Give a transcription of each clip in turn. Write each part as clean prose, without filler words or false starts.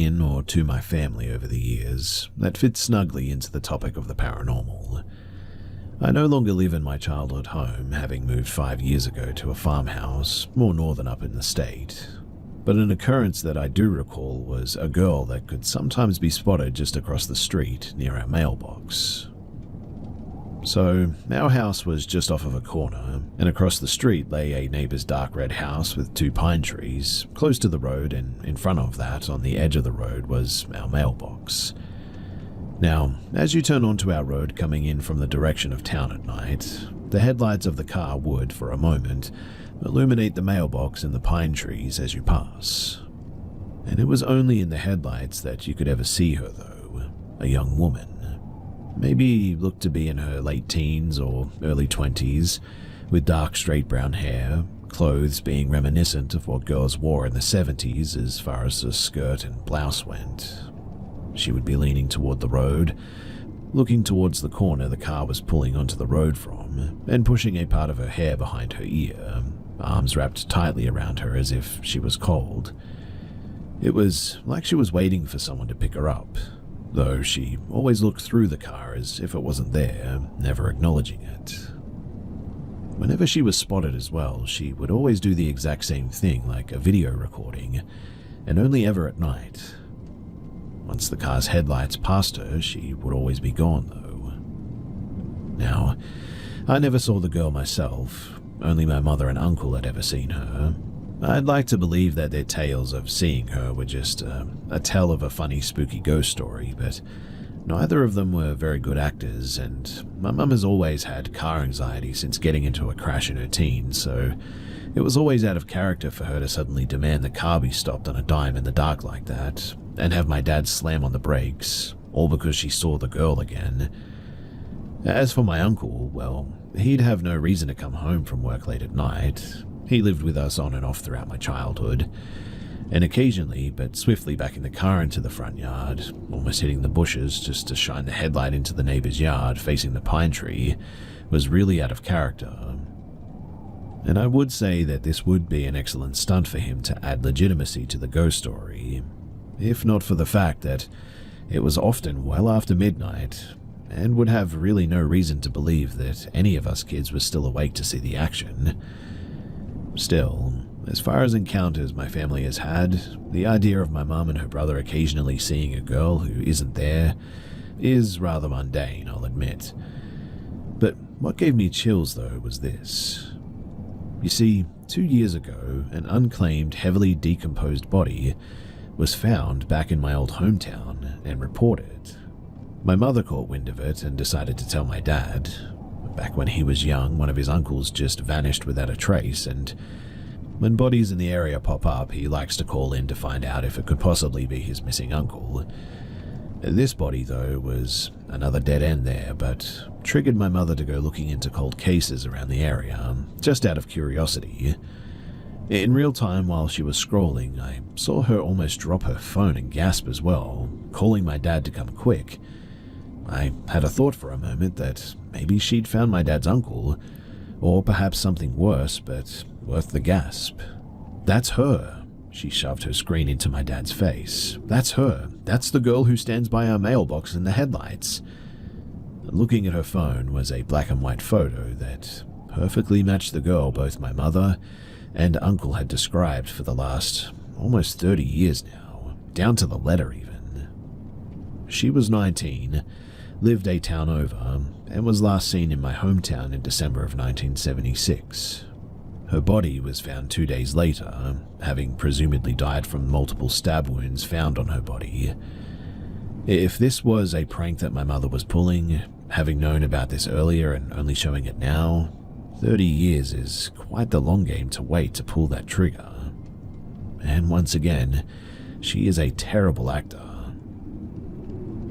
in or to my family over the years that fits snugly into the topic of the paranormal. I no longer live in my childhood home, having moved 5 years ago to a farmhouse more northern up in the state. But an occurrence that I do recall was a girl that could sometimes be spotted just across the street near our mailbox. So, our house was just off of a corner, and across the street lay a neighbor's dark red house with 2 pine trees close to the road, and in front of that, on the edge of the road, was our mailbox. Now, as you turn onto our road coming in from the direction of town at night, the headlights of the car would, for a moment, illuminate the mailbox and the pine trees as you pass. And it was only in the headlights that you could ever see her, though, a young woman. Maybe looked to be in her late teens or early 20s, with dark straight brown hair, clothes being reminiscent of what girls wore in the 70s as far as the skirt and blouse went. She would be leaning toward the road, looking towards the corner the car was pulling onto the road from, and pushing a part of her hair behind her ear, arms wrapped tightly around her as if she was cold. It was like she was waiting for someone to pick her up, though she always looked through the car as if it wasn't there, never acknowledging it. Whenever she was spotted as well, she would always do the exact same thing, like a video recording, and only ever at night. Once the car's headlights passed her, she would always be gone, though. Now, I never saw the girl myself, only my mother and uncle had ever seen her. I'd like to believe that their tales of seeing her were just a tale of a funny, spooky ghost story, but neither of them were very good actors, and my mum has always had car anxiety since getting into a crash in her teens, so it was always out of character for her to suddenly demand the car be stopped on a dime in the dark like that, and have my dad slam on the brakes, all because she saw the girl again. As for my uncle, well, he'd have no reason to come home from work late at night. He lived with us on and off throughout my childhood, and occasionally, but swiftly backing the car into the front yard, almost hitting the bushes just to shine the headlight into the neighbor's yard facing the pine tree, was really out of character. And I would say that this would be an excellent stunt for him to add legitimacy to the ghost story, if not for the fact that it was often well after midnight, and would have really no reason to believe that any of us kids were still awake to see the action. Still, as far as encounters my family has had, the idea of my mum and her brother occasionally seeing a girl who isn't there is rather mundane, I'll admit. But what gave me chills, though, was this. You see, 2 years ago, an unclaimed, heavily decomposed body was found back in my old hometown and reported. My mother caught wind of it and decided to tell my dad. Back when he was young, one of his uncles just vanished without a trace, and when bodies in the area pop up, he likes to call in to find out if it could possibly be his missing uncle. This body, though, was another dead end there, but triggered my mother to go looking into cold cases around the area, just out of curiosity. In real time, while she was scrolling, I saw her almost drop her phone and gasp as well, calling my dad to come quick. I had a thought for a moment that maybe she'd found my dad's uncle, or perhaps something worse, but worth the gasp. "That's her." She shoved her screen into my dad's face. "That's her. That's the girl who stands by our mailbox in the headlights." Looking at her phone was a black and white photo that perfectly matched the girl both my mother and uncle had described for the last almost 30 years now, down to the letter even. She was 19, lived a town over, and was last seen in my hometown in December of 1976. Her body was found 2 days later, having presumably died from multiple stab wounds found on her body. If this was a prank that my mother was pulling, having known about this earlier and only showing it now, 30 years is quite the long game to wait to pull that trigger. And once again, she is a terrible actor.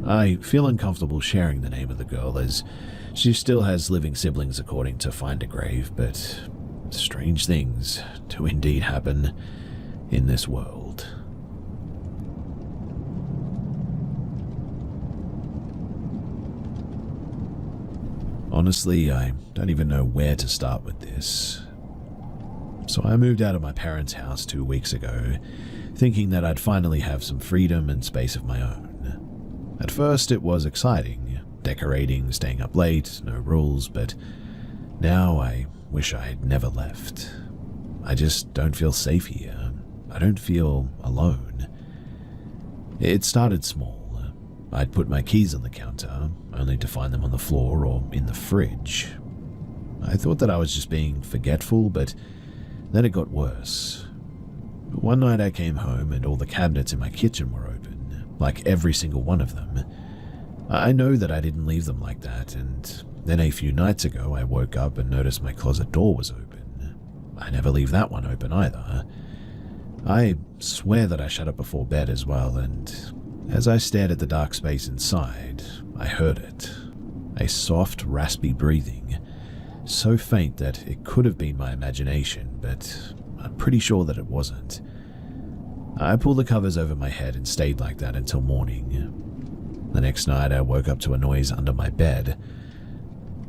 I feel uncomfortable sharing the name of the girl, as she still has living siblings according to Find a Grave, but strange things do indeed happen in this world. Honestly, I don't even know where to start with this. So I moved out of my parents' house 2 weeks ago, thinking that I'd finally have some freedom and space of my own. At first it was exciting, decorating, staying up late, no rules, but now I wish I'd never left. I just don't feel safe here. I don't feel alone. It started small. I'd put my keys on the counter, only to find them on the floor or in the fridge. I thought that I was just being forgetful, but then it got worse. One night I came home and all the cabinets in my kitchen were open, like every single one of them. I know that I didn't leave them like that, and then a few nights ago I woke up and noticed my closet door was open. I never leave that one open either. I swear that I shut it before bed as well, and as I stared at the dark space inside, I heard it. A soft, raspy breathing, so faint that it could have been my imagination, but I'm pretty sure that it wasn't. I pulled the covers over my head and stayed like that until morning. The next night I woke up to a noise under my bed.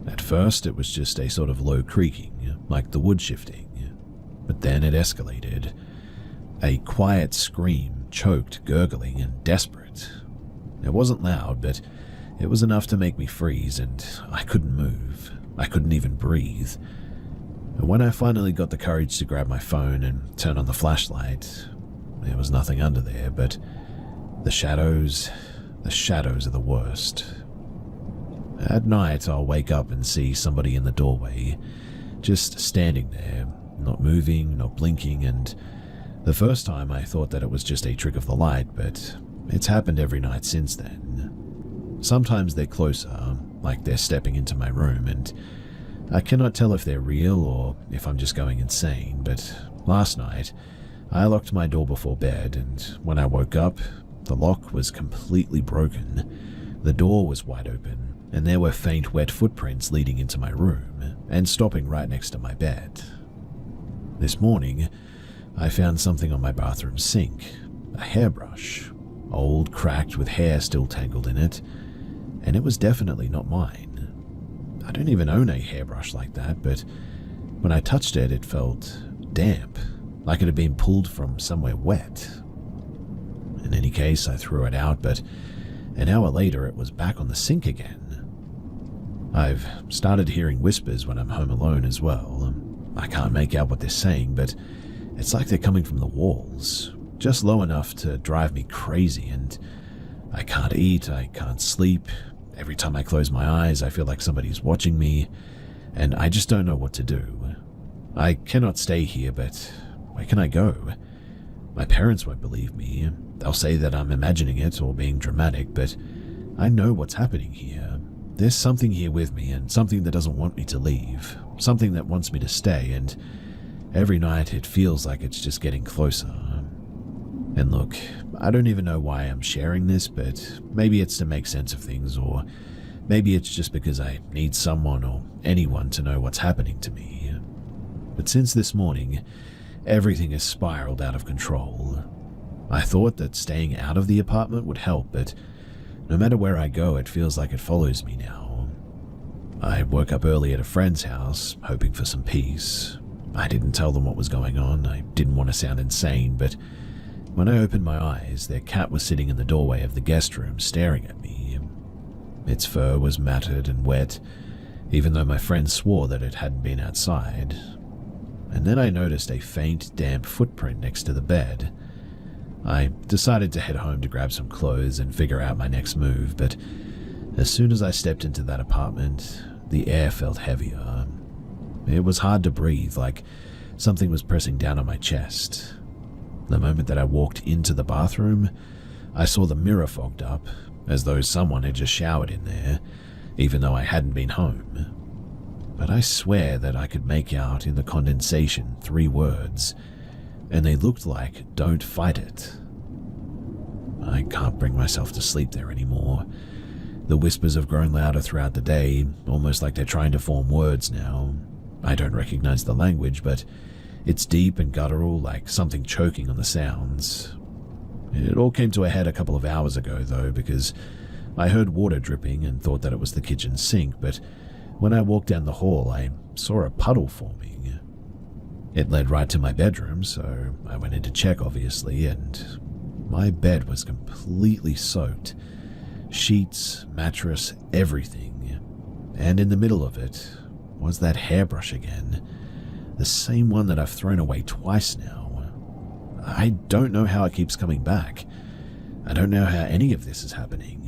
At first it was just a sort of low creaking, like the wood shifting, but then it escalated. A quiet scream, choked, gurgling, and desperate. It wasn't loud, but it was enough to make me freeze, and I couldn't move. I couldn't even breathe. And when I finally got the courage to grab my phone and turn on the flashlight, there was nothing under there, but the shadows are the worst. At night, I'll wake up and see somebody in the doorway, just standing there, not moving, not blinking, and the first time I thought that it was just a trick of the light, but it's happened every night since then. Sometimes they're closer, like they're stepping into my room, and I cannot tell if they're real or if I'm just going insane, but last night I locked my door before bed, and when I woke up, the lock was completely broken. The door was wide open, and there were faint wet footprints leading into my room and stopping right next to my bed. This morning, I found something on my bathroom sink, a hairbrush, old, cracked, with hair still tangled in it, and it was definitely not mine. I don't even own a hairbrush like that, but when I touched it, it felt damp, like it had been pulled from somewhere wet. In any case, I threw it out, but an hour later it was back on the sink again. I've started hearing whispers when I'm home alone as well. I can't make out what they're saying, but it's like they're coming from the walls, just low enough to drive me crazy, and I can't eat, I can't sleep. Every time I close my eyes, I feel like somebody's watching me, and I just don't know what to do. I cannot stay here, but where can I go? My parents won't believe me. They'll say that I'm imagining it or being dramatic, but I know what's happening here. There's something here with me, and something that doesn't want me to leave, something that wants me to stay, and every night it feels like it's just getting closer. And look, I don't even know why I'm sharing this, but maybe it's to make sense of things, or maybe it's just because I need someone or anyone to know what's happening to me. But since this morning, everything has spiraled out of control. I thought that staying out of the apartment would help, but no matter where I go, it feels like it follows me now. I woke up early at a friend's house, hoping for some peace. I didn't tell them what was going on. I didn't want to sound insane, but when I opened my eyes, their cat was sitting in the doorway of the guest room staring at me. Its fur was matted and wet, even though my friend swore that it hadn't been outside. And then I noticed a faint, damp footprint next to the bed. I decided to head home to grab some clothes and figure out my next move, but as soon as I stepped into that apartment, the air felt heavier. It was hard to breathe, like something was pressing down on my chest. The moment that I walked into the bathroom, I saw the mirror fogged up, as though someone had just showered in there, even though I hadn't been home. But I swear that I could make out in the condensation 3 words, and they looked like, "Don't fight it." I can't bring myself to sleep there anymore. The whispers have grown louder throughout the day, almost like they're trying to form words now. I don't recognize the language, but it's deep and guttural, like something choking on the sounds. It all came to a head a couple of hours ago, though, because I heard water dripping and thought that it was the kitchen sink, but when I walked down the hall, I saw a puddle forming. It led right to my bedroom, so I went in to check, obviously, and my bed was completely soaked. Sheets, mattress, everything. And in the middle of it was that hairbrush again. The same one that I've thrown away twice now. I don't know how it keeps coming back. I don't know how any of this is happening.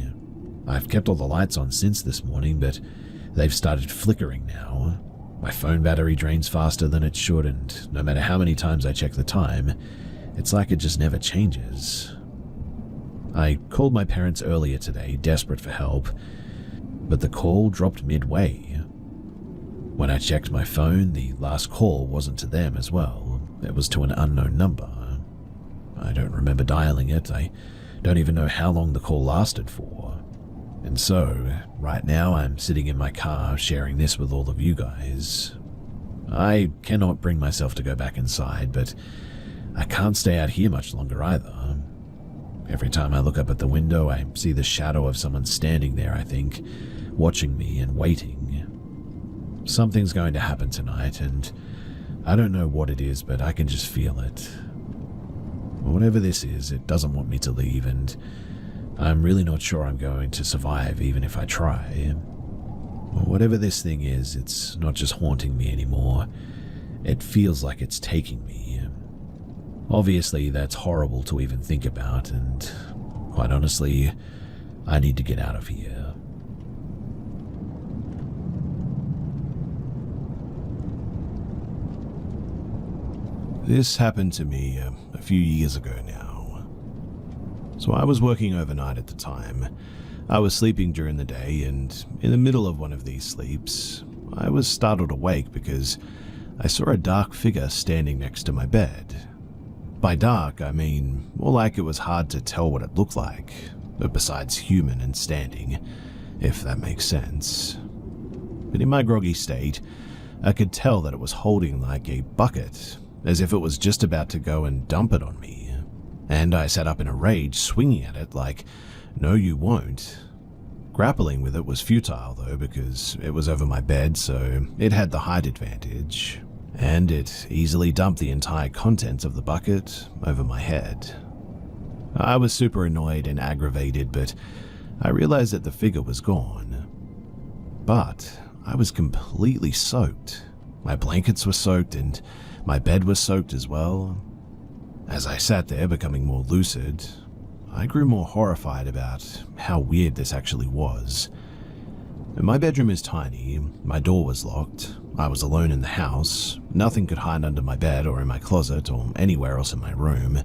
I've kept all the lights on since this morning, but they've started flickering now. My phone battery drains faster than it should, and no matter how many times I check the time, it's like it just never changes. I called my parents earlier today, desperate for help, but the call dropped midway. When I checked my phone, the last call wasn't to them as well. It was to an unknown number. I don't remember dialing it. I don't even know how long the call lasted for. And so, right now I'm sitting in my car sharing this with all of you guys. I cannot bring myself to go back inside, but I can't stay out here much longer either. Every time I look up at the window, I see the shadow of someone standing there, I think, watching me and waiting. Something's going to happen tonight, and I don't know what it is, but I can just feel it. Whatever this is, it doesn't want me to leave, and I'm really not sure I'm going to survive even if I try. Whatever this thing is, it's not just haunting me anymore. It feels like it's taking me. Obviously, that's horrible to even think about, and quite honestly, I need to get out of here. This happened to me a few years ago now. So I was working overnight at the time. I was sleeping during the day, and in the middle of one of these sleeps, I was startled awake because I saw a dark figure standing next to my bed. By dark, I mean more like it was hard to tell what it looked like, but besides human and standing, if that makes sense. But in my groggy state, I could tell that it was holding like a bucket, as if it was just about to go and dump it on me. And I sat up in a rage, swinging at it like, "No, you won't." Grappling with it was futile though, because it was over my bed, so it had the height advantage, and it easily dumped the entire contents of the bucket over my head. I was super annoyed and aggravated, but I realized that the figure was gone. But I was completely soaked. My blankets were soaked, and my bed was soaked as well. As I sat there becoming more lucid, I grew more horrified about how weird this actually was. My bedroom is tiny, my door was locked, I was alone in the house, nothing could hide under my bed or in my closet or anywhere else in my room,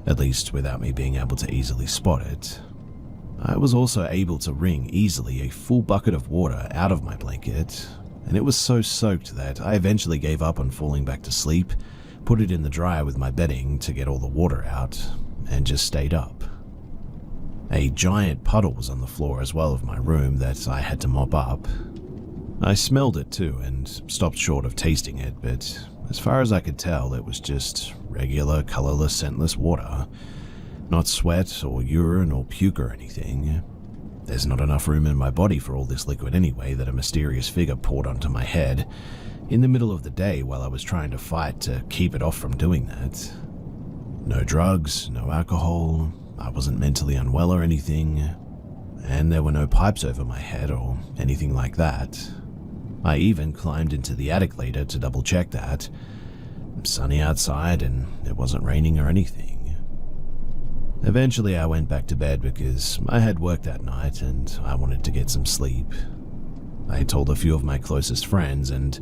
at least without me being able to easily spot it. I was also able to wring easily a full bucket of water out of my blanket, and it was so soaked that I eventually gave up on falling back to sleep, put it in the dryer with my bedding to get all the water out, and just stayed up. A giant puddle was on the floor as well of my room that I had to mop up. I smelled it too and stopped short of tasting it, but as far as I could tell, it was just regular, colorless, scentless water. Not sweat or urine or puke or anything. There's not enough room in my body for all this liquid anyway that a mysterious figure poured onto my head in the middle of the day while I was trying to fight to keep it off from doing that. No drugs, no alcohol, I wasn't mentally unwell or anything, and there were no pipes over my head or anything like that. I even climbed into the attic later to double check that. Sunny outside and it wasn't raining or anything. Eventually I went back to bed because I had work that night and I wanted to get some sleep. I told a few of my closest friends and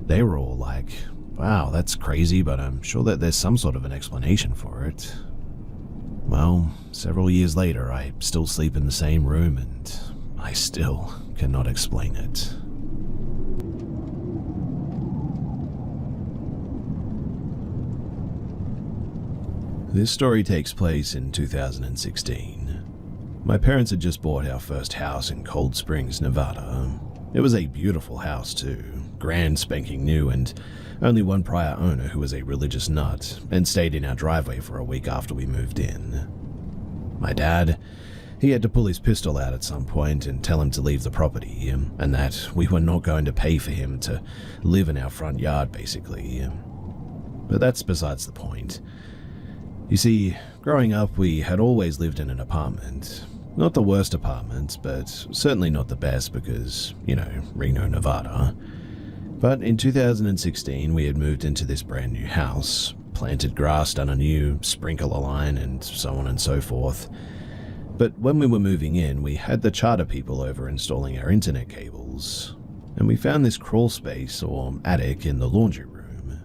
they were all like, "Wow, that's crazy, but I'm sure that there's some sort of an explanation for it." Well, several years later, I still sleep in the same room and I still cannot explain it. This story takes place in 2016. My parents had just bought our first house in Cold Springs, Nevada. It was a beautiful house too, grand spanking new, and only one prior owner who was a religious nut and stayed in our driveway for a week after we moved in. My dad, he had to pull his pistol out at some point and tell him to leave the property, and that we were not going to pay for him to live in our front yard basically. But that's besides the point. You see, growing up, we had always lived in an apartment. Not the worst apartment, but certainly not the best because, Reno, Nevada. But in 2016, we had moved into this brand new house, planted grass, done a new sprinkler line, and so on and so forth. But when we were moving in, we had the charter people over installing our internet cables, and we found this crawl space or attic in the laundry room.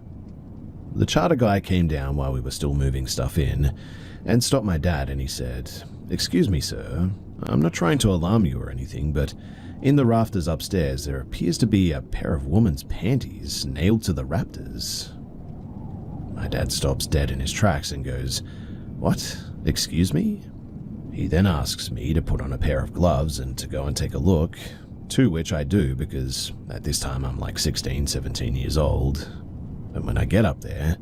The charter guy came down while we were still moving stuff in and stopped my dad, and he said, "Excuse me, sir, I'm not trying to alarm you or anything, but in the rafters upstairs there appears to be a pair of woman's panties nailed to the rafters." My dad stops dead in his tracks and goes, "What? Excuse me?" He then asks me to put on a pair of gloves and to go and take a look, to which I do because at this time I'm like 16, 17 years old. And when I get up there,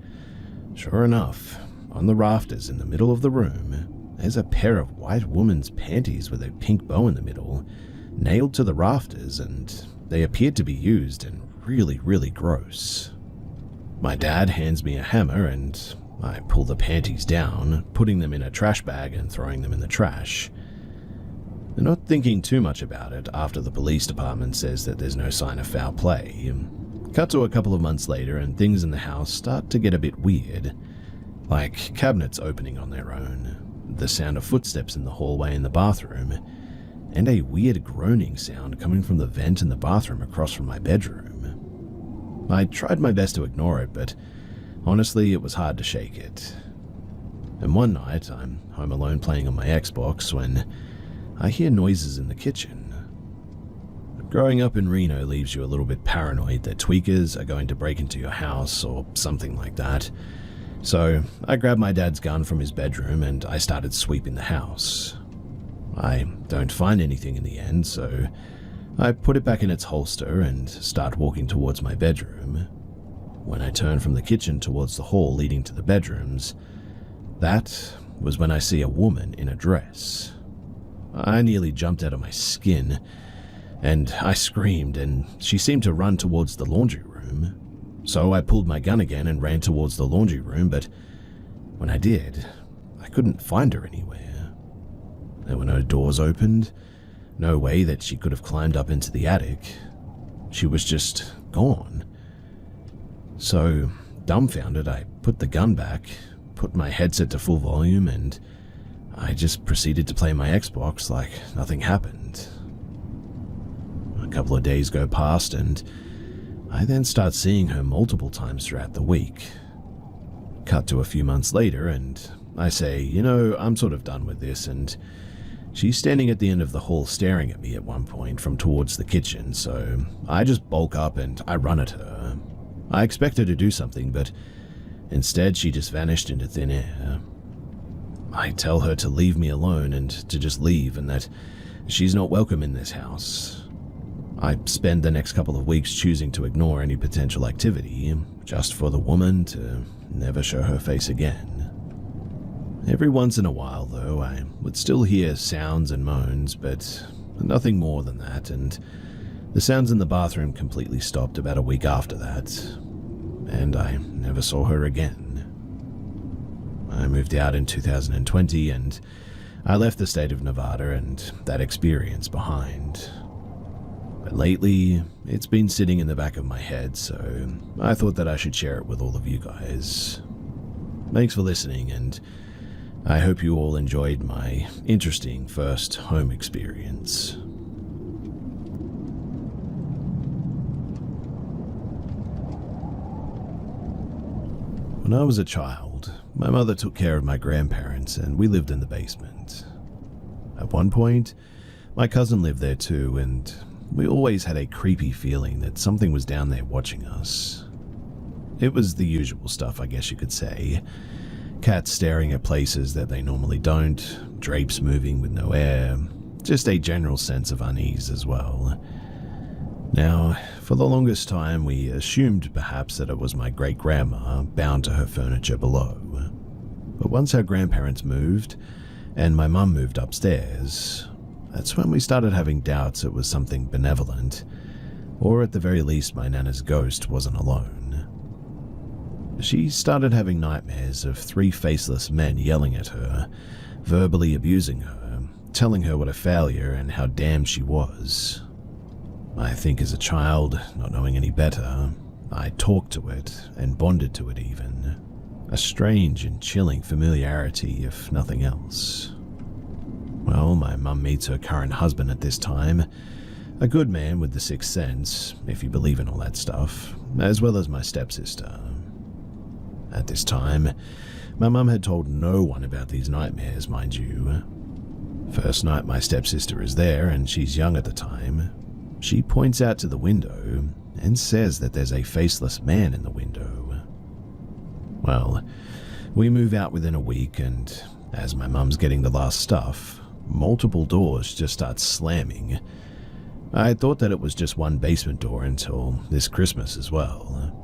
sure enough, on the rafters in the middle of the room, there's a pair of white woman's panties with a pink bow in the middle, nailed to the rafters, and they appeared to be used and really, really gross. My dad hands me a hammer and I pull the panties down, putting them in a trash bag and throwing them in the trash. And not thinking too much about it after the police department says that there's no sign of foul play. Cut to a couple of months later and things in the house start to get a bit weird, like cabinets opening on their own, the sound of footsteps in the hallway in the bathroom, and a weird groaning sound coming from the vent in the bathroom across from my bedroom. I tried my best to ignore it, but honestly it was hard to shake it. And one night I'm home alone playing on my Xbox when I hear noises in the kitchen. Growing up in Reno leaves you a little bit paranoid that tweakers are going to break into your house or something like that. So I grabbed my dad's gun from his bedroom and I started sweeping the house. I don't find anything in the end, so I put it back in its holster and start walking towards my bedroom. When I turn from the kitchen towards the hall leading to the bedrooms, that was when I see a woman in a dress. I nearly jumped out of my skin, and I screamed, and she seemed to run towards the laundry room. So I pulled my gun again and ran towards the laundry room, but when I did, I couldn't find her anywhere. There were no doors opened, no way that she could have climbed up into the attic. She was just gone. So, dumbfounded, I put the gun back, put my headset to full volume, and I just proceeded to play my Xbox like nothing happened. A couple of days go past and I then start seeing her multiple times throughout the week. Cut to a few months later and I say, I'm sort of done with this, and she's standing at the end of the hall staring at me at one point from towards the kitchen, so I just bulk up and I run at her. I expect her to do something, but instead she just vanished into thin air. I tell her to leave me alone and to just leave and that she's not welcome in this house. I spend the next couple of weeks choosing to ignore any potential activity, just for the woman to never show her face again. Every once in a while, though, I would still hear sounds and moans, but nothing more than that, and the sounds in the bathroom completely stopped about a week after that, and I never saw her again. I moved out in 2020, and I left the state of Nevada and that experience behind. But lately, it's been sitting in the back of my head, so I thought that I should share it with all of you guys. Thanks for listening, and I hope you all enjoyed my interesting first home experience. When I was a child, my mother took care of my grandparents and we lived in the basement. At one point, my cousin lived there too, and we always had a creepy feeling that something was down there watching us. It was the usual stuff, I guess you could say. Cats staring at places that they normally don't, drapes moving with no air, just a general sense of unease as well. Now, for the longest time we assumed perhaps that it was my great-grandma bound to her furniture below. But once our grandparents moved, and my mum moved upstairs, that's when we started having doubts it was something benevolent, or at the very least my Nana's ghost wasn't alone. She started having nightmares of 3 faceless men yelling at her, verbally abusing her, telling her what a failure and how damned she was. I think as a child, not knowing any better, I talked to it and bonded to it even. A strange and chilling familiarity, if nothing else. Well, my mum meets her current husband at this time, a good man with the sixth sense, if you believe in all that stuff, as well as my stepsister. At this time, my mum had told no one about these nightmares, mind you. First night my stepsister is there, and she's young at the time. She points out to the window and says that there's a faceless man in the window. Well, we move out within a week, and as my mum's getting the last stuff, multiple doors just start slamming. I thought that it was just one basement door until this Christmas as well.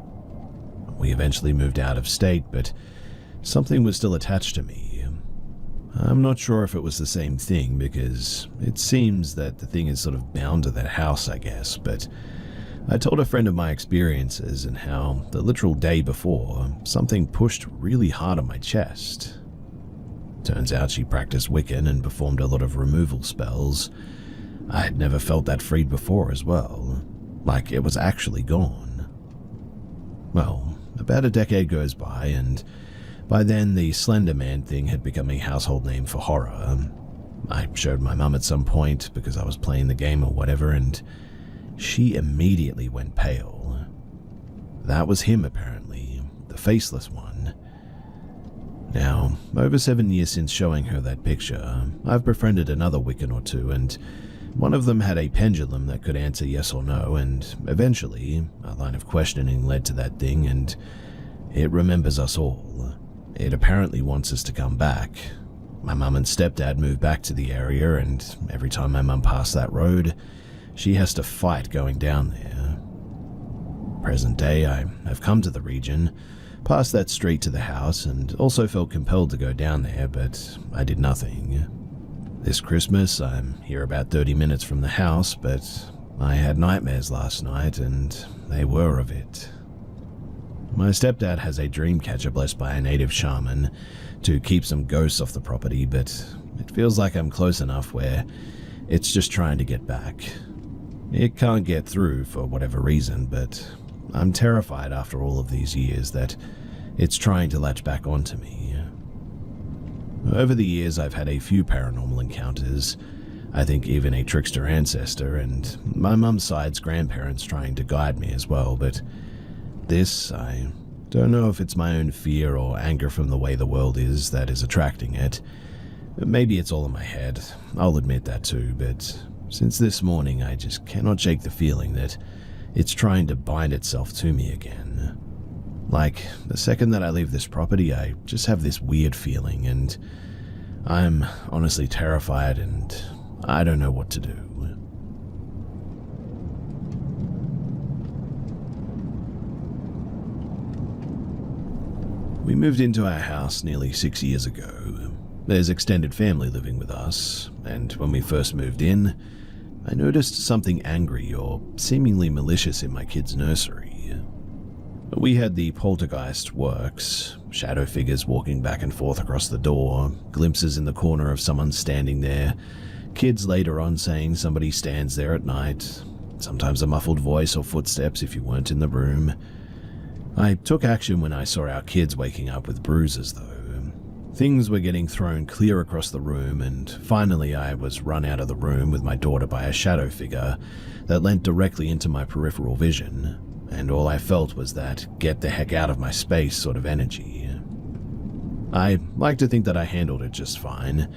We eventually moved out of state, but something was still attached to me. I'm not sure if it was the same thing, because it seems that the thing is sort of bound to that house, I guess, but I told a friend of my experiences and how the literal day before, something pushed really hard on my chest. Turns out she practiced Wiccan and performed a lot of removal spells. I had never felt that freed before as well, like it was actually gone. Well, about a decade goes by, and by then the Slender Man thing had become a household name for horror. I showed my mum at some point because I was playing the game or whatever, and she immediately went pale. That was him, apparently, the faceless one. Now, over 7 years since showing her that picture, I've befriended another Wiccan or two, and one of them had a pendulum that could answer yes or no, and eventually, a line of questioning led to that thing, and it remembers us all. It apparently wants us to come back. My mum and stepdad moved back to the area, and every time my mum passed that road, she has to fight going down there. Present day, I have come to the region, past that street to the house, and also felt compelled to go down there, but I did nothing. This Christmas, I'm here about 30 minutes from the house, but I had nightmares last night, and they were of it. My stepdad has a dream catcher blessed by a native shaman to keep some ghosts off the property, but it feels like I'm close enough where it's just trying to get back. It can't get through for whatever reason, but I'm terrified after all of these years that it's trying to latch back onto me. Over the years, I've had a few paranormal encounters, I think even a trickster ancestor, and my mum's side's grandparents trying to guide me as well, but this, I don't know if it's my own fear or anger from the way the world is that is attracting it. Maybe it's all in my head, I'll admit that too, but since this morning I just cannot shake the feeling that it's trying to bind itself to me again. Like, the second that I leave this property, I just have this weird feeling, and I'm honestly terrified, and I don't know what to do. We moved into our house nearly 6 years ago. There's extended family living with us, and when we first moved in, I noticed something angry or seemingly malicious in my kids' nursery. We had the poltergeist works, shadow figures walking back and forth across the door, glimpses in the corner of someone standing there, kids later on saying somebody stands there at night, sometimes a muffled voice or footsteps if you weren't in the room. I took action when I saw our kids waking up with bruises, though. Things were getting thrown clear across the room, and finally I was run out of the room with my daughter by a shadow figure that leant directly into my peripheral vision, and all I felt was that get the heck out of my space sort of energy. I like to think that I handled it just fine.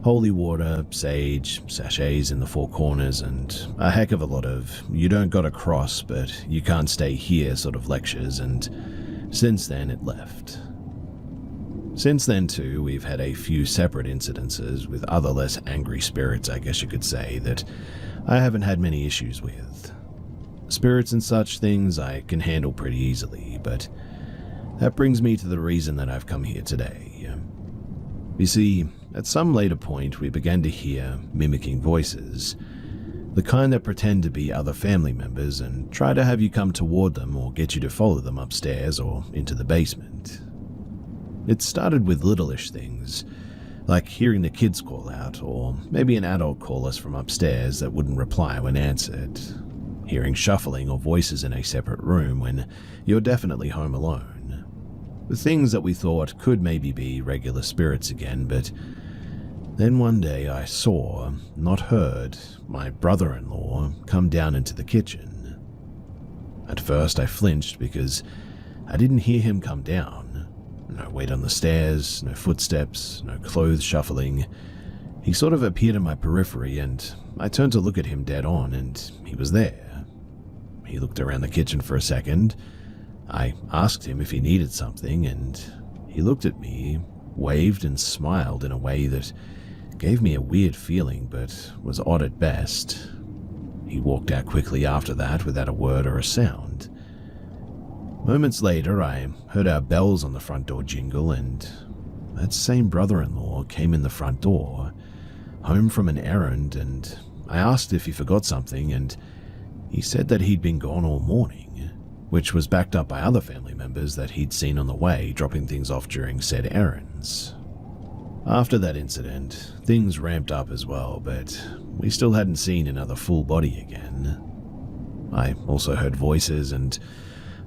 Holy water, sage, sachets in the 4 corners, and a heck of a lot of you don't gotta cross but you can't stay here sort of lectures, and since then it left. Since then too, we've had a few separate incidences with other less angry spirits, I guess you could say, that I haven't had many issues with. Spirits and such things I can handle pretty easily, but that brings me to the reason that I've come here today. You see, at some later point we began to hear mimicking voices. The kind that pretend to be other family members and try to have you come toward them or get you to follow them upstairs or into the basement. It started with littleish things, like hearing the kids call out, or maybe an adult call us from upstairs that wouldn't reply when answered. Hearing shuffling or voices in a separate room when you're definitely home alone. The things that we thought could maybe be regular spirits again, but then one day I saw, not heard, my brother-in-law come down into the kitchen. At first I flinched because I didn't hear him come down. No weight on the stairs, no footsteps, no clothes shuffling. He sort of appeared in my periphery and I turned to look at him dead on and he was there. He looked around the kitchen for a second. I asked him if he needed something and he looked at me, waved and smiled in a way that gave me a weird feeling but was odd at best. He walked out quickly after that without a word or a sound. Moments later, I heard our bells on the front door jingle and that same brother-in-law came in the front door, home from an errand, and I asked if he forgot something and he said that he'd been gone all morning, which was backed up by other family members that he'd seen on the way dropping things off during said errands. After that incident, things ramped up as well, but we still hadn't seen another full body again. I also heard voices and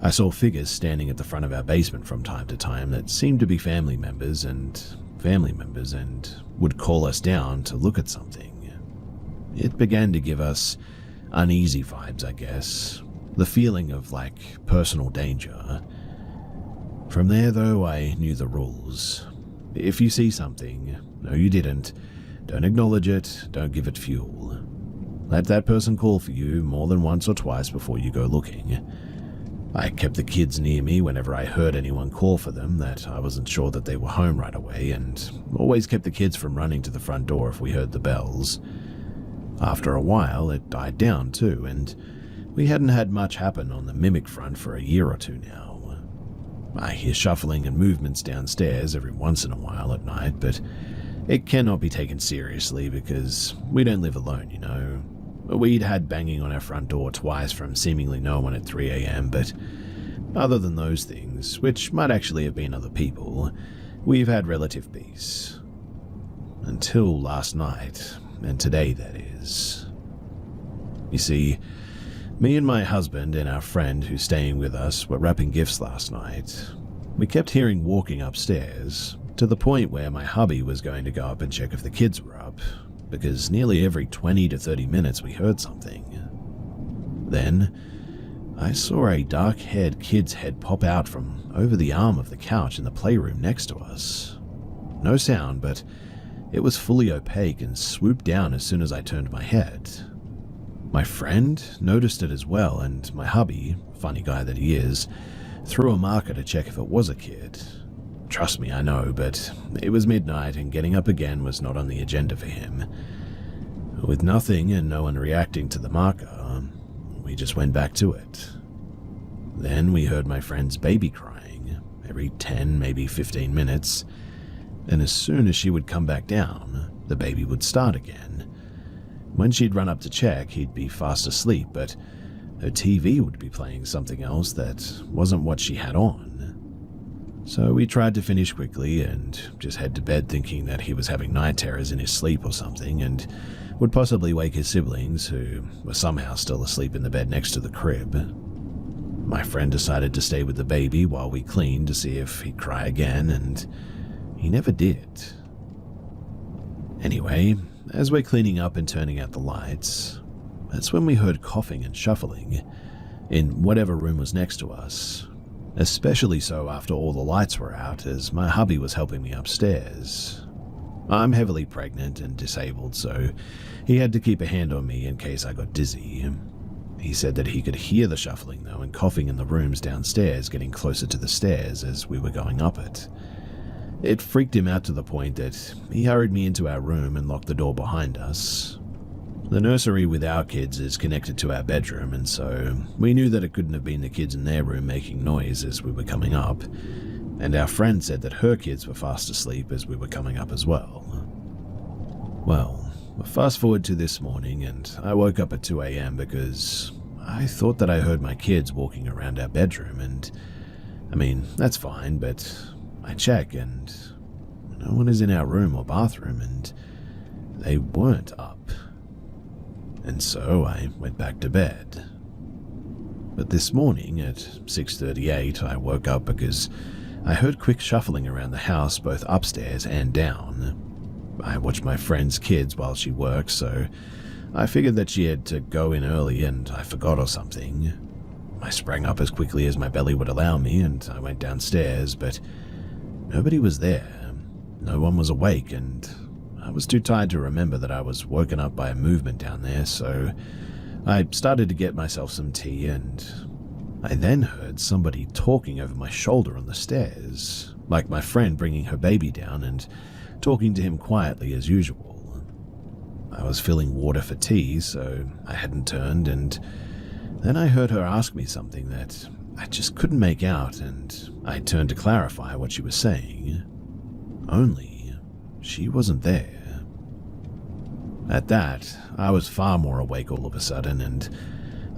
I saw figures standing at the front of our basement from time to time that seemed to be family members and would call us down to look at something. It began to give us uneasy vibes, I guess, the feeling of like personal danger. From there though, I knew the rules. If you see something, no you didn't, don't acknowledge it, don't give it fuel. Let that person call for you more than once or twice before you go looking. I kept the kids near me whenever I heard anyone call for them that I wasn't sure that they were home right away, and always kept the kids from running to the front door if we heard the bells. After a while, it died down too, and we hadn't had much happen on the mimic front for a year or two now. I hear shuffling and movements downstairs every once in a while at night, but it cannot be taken seriously because we don't live alone, you know. We'd had banging on our front door twice from seemingly no one at 3 a.m, but other than those things, which might actually have been other people, we've had relative peace. Until last night, and today that is. You see, me and my husband and our friend who's staying with us were wrapping gifts last night. We kept hearing walking upstairs, to the point where my hubby was going to go up and check if the kids were up, because nearly every 20 to 30 minutes we heard something. Then, I saw a dark-haired kid's head pop out from over the arm of the couch in the playroom next to us. No sound, but it was fully opaque and swooped down as soon as I turned my head. My friend noticed it as well, and my hubby, funny guy that he is, threw a marker to check if it was a kid. Trust me, I know, but it was midnight and getting up again was not on the agenda for him. With nothing and no one reacting to the marker, we just went back to it. Then we heard my friend's baby crying every 10, maybe 15 minutes, and as soon as she would come back down, the baby would start again. When she'd run up to check, he'd be fast asleep, but her TV would be playing something else that wasn't what she had on. So we tried to finish quickly and just head to bed thinking that he was having night terrors in his sleep or something and would possibly wake his siblings who were somehow still asleep in the bed next to the crib. My friend decided to stay with the baby while we cleaned to see if he'd cry again, and he never did. Anyway, as we're cleaning up and turning out the lights, that's when we heard coughing and shuffling in whatever room was next to us. Especially so after all the lights were out, as my hubby was helping me upstairs. I'm heavily pregnant and disabled, so he had to keep a hand on me in case I got dizzy. He said that he could hear the shuffling though and coughing in the rooms downstairs getting closer to the stairs as we were going up it. It freaked him out to the point that he hurried me into our room and locked the door behind us. The nursery with our kids is connected to our bedroom, and so we knew that it couldn't have been the kids in their room making noise as we were coming up, and our friend said that her kids were fast asleep as we were coming up as well. Well, fast forward to this morning, and I woke up at 2 a.m. because I thought that I heard my kids walking around our bedroom, and I mean, that's fine, but I check and no one is in our room or bathroom, and they weren't up. And so I went back to bed. But this morning at 6:38, I woke up because I heard quick shuffling around the house, both upstairs and down. I watched my friend's kids while she worked, so I figured that she had to go in early and I forgot or something. I sprang up as quickly as my belly would allow me, and I went downstairs, but nobody was there. No one was awake, and I was too tired to remember that I was woken up by a movement down there, so I started to get myself some tea, and I then heard somebody talking over my shoulder on the stairs, like my friend bringing her baby down and talking to him quietly as usual. I was filling water for tea, so I hadn't turned, and then I heard her ask me something that I just couldn't make out, and I turned to clarify what she was saying. Only, she wasn't there. At that, I was far more awake all of a sudden, and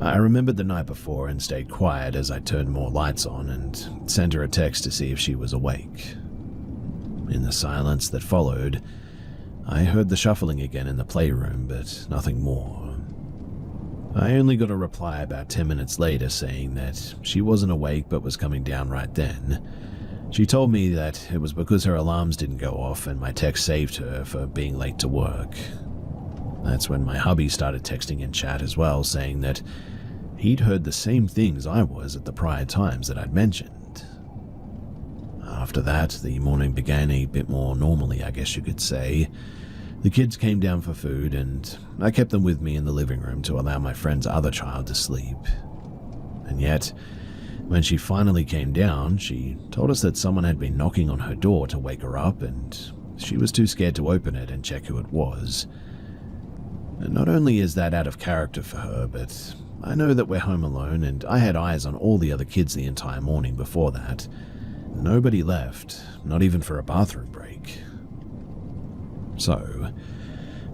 I remembered the night before and stayed quiet as I turned more lights on and sent her a text to see if she was awake. In the silence that followed, I heard the shuffling again in the playroom, but nothing more. I only got a reply about 10 minutes later saying that she wasn't awake but was coming down right then. She told me that it was because her alarms didn't go off and my text saved her for being late to work. That's when my hubby started texting in chat as well, saying that he'd heard the same things I was at the prior times that I'd mentioned. After that, the morning began a bit more normally, I guess you could say. The kids came down for food, and I kept them with me in the living room to allow my friend's other child to sleep. And yet, when she finally came down, she told us that someone had been knocking on her door to wake her up, and she was too scared to open it and check who it was. And not only is that out of character for her, but I know that we're home alone, and I had eyes on all the other kids the entire morning before that. Nobody left, not even for a bathroom break. So,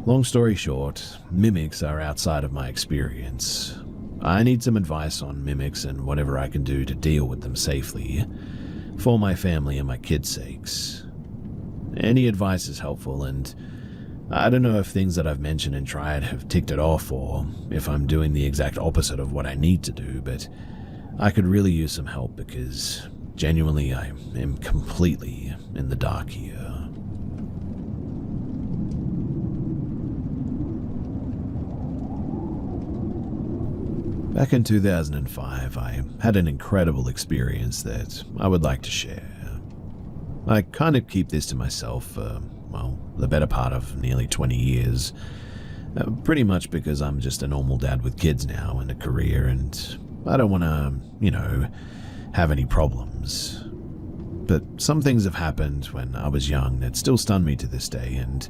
long story short, mimics are outside of my experience. I need some advice on mimics and whatever I can do to deal with them safely, for my family and my kids' sakes. Any advice is helpful, and I don't know if things that I've mentioned and tried have ticked it off, or if I'm doing the exact opposite of what I need to do, but I could really use some help because genuinely I am completely in the dark here. Back in 2005, I had an incredible experience that I would like to share. I kind of keep this to myself for, the better part of nearly 20 years. Pretty much because I'm just a normal dad with kids now and a career, and I don't want to, have any problems. But some things have happened when I was young that still stun me to this day, and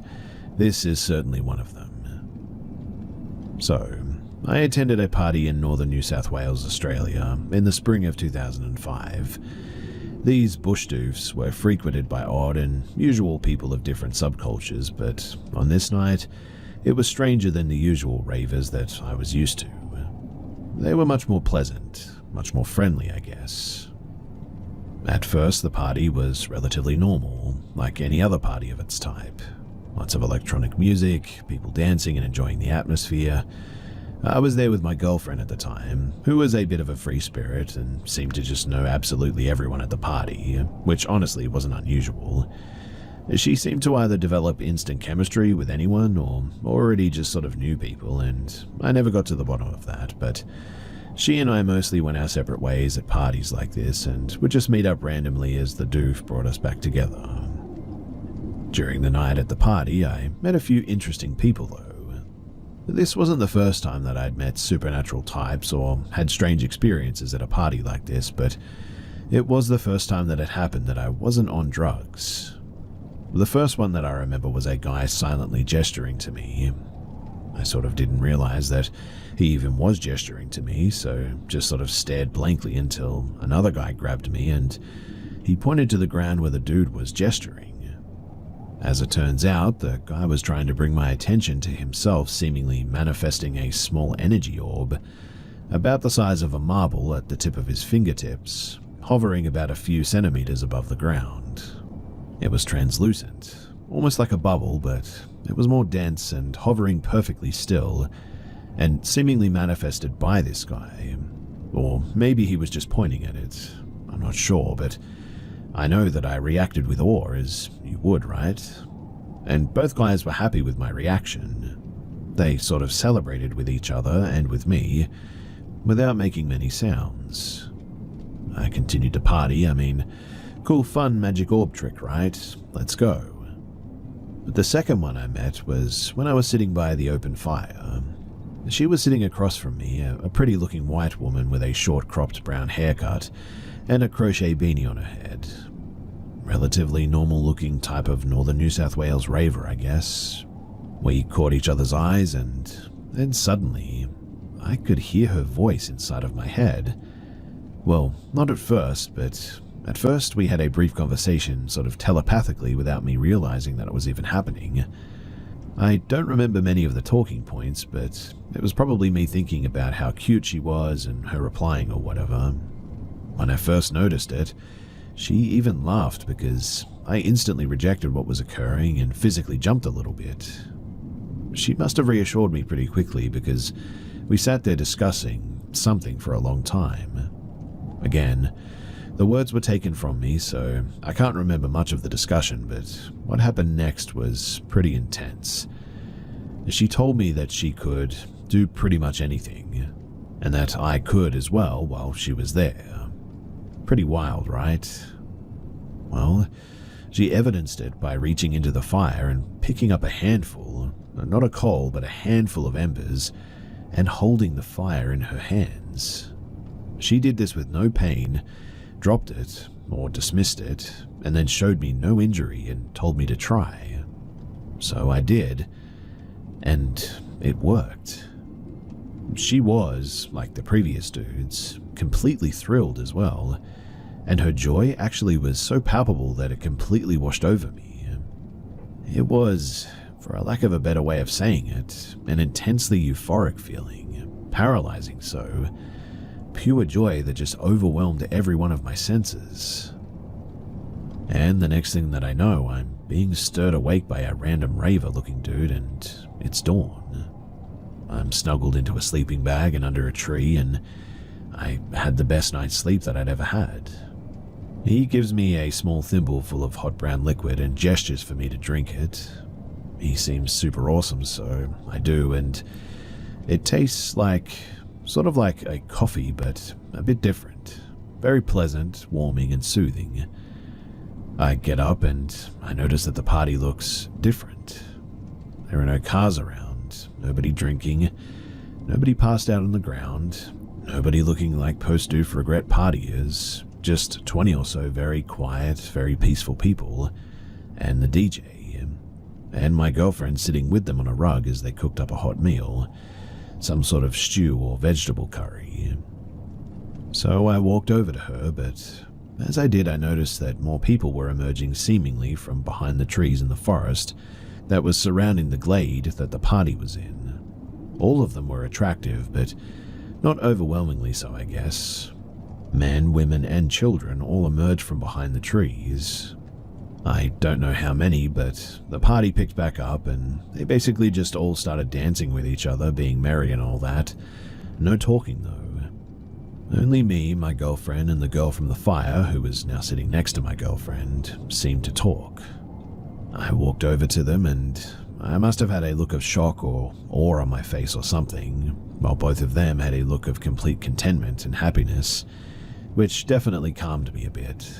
this is certainly one of them. So, I attended a party in northern New South Wales, Australia, in the spring of 2005. These bush doofs were frequented by odd and usual people of different subcultures, but on this night, it was stranger than the usual ravers that I was used to. They were much more pleasant, much more friendly, I guess. At first, the party was relatively normal, like any other party of its type. Lots of electronic music, people dancing and enjoying the atmosphere. I was there with my girlfriend at the time, who was a bit of a free spirit and seemed to just know absolutely everyone at the party, which honestly wasn't unusual. She seemed to either develop instant chemistry with anyone or already just sort of knew people, and I never got to the bottom of that, but she and I mostly went our separate ways at parties like this and would just meet up randomly as the doof brought us back together. During the night at the party, I met a few interesting people though. This wasn't the first time that I'd met supernatural types or had strange experiences at a party like this, but it was the first time that it happened that I wasn't on drugs. The first one that I remember was a guy silently gesturing to me. I sort of didn't realize that he even was gesturing to me, so just sort of stared blankly until another guy grabbed me and he pointed to the ground where the dude was gesturing. As it turns out, the guy was trying to bring my attention to himself, seemingly manifesting a small energy orb, about the size of a marble at the tip of his fingertips, hovering about a few centimeters above the ground. It was translucent, almost like a bubble, but it was more dense and hovering perfectly still, and seemingly manifested by this guy. Or maybe he was just pointing at it. I'm not sure, but I know that I reacted with awe, as you would, right? And both guys were happy with my reaction. They sort of celebrated with each other and with me, without making many sounds. I continued to party. I mean, cool fun magic orb trick, right? Let's go. But the second one I met was when I was sitting by the open fire. She was sitting across from me, a pretty looking white woman with a short cropped brown haircut and a crochet beanie on her head. Relatively normal looking type of northern New South Wales raver, I guess. We caught each other's eyes, and then suddenly I could hear her voice inside of my head. Well, not at first, but at first we had a brief conversation sort of telepathically without me realizing that it was even happening. I don't remember many of the talking points, but it was probably me thinking about how cute she was and her replying or whatever. When I first noticed it, she even laughed because I instantly rejected what was occurring and physically jumped a little bit. She must have reassured me pretty quickly because we sat there discussing something for a long time. Again, the words were taken from me, so I can't remember much of the discussion, but what happened next was pretty intense. She told me that she could do pretty much anything, and that I could as well while she was there. Pretty wild, right? Well, she evidenced it by reaching into the fire and picking up a handful, not a coal, but a handful of embers, and holding the fire in her hands. She did this with no pain, dropped it, or dismissed it, and then showed me no injury and told me to try. So I did, and it worked. She was, like the previous dudes, completely thrilled as well, and her joy actually was so palpable that it completely washed over me. It was, for a lack of a better way of saying it, an intensely euphoric feeling, paralyzing so, pure joy that just overwhelmed every one of my senses. And the next thing that I know, I'm being stirred awake by a random raver-looking dude, and it's dawn. I'm snuggled into a sleeping bag and under a tree, and I had the best night's sleep that I'd ever had. He gives me a small thimble full of hot brown liquid and gestures for me to drink it. He seems super awesome, so I do, and it tastes sort of like a coffee, but a bit different. Very pleasant, warming, and soothing. I get up and I notice that the party looks different. There are no cars around, nobody drinking, nobody passed out on the ground, nobody looking like post-doof-regret partiers, just 20 or so very quiet, very peaceful people, and the DJ, and my girlfriend sitting with them on a rug as they cooked up a hot meal, some sort of stew or vegetable curry. So I walked over to her, but as I did, I noticed that more people were emerging seemingly from behind the trees in the forest that was surrounding the glade that the party was in. All of them were attractive, but not overwhelmingly so, I guess. Men, women, and children all emerged from behind the trees. I don't know how many, but the party picked back up and they basically just all started dancing with each other, being merry and all that. No talking though. Only me, my girlfriend, and the girl from the fire, who was now sitting next to my girlfriend, seemed to talk. I walked over to them and I must have had a look of shock or awe on my face or something, while both of them had a look of complete contentment and happiness, which definitely calmed me a bit.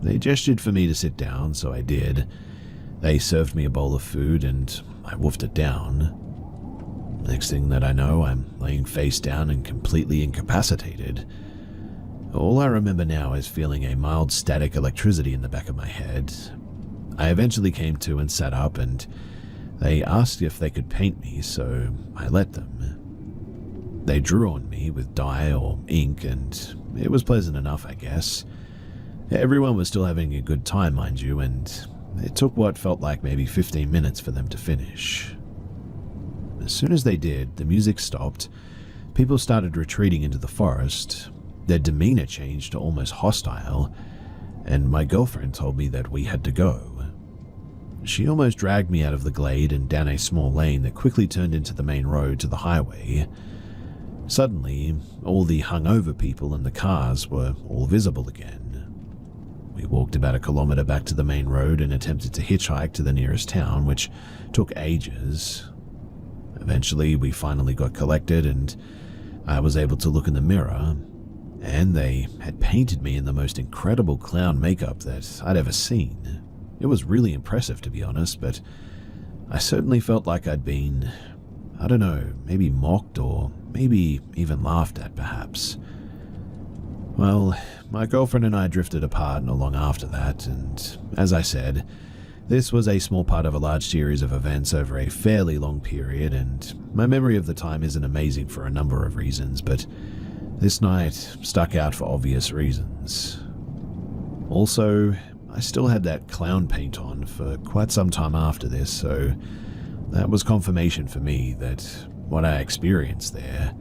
They gestured for me to sit down, so I did. They served me a bowl of food and I wolfed it down. Next thing that I know, I'm laying face down and completely incapacitated. All I remember now is feeling a mild static electricity in the back of my head. I eventually came to and sat up, and they asked if they could paint me, so I let them. They drew on me with dye or ink, and it was pleasant enough, I guess. Everyone was still having a good time, mind you, and it took what felt like maybe 15 minutes for them to finish. As soon as they did, the music stopped, people started retreating into the forest, their demeanor changed to almost hostile, and my girlfriend told me that we had to go. She almost dragged me out of the glade and down a small lane that quickly turned into the main road to the highway. Suddenly, all the hungover people and the cars were all visible again. We walked about a kilometer back to the main road and attempted to hitchhike to the nearest town, which took ages. Eventually, we finally got collected and I was able to look in the mirror, and they had painted me in the most incredible clown makeup that I'd ever seen. It was really impressive, to be honest, but I certainly felt like I'd been, I don't know, maybe mocked or maybe even laughed at, perhaps. Well, my girlfriend and I drifted apart not long after that, and as I said, this was a small part of a large series of events over a fairly long period, and my memory of the time isn't amazing for a number of reasons, but this night stuck out for obvious reasons. Also, I still had that clown paint on for quite some time after this, so that was confirmation for me that what I experienced there,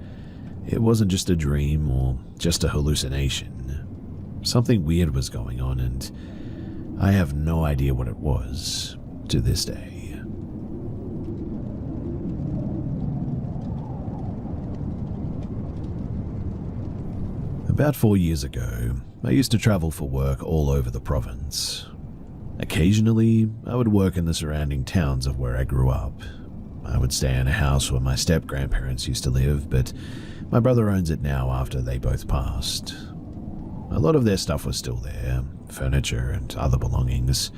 it wasn't just a dream or just a hallucination. Something weird was going on, and I have no idea what it was to this day. About 4 years ago, I used to travel for work all over the province. Occasionally, I would work in the surrounding towns of where I grew up. I would stay in a house where my step-grandparents used to live, but my brother owns it now after they both passed. A lot of their stuff was still there, furniture and other belongings.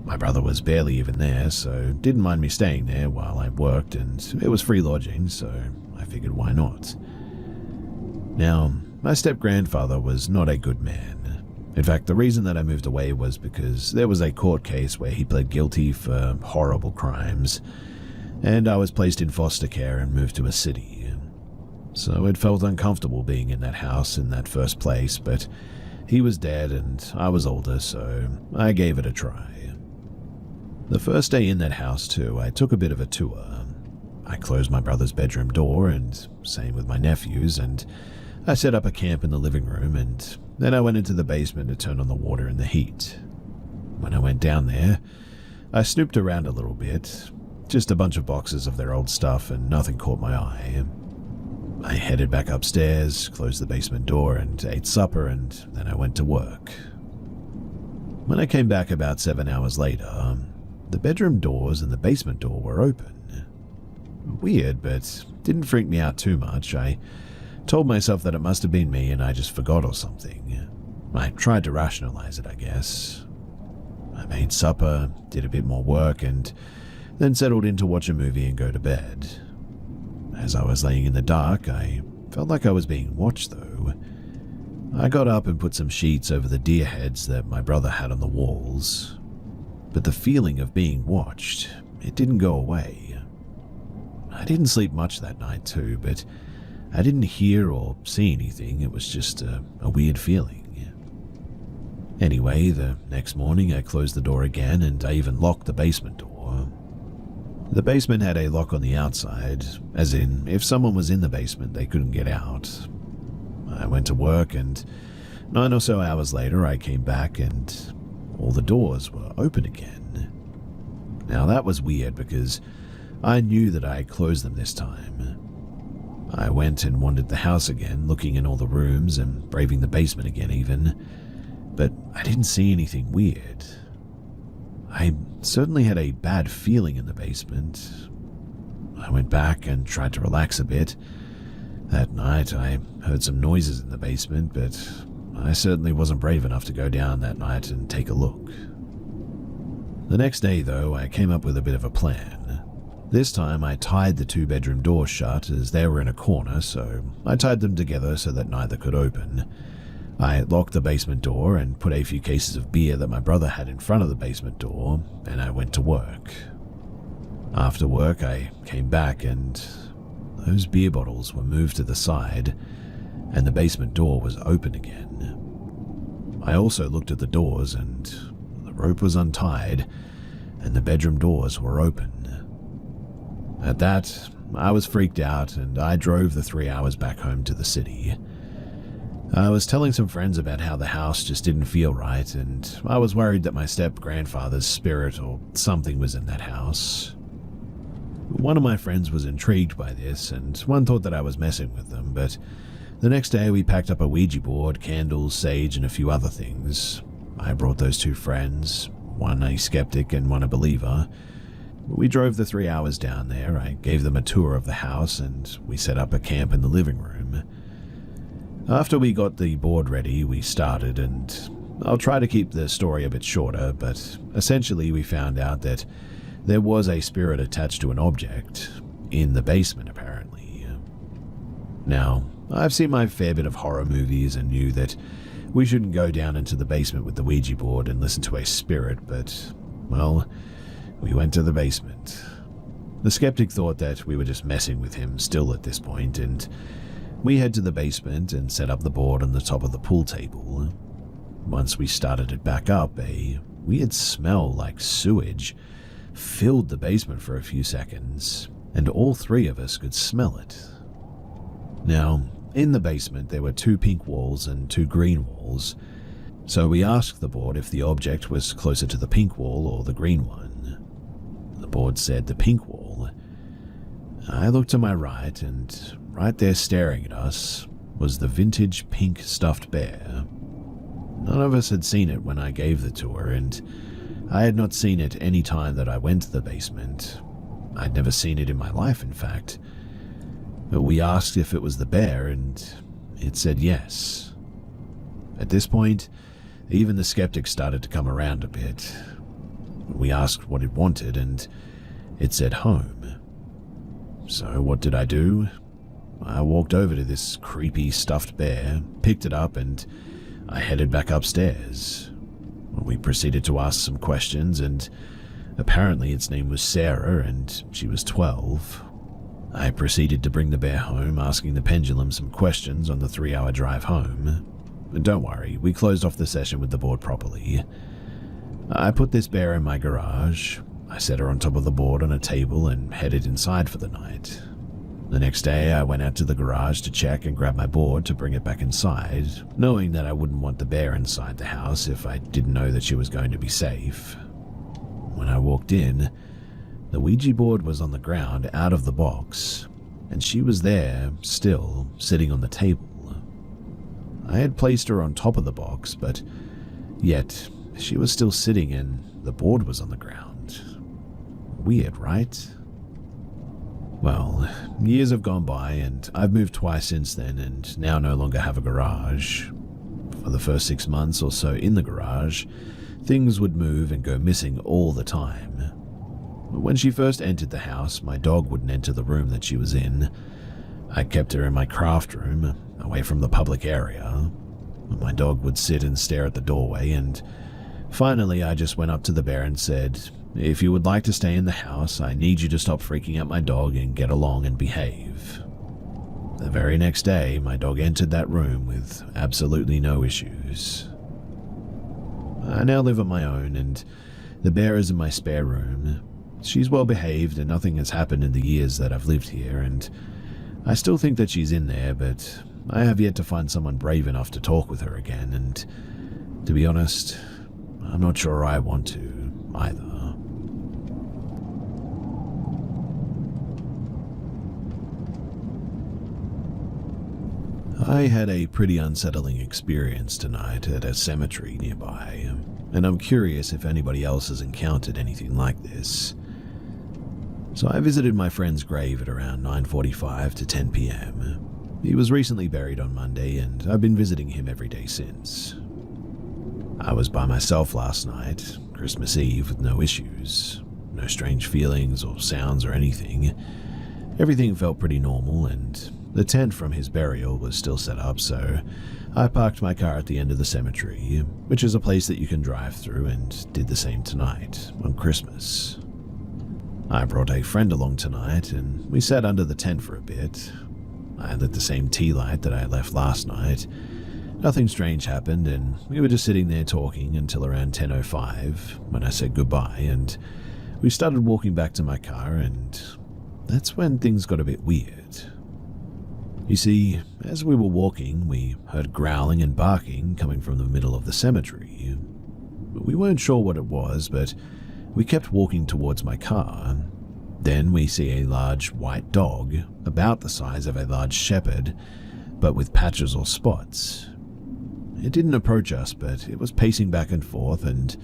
My brother was barely even there, so didn't mind me staying there while I worked, and it was free lodging, so I figured why not. Now, my step-grandfather was not a good man. In fact, the reason that I moved away was because there was a court case where he pled guilty for horrible crimes, and I was placed in foster care and moved to a city. So it felt uncomfortable being in that house in that first place, but he was dead and I was older, so I gave it a try. The first day in that house, too, I took a bit of a tour. I closed my brother's bedroom door, and same with my nephew's, and I set up a camp in the living room, and then I went into the basement to turn on the water and the heat. When I went down there, I snooped around a little bit, just a bunch of boxes of their old stuff, and nothing caught my eye. I headed back upstairs, closed the basement door, and ate supper, and then I went to work. When I came back about 7 hours later, the bedroom doors and the basement door were open. Weird, but didn't freak me out too much. I told myself that it must have been me and I just forgot or something. I tried to rationalize it, I guess. I made supper, did a bit more work, and then settled in to watch a movie and go to bed. As I was laying in the dark, I felt like I was being watched, though. I got up and put some sheets over the deer heads that my brother had on the walls. But the feeling of being watched, it didn't go away. I didn't sleep much that night, too, but I didn't hear or see anything. It was just a weird feeling. Anyway, the next morning I closed the door again, and I even locked the basement door. The basement had a lock on the outside, as in, if someone was in the basement, they couldn't get out. I went to work, and 9 or so hours later, I came back, and all the doors were open again. Now that was weird, because I knew that I had closed them this time. I went and wandered the house again, looking in all the rooms and braving the basement again even, but I didn't see anything weird. I certainly had a bad feeling in the basement. I went back and tried to relax a bit. That night, I heard some noises in the basement, but I certainly wasn't brave enough to go down that night and take a look. The next day, though, I came up with a bit of a plan. This time, I tied the 2-bedroom doors shut as they were in a corner, so I tied them together so that neither could open. I locked the basement door and put a few cases of beer that my brother had in front of the basement door, and I went to work. After work, I came back, and those beer bottles were moved to the side, and the basement door was open again. I also looked at the doors, and the rope was untied, and the bedroom doors were open. At that, I was freaked out, and I drove the 3 hours back home to the city. I was telling some friends about how the house just didn't feel right, and I was worried that my step-grandfather's spirit or something was in that house. One of my friends was intrigued by this, and one thought that I was messing with them, but the next day we packed up a Ouija board, candles, sage, and a few other things. I brought those two friends, one a skeptic and one a believer. We drove the 3 hours down there, I gave them a tour of the house, and we set up a camp in the living room. After we got the board ready, we started, and I'll try to keep the story a bit shorter, but essentially we found out that there was a spirit attached to an object in the basement, apparently. Now, I've seen my fair bit of horror movies and knew that we shouldn't go down into the basement with the Ouija board and listen to a spirit, but, well, we went to the basement. The skeptic thought that we were just messing with him still at this point, and we head to the basement and set up the board on the top of the pool table. Once we started it back up, a weird smell like sewage filled the basement for a few seconds, and all three of us could smell it. Now, in the basement there were 2 pink walls and 2 green walls, so we asked the board if the object was closer to the pink wall or the green one. The board said the pink wall. I looked to my right, and right there staring at us was the vintage pink stuffed bear. None of us had seen it when I gave the tour, and I had not seen it any time that I went to the basement. I'd never seen it in my life, in fact. But we asked if it was the bear, and it said yes. At this point, even the skeptic started to come around a bit. We asked what it wanted, and it said home. So what did I do? I walked over to this creepy stuffed bear, picked it up, and I headed back upstairs. We proceeded to ask some questions, and apparently its name was Sarah, and she was 12. I proceeded to bring the bear home, asking the pendulum some questions on the 3-hour drive home. And don't worry, we closed off the session with the board properly. I put this bear in my garage. I set her on top of the board on a table and headed inside for the night. The next day, I went out to the garage to check and grab my board to bring it back inside, knowing that I wouldn't want the bear inside the house if I didn't know that she was going to be safe. When I walked in, the Ouija board was on the ground out of the box, and she was there, still, sitting on the table. I had placed her on top of the box, but yet she was still sitting and the board was on the ground. Weird, right? Well, years have gone by, and I've moved twice since then and now no longer have a garage. For the first 6 months or so in the garage, things would move and go missing all the time. When she first entered the house, my dog wouldn't enter the room that she was in. I kept her in my craft room, away from the public area. My dog would sit and stare at the doorway, and finally I just went up to the bear and said, "If you would like to stay in the house, I need you to stop freaking out my dog and get along and behave." The very next day, my dog entered that room with absolutely no issues. I now live on my own, and the bear is in my spare room. She's well behaved and nothing has happened in the years that I've lived here, and I still think that she's in there, but I have yet to find someone brave enough to talk with her again, and to be honest, I'm not sure I want to either. I had a pretty unsettling experience tonight at a cemetery nearby, and I'm curious if anybody else has encountered anything like this. So I visited my friend's grave at around 9:45 to 10 p.m. He was recently buried on Monday, and I've been visiting him every day since. I was by myself last night, Christmas Eve, with no issues. No strange feelings or sounds or anything. Everything felt pretty normal, and the tent from his burial was still set up, so I parked my car at the end of the cemetery, which is a place that you can drive through, and did the same tonight, on Christmas. I brought a friend along tonight, and we sat under the tent for a bit. I lit the same tea light that I left last night, Nothing strange happened, and we were just sitting there talking until around 10:05 when I said goodbye, and we started walking back to my car, and that's when things got a bit weird. You see, as we were walking, we heard growling and barking coming from the middle of the cemetery. We weren't sure what it was, but we kept walking towards my car. Then we see a large white dog, about the size of a large shepherd, but with patches or spots. It didn't approach us, but it was pacing back and forth, and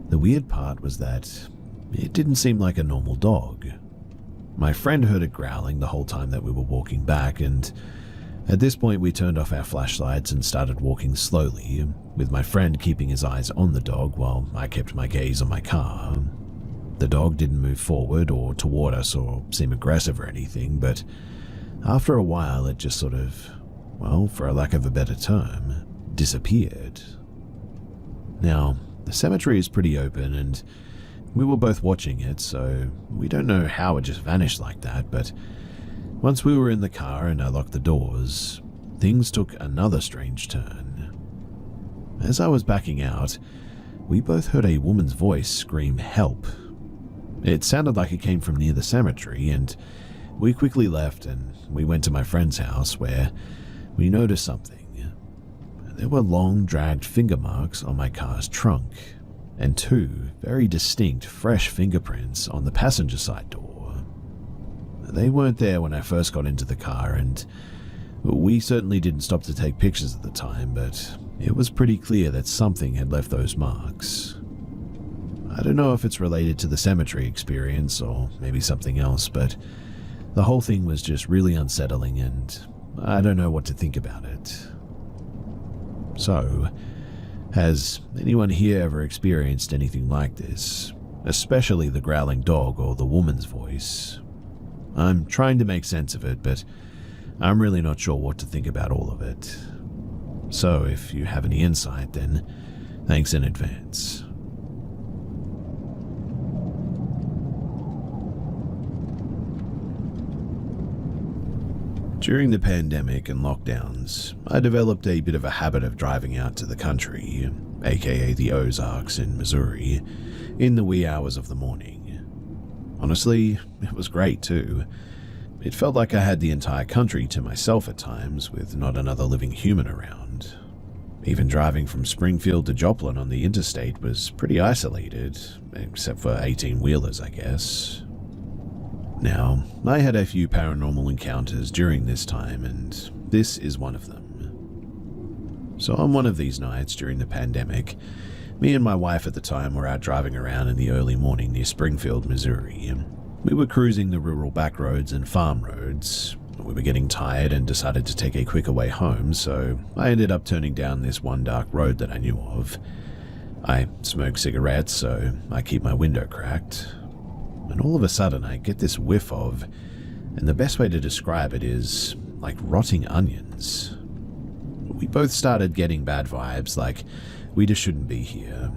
the weird part was that it didn't seem like a normal dog. My friend heard it growling the whole time that we were walking back, and at this point we turned off our flashlights and started walking slowly, with my friend keeping his eyes on the dog while I kept my gaze on my car. The dog didn't move forward or toward us or seem aggressive or anything, but after a while it just sort of, well, for a lack of a better term, disappeared. Now, the cemetery is pretty open, and we were both watching it, so we don't know how it just vanished like that, but once we were in the car and I locked the doors, things took another strange turn. As I was backing out, we both heard a woman's voice scream, "Help." It sounded like it came from near the cemetery, and we quickly left and we went to my friend's house where we noticed something. There were long, dragged finger marks on my car's trunk, and two very distinct, fresh fingerprints on the passenger side door. They weren't there when I first got into the car, and we certainly didn't stop to take pictures at the time, but it was pretty clear that something had left those marks. I don't know if it's related to the cemetery experience or maybe something else, but the whole thing was just really unsettling, and I don't know what to think about it. So, has anyone here ever experienced anything like this, especially the growling dog or the woman's voice? I'm trying to make sense of it, but I'm really not sure what to think about all of it. So if you have any insight, then thanks in advance. During the pandemic and lockdowns, I developed a bit of a habit of driving out to the country, aka the Ozarks in Missouri, in the wee hours of the morning. Honestly, it was great too. It felt like I had the entire country to myself at times, with not another living human around. Even driving from Springfield to Joplin on the interstate was pretty isolated, except for 18-wheelers, I guess. Now, I had a few paranormal encounters during this time, and this is one of them. So on one of these nights during the pandemic, me and my wife at the time were out driving around in the early morning near Springfield, Missouri. We were cruising the rural back roads and farm roads. We were getting tired and decided to take a quicker way home, so I ended up turning down this one dark road that I knew of. I smoke cigarettes, so I keep my window cracked. And all of a sudden I get this whiff of, and the best way to describe it is like rotting onions. We both started getting bad vibes, like we just shouldn't be here.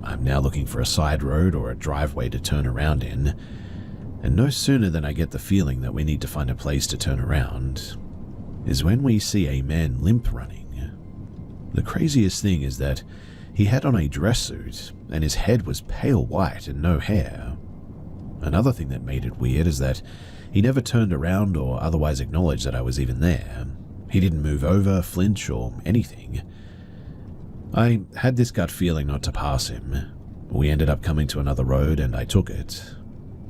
I'm now looking for a side road or a driveway to turn around in, and no sooner than I get the feeling that we need to find a place to turn around is when we see a man limp running. The craziest thing is that he had on a dress suit and his head was pale white and no hair. Another thing that made it weird is that he never turned around or otherwise acknowledged that I was even there. He didn't move over, flinch, or anything. I had this gut feeling not to pass him. We ended up coming to another road and I took it.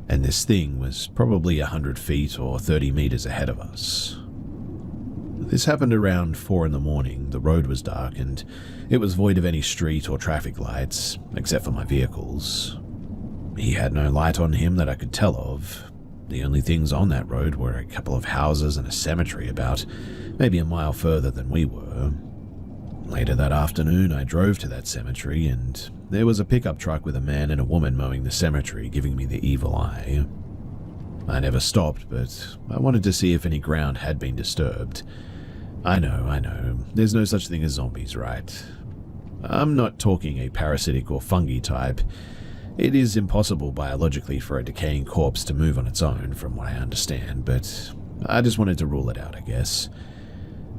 And this thing was probably 100 feet or 30 meters ahead of us. This happened around 4 in the morning. The road was dark and it was void of any street or traffic lights, except for my vehicles. He had no light on him that I could tell of. The only things on that road were a couple of houses and a cemetery about maybe a mile further than we were. Later that afternoon, I drove to that cemetery, and there was a pickup truck with a man and a woman mowing the cemetery, giving me the evil eye. I never stopped, but I wanted to see if any ground had been disturbed. I know, there's no such thing as zombies, right? I'm not talking a parasitic or fungi type. It is impossible biologically for a decaying corpse to move on its own, from what I understand, but I just wanted to rule it out, I guess.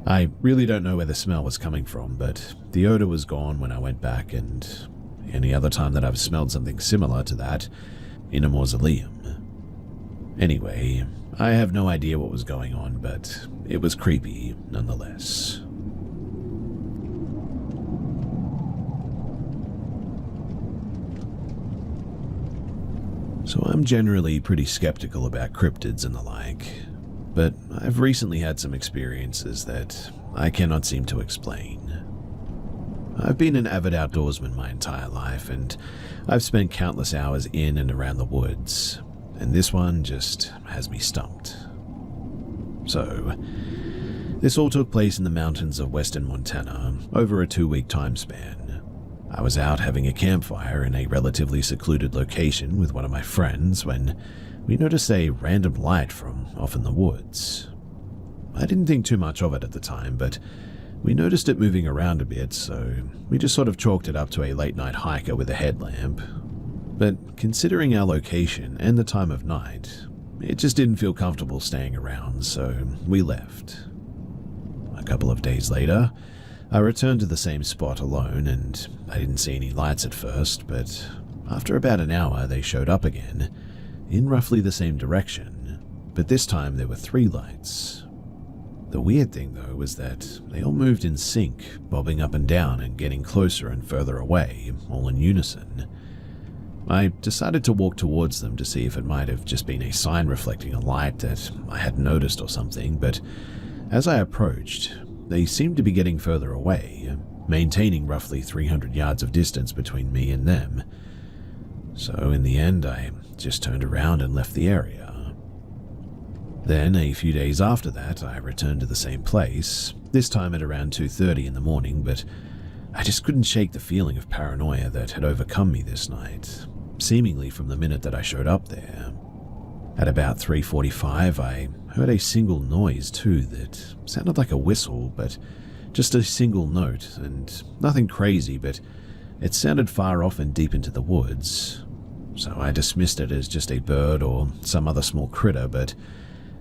I really don't know where the smell was coming from, but the odor was gone when I went back, and any other time that I've smelled something similar to that in a mausoleum. Anyway, I have no idea what was going on, but it was creepy nonetheless. So I'm generally pretty skeptical about cryptids and the like, but I've recently had some experiences that I cannot seem to explain. I've been an avid outdoorsman my entire life, and I've spent countless hours in and around the woods, and this one just has me stumped. So, this all took place in the mountains of western Montana over a 2-week time span. I was out having a campfire in a relatively secluded location with one of my friends when we noticed a random light from off in the woods. I didn't think too much of it at the time, but we noticed it moving around a bit, so we just sort of chalked it up to a late-night hiker with a headlamp. But considering our location and the time of night, it just didn't feel comfortable staying around, so we left. A couple of days later, I returned to the same spot alone, and I didn't see any lights at first, but after about an hour they showed up again, in roughly the same direction, but this time there were 3 lights. The weird thing though was that they all moved in sync, bobbing up and down and getting closer and further away, all in unison. I decided to walk towards them to see if it might have just been a sign reflecting a light that I hadn't noticed or something, but as I approached, they seemed to be getting further away, maintaining roughly 300 yards of distance between me and them. So in the end, I just turned around and left the area. Then, a few days after that, I returned to the same place, this time at around 2:30 in the morning, but I just couldn't shake the feeling of paranoia that had overcome me this night, seemingly from the minute that I showed up there. At about 3:45, I heard a single noise too that sounded like a whistle, but just a single note, and nothing crazy, but it sounded far off and deep into the woods. So I dismissed it as just a bird or some other small critter, but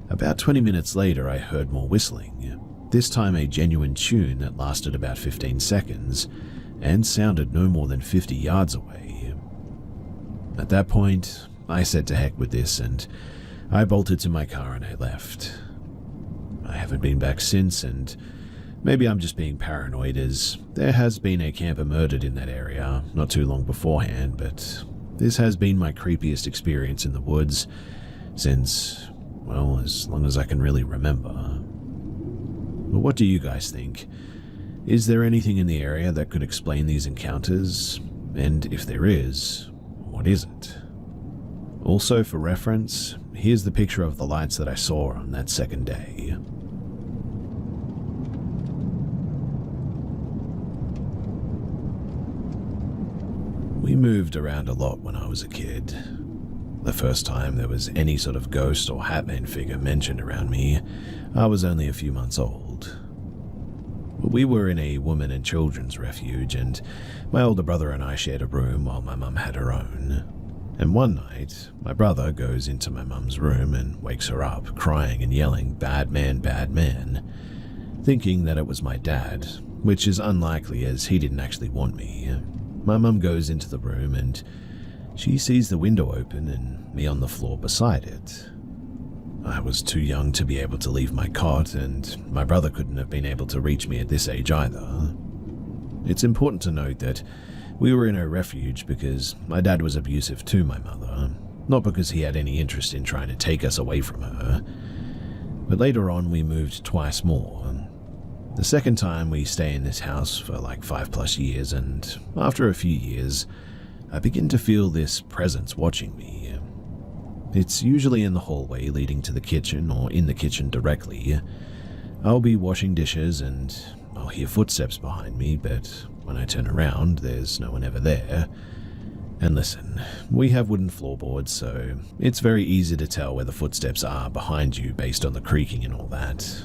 about 20 minutes later I heard more whistling, this time a genuine tune that lasted about 15 seconds and sounded no more than 50 yards away. At that point, I said to heck with this, and I bolted to my car and I left. I haven't been back since, and maybe I'm just being paranoid as there has been a camper murdered in that area not too long beforehand, but this has been my creepiest experience in the woods since, well, as long as I can really remember. But what do you guys think? Is there anything in the area that could explain these encounters? And if there is, what is it? Also, for reference, here's the picture of the lights that I saw on that second day. We moved around a lot when I was a kid. The first time there was any sort of ghost or Hatman figure mentioned around me, I was only a few months old. We were in a women and children's refuge, and my older brother and I shared a room while my mum had her own. And one night, my brother goes into my mum's room and wakes her up, crying and yelling, bad man," thinking that it was my dad, which is unlikely as he didn't actually want me. My mum goes into the room and she sees the window open and me on the floor beside it. I was too young to be able to leave my cot, and my brother couldn't have been able to reach me at this age either. It's important to note that we were in a refuge because my dad was abusive to my mother, not because he had any interest in trying to take us away from her. But later on we moved twice more. The second time we stay in this house for like 5+ years, and after a few years, I begin to feel this presence watching me. It's usually in the hallway leading to the kitchen or in the kitchen directly. I'll be washing dishes and I'll hear footsteps behind me, but when I turn around, there's no one ever there. And listen, we have wooden floorboards, so it's very easy to tell where the footsteps are behind you based on the creaking and all that.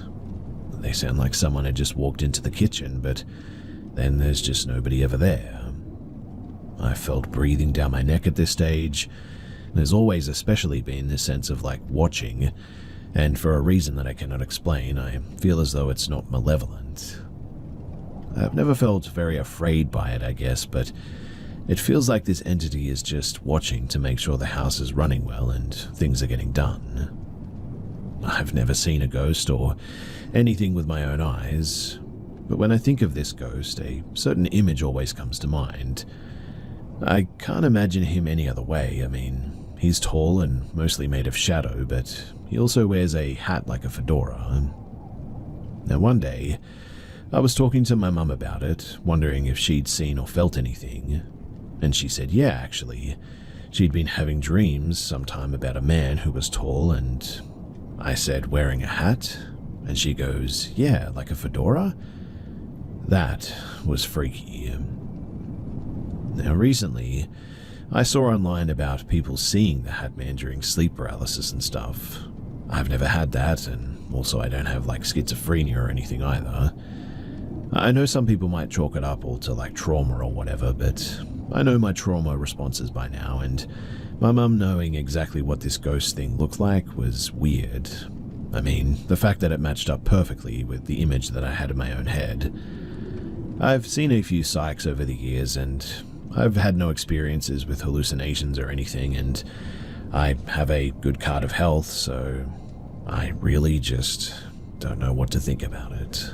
They sound like someone had just walked into the kitchen, but then there's just nobody ever there. I felt breathing down my neck at this stage. There's always especially been this sense of like watching, and for a reason that I cannot explain, I feel as though it's not malevolent. I've never felt very afraid by it, I guess, but it feels like this entity is just watching to make sure the house is running well and things are getting done. I've never seen a ghost or anything with my own eyes, but when I think of this ghost, a certain image always comes to mind. I can't imagine him any other way. I mean, he's tall and mostly made of shadow, but he also wears a hat like a fedora. Now one day, I was talking to my mum about it, wondering if she'd seen or felt anything, and she said yeah, actually. She'd been having dreams sometime about a man who was tall, and I said, wearing a hat? And she goes, yeah, like a fedora? That was freaky. Now recently, I saw online about people seeing the Hat Man during sleep paralysis and stuff. I've never had that, and also I don't have like schizophrenia or anything either. I know some people might chalk it up all to like trauma or whatever, but I know my trauma responses by now, and my mum knowing exactly what this ghost thing looked like was weird. I mean, the fact that it matched up perfectly with the image that I had in my own head. I've seen a few psychs over the years, and I've had no experiences with hallucinations or anything, and I have a good card of health, so I really just don't know what to think about it.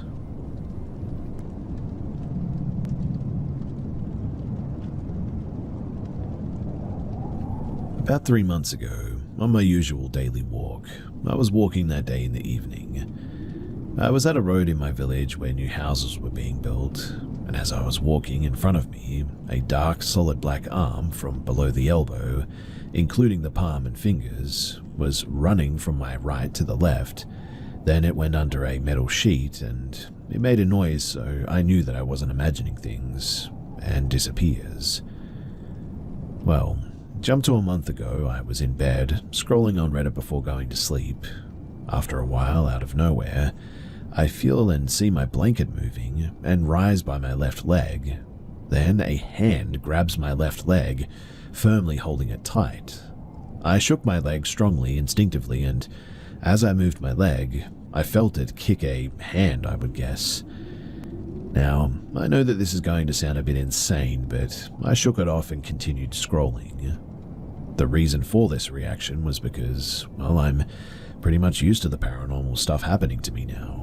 About 3 months ago, on my usual daily walk, I was walking that day in the evening. I was at a road in my village where new houses were being built, and as I was walking, in front of me, a dark, solid black arm from below the elbow, including the palm and fingers, was running from my right to the left. Then it went under a metal sheet, and it made a noise, so I knew that I wasn't imagining things, and disappears. Well, jump to a month ago, I was in bed, scrolling on Reddit before going to sleep. After a while, out of nowhere, I feel and see my blanket moving and rise by my left leg. Then a hand grabs my left leg, firmly holding it tight. I shook my leg strongly, instinctively, and as I moved my leg, I felt it kick a hand, I would guess. Now, I know that this is going to sound a bit insane, but I shook it off and continued scrolling. The reason for this reaction was because, well, I'm pretty much used to the paranormal stuff happening to me now.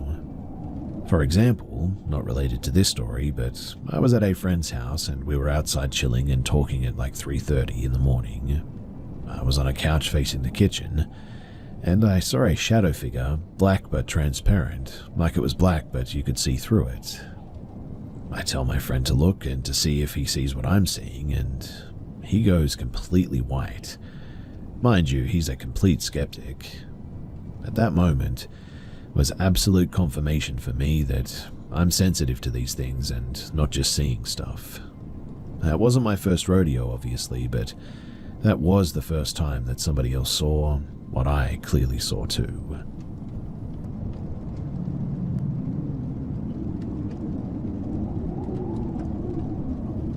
For example, not related to this story, but I was at a friend's house and we were outside chilling and talking at like 3:30 in the morning. I was on a couch facing the kitchen, and I saw a shadow figure, black but transparent, like it was black but you could see through it. I tell my friend to look and to see if he sees what I'm seeing, and he goes completely white. Mind you, he's a complete skeptic. At that moment was absolute confirmation for me that I'm sensitive to these things and not just seeing stuff. That wasn't my first rodeo, obviously, but that was the first time that somebody else saw what I clearly saw too.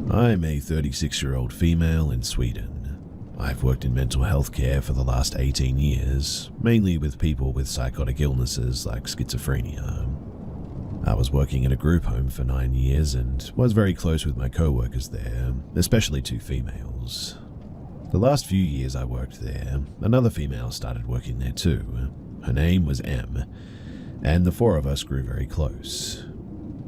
I'm a 36-year-old female in Sweden. I've worked in mental health care for the last 18 years, mainly with people with psychotic illnesses like schizophrenia. I was working in a group home for 9 years and was very close with my co-workers there, especially 2 females. The last few years I worked there, another female started working there too. Her name was M, and the 4 of us grew very close.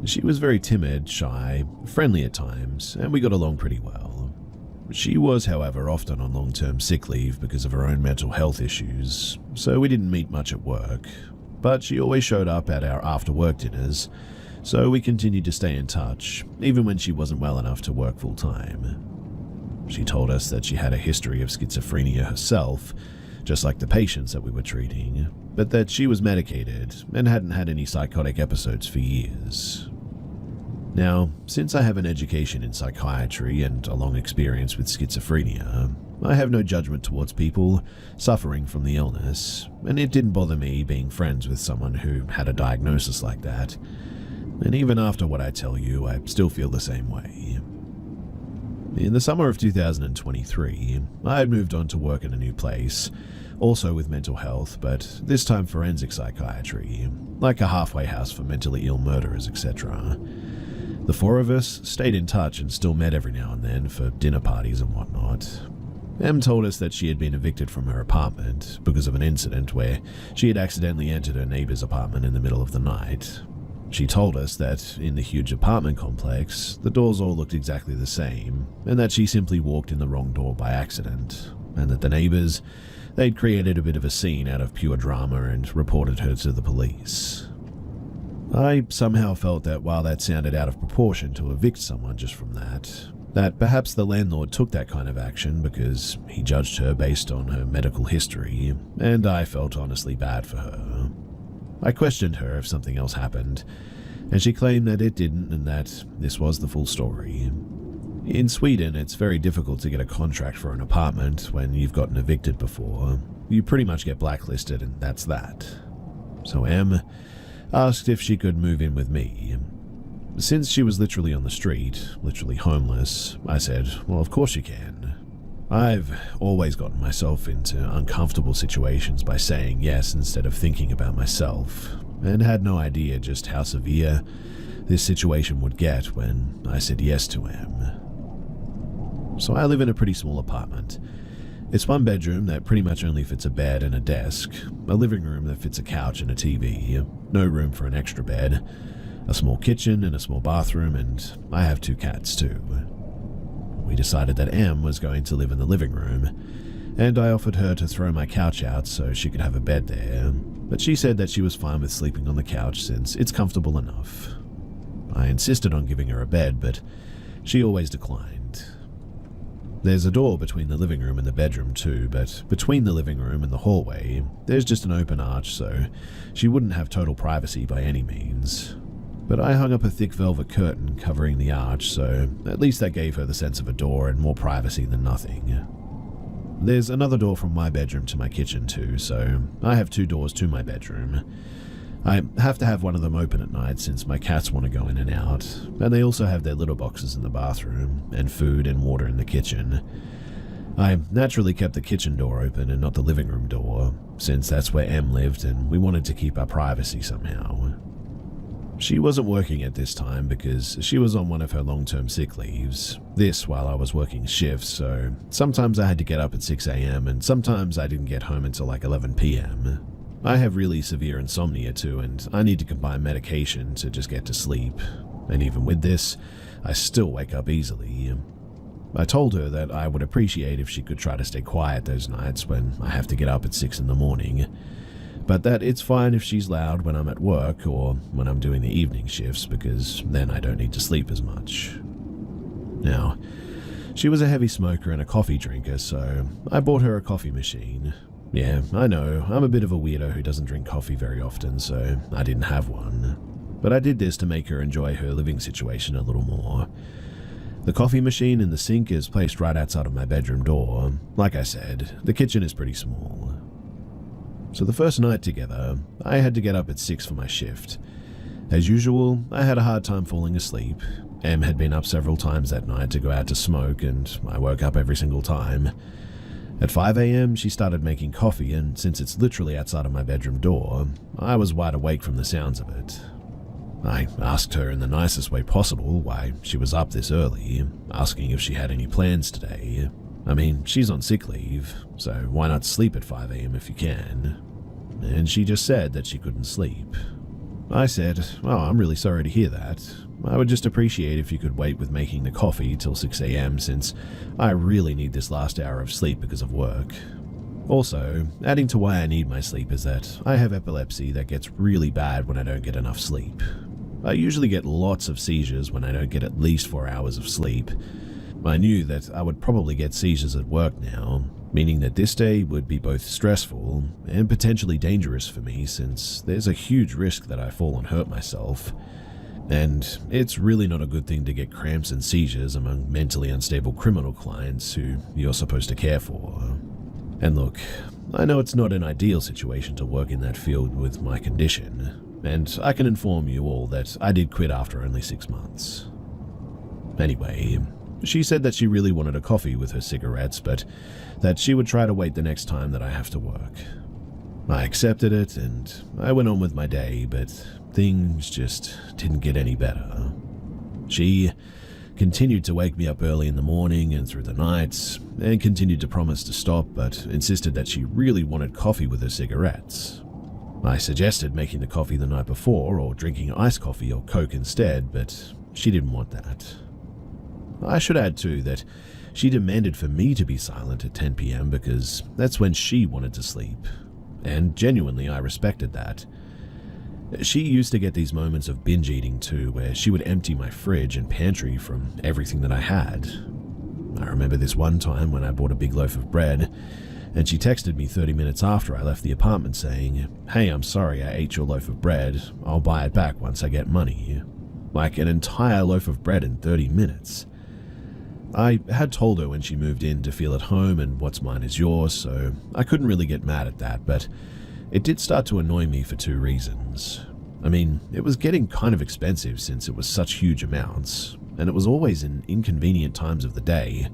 She was very timid, shy, friendly at times, and we got along pretty well. She was, however, often on long-term sick leave because of her own mental health issues, so we didn't meet much at work, but she always showed up at our after-work dinners, so we continued to stay in touch, even when she wasn't well enough to work full-time. She told us that she had a history of schizophrenia herself, just like the patients that we were treating, but that she was medicated and hadn't had any psychotic episodes for years. Now, since I have an education in psychiatry and a long experience with schizophrenia, I have no judgment towards people suffering from the illness, and it didn't bother me being friends with someone who had a diagnosis like that. And even after what I tell you, I still feel the same way. In the summer of 2023, I had moved on to work in a new place, also with mental health, but this time forensic psychiatry, like a halfway house for mentally ill murderers, etc. The four of us stayed in touch and still met every now and then for dinner parties and whatnot. Em told us that she had been evicted from her apartment because of an incident where she had accidentally entered her neighbor's apartment in the middle of the night. She told us that in the huge apartment complex, the doors all looked exactly the same, and that she simply walked in the wrong door by accident, and that the neighbors, they'd created a bit of a scene out of pure drama and reported her to the police. I somehow felt that while that sounded out of proportion to evict someone just from that perhaps the landlord took that kind of action because he judged her based on her medical history, and I felt honestly bad for her. I questioned her if something else happened, and she claimed that it didn't and that this was the full story. In Sweden, it's very difficult to get a contract for an apartment when you've gotten evicted before. You pretty much get blacklisted and that's that. So Em asked if she could move in with me. Since she was literally on the street, literally homeless, I said, well, of course you can. I've always gotten myself into uncomfortable situations by saying yes instead of thinking about myself, and had no idea just how severe this situation would get when I said yes to Em. So I live in a pretty small apartment. It's one bedroom that pretty much only fits a bed and a desk, a living room that fits a couch and a TV, no room for an extra bed, a small kitchen and a small bathroom, and I have 2 cats too. We decided that Em was going to live in the living room, and I offered her to throw my couch out so she could have a bed there, but she said that she was fine with sleeping on the couch since it's comfortable enough. I insisted on giving her a bed, but she always declined. There's a door between the living room and the bedroom too, but between the living room and the hallway, there's just an open arch, so she wouldn't have total privacy by any means. But I hung up a thick velvet curtain covering the arch, so at least that gave her the sense of a door and more privacy than nothing. There's another door from my bedroom to my kitchen too, so I have 2 doors to my bedroom. I have to have one of them open at night since my cats want to go in and out, and they also have their litter boxes in the bathroom, and food and water in the kitchen. I naturally kept the kitchen door open and not the living room door, since that's where Em lived and we wanted to keep our privacy somehow. She wasn't working at this time because she was on one of her long-term sick leaves, this while I was working shifts, so sometimes I had to get up at 6 a.m. and sometimes I didn't get home until like 11 p.m. I have really severe insomnia too, and I need to combine medication to just get to sleep, and even with this, I still wake up easily. I told her that I would appreciate if she could try to stay quiet those nights when I have to get up at 6 in the morning, but that it's fine if she's loud when I'm at work or when I'm doing the evening shifts because then I don't need to sleep as much. Now, she was a heavy smoker and a coffee drinker, so I bought her a coffee machine. Yeah, I know, I'm a bit of a weirdo who doesn't drink coffee very often, so I didn't have one. But I did this to make her enjoy her living situation a little more. The coffee machine in the sink is placed right outside of my bedroom door. Like I said, the kitchen is pretty small. So the first night together, I had to get up at 6 for my shift. As usual, I had a hard time falling asleep. Em had been up several times that night to go out to smoke, and I woke up every single time. At 5 a.m., she started making coffee, and since it's literally outside of my bedroom door, I was wide awake from the sounds of it. I asked her in the nicest way possible why she was up this early, asking if she had any plans today. I mean, she's on sick leave, so why not sleep at 5 a.m. if you can? And she just said that she couldn't sleep. I said, oh, I'm really sorry to hear that. I would just appreciate if you could wait with making the coffee till 6 a.m. since I really need this last hour of sleep because of work. Also, adding to why I need my sleep is that I have epilepsy that gets really bad when I don't get enough sleep. I usually get lots of seizures when I don't get at least 4 hours of sleep. I knew that I would probably get seizures at work now, meaning that this day would be both stressful and potentially dangerous for me since there's a huge risk that I fall and hurt myself. And it's really not a good thing to get cramps and seizures among mentally unstable criminal clients who you're supposed to care for. And look, I know it's not an ideal situation to work in that field with my condition, and I can inform you all that I did quit after only 6 months. Anyway, She said that she really wanted a coffee with her cigarettes, but that she would try to wait the next time that I have to work. I accepted it, and I went on with my day, but things just didn't get any better. She continued to wake me up early in the morning and through the nights, and continued to promise to stop, but insisted that she really wanted coffee with her cigarettes. I suggested making the coffee the night before, or drinking iced coffee or Coke instead, but she didn't want that. I should add too that she demanded for me to be silent at 10 p.m. because that's when she wanted to sleep, and genuinely I respected that. She used to get these moments of binge eating too, where she would empty my fridge and pantry from everything that I had. I remember this one time when I bought a big loaf of bread, and she texted me 30 minutes after I left the apartment saying, "Hey, I'm sorry I ate your loaf of bread. I'll buy it back once I get money." Like an entire loaf of bread in 30 minutes. I had told her when she moved in to feel at home and what's mine is yours, so I couldn't really get mad at that, but it did start to annoy me for two reasons. I mean, it was getting kind of expensive since it was such huge amounts, and it was always in inconvenient times of the day,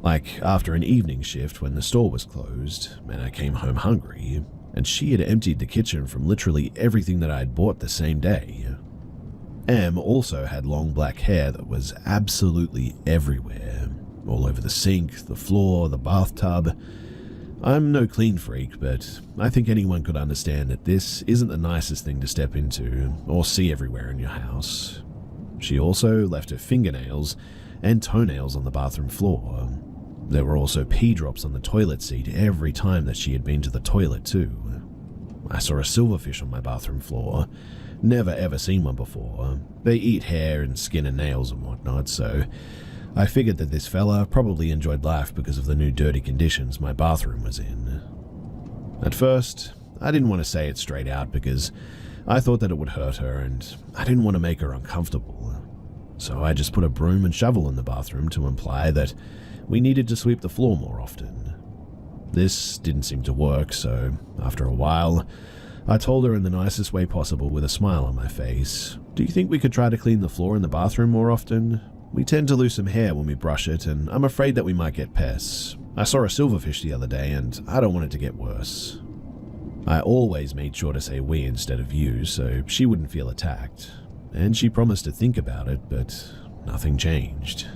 like after an evening shift when the store was closed and I came home hungry, and she had emptied the kitchen from literally everything that I had bought the same day. Em also had long black hair that was absolutely everywhere, all over the sink, the floor, the bathtub. I'm no clean freak, but I think anyone could understand that this isn't the nicest thing to step into or see everywhere in your house. She also left her fingernails and toenails on the bathroom floor. There were also pee drops on the toilet seat every time that she had been to the toilet too. I saw a silverfish on my bathroom floor. Never ever seen one before. They eat hair and skin and nails and whatnot, so I figured that this fella probably enjoyed life because of the new dirty conditions my bathroom was in. At first, I didn't want to say it straight out because I thought that it would hurt her and I didn't want to make her uncomfortable. So I just put a broom and shovel in the bathroom to imply that we needed to sweep the floor more often. This didn't seem to work, so after a while, I told her in the nicest way possible with a smile on my face, "Do you think we could try to clean the floor in the bathroom more often? We tend to lose some hair when we brush it, and I'm afraid that we might get pests. I saw a silverfish the other day, and I don't want it to get worse." I always made sure to say we instead of you, so she wouldn't feel attacked, and she promised to think about it, but nothing changed.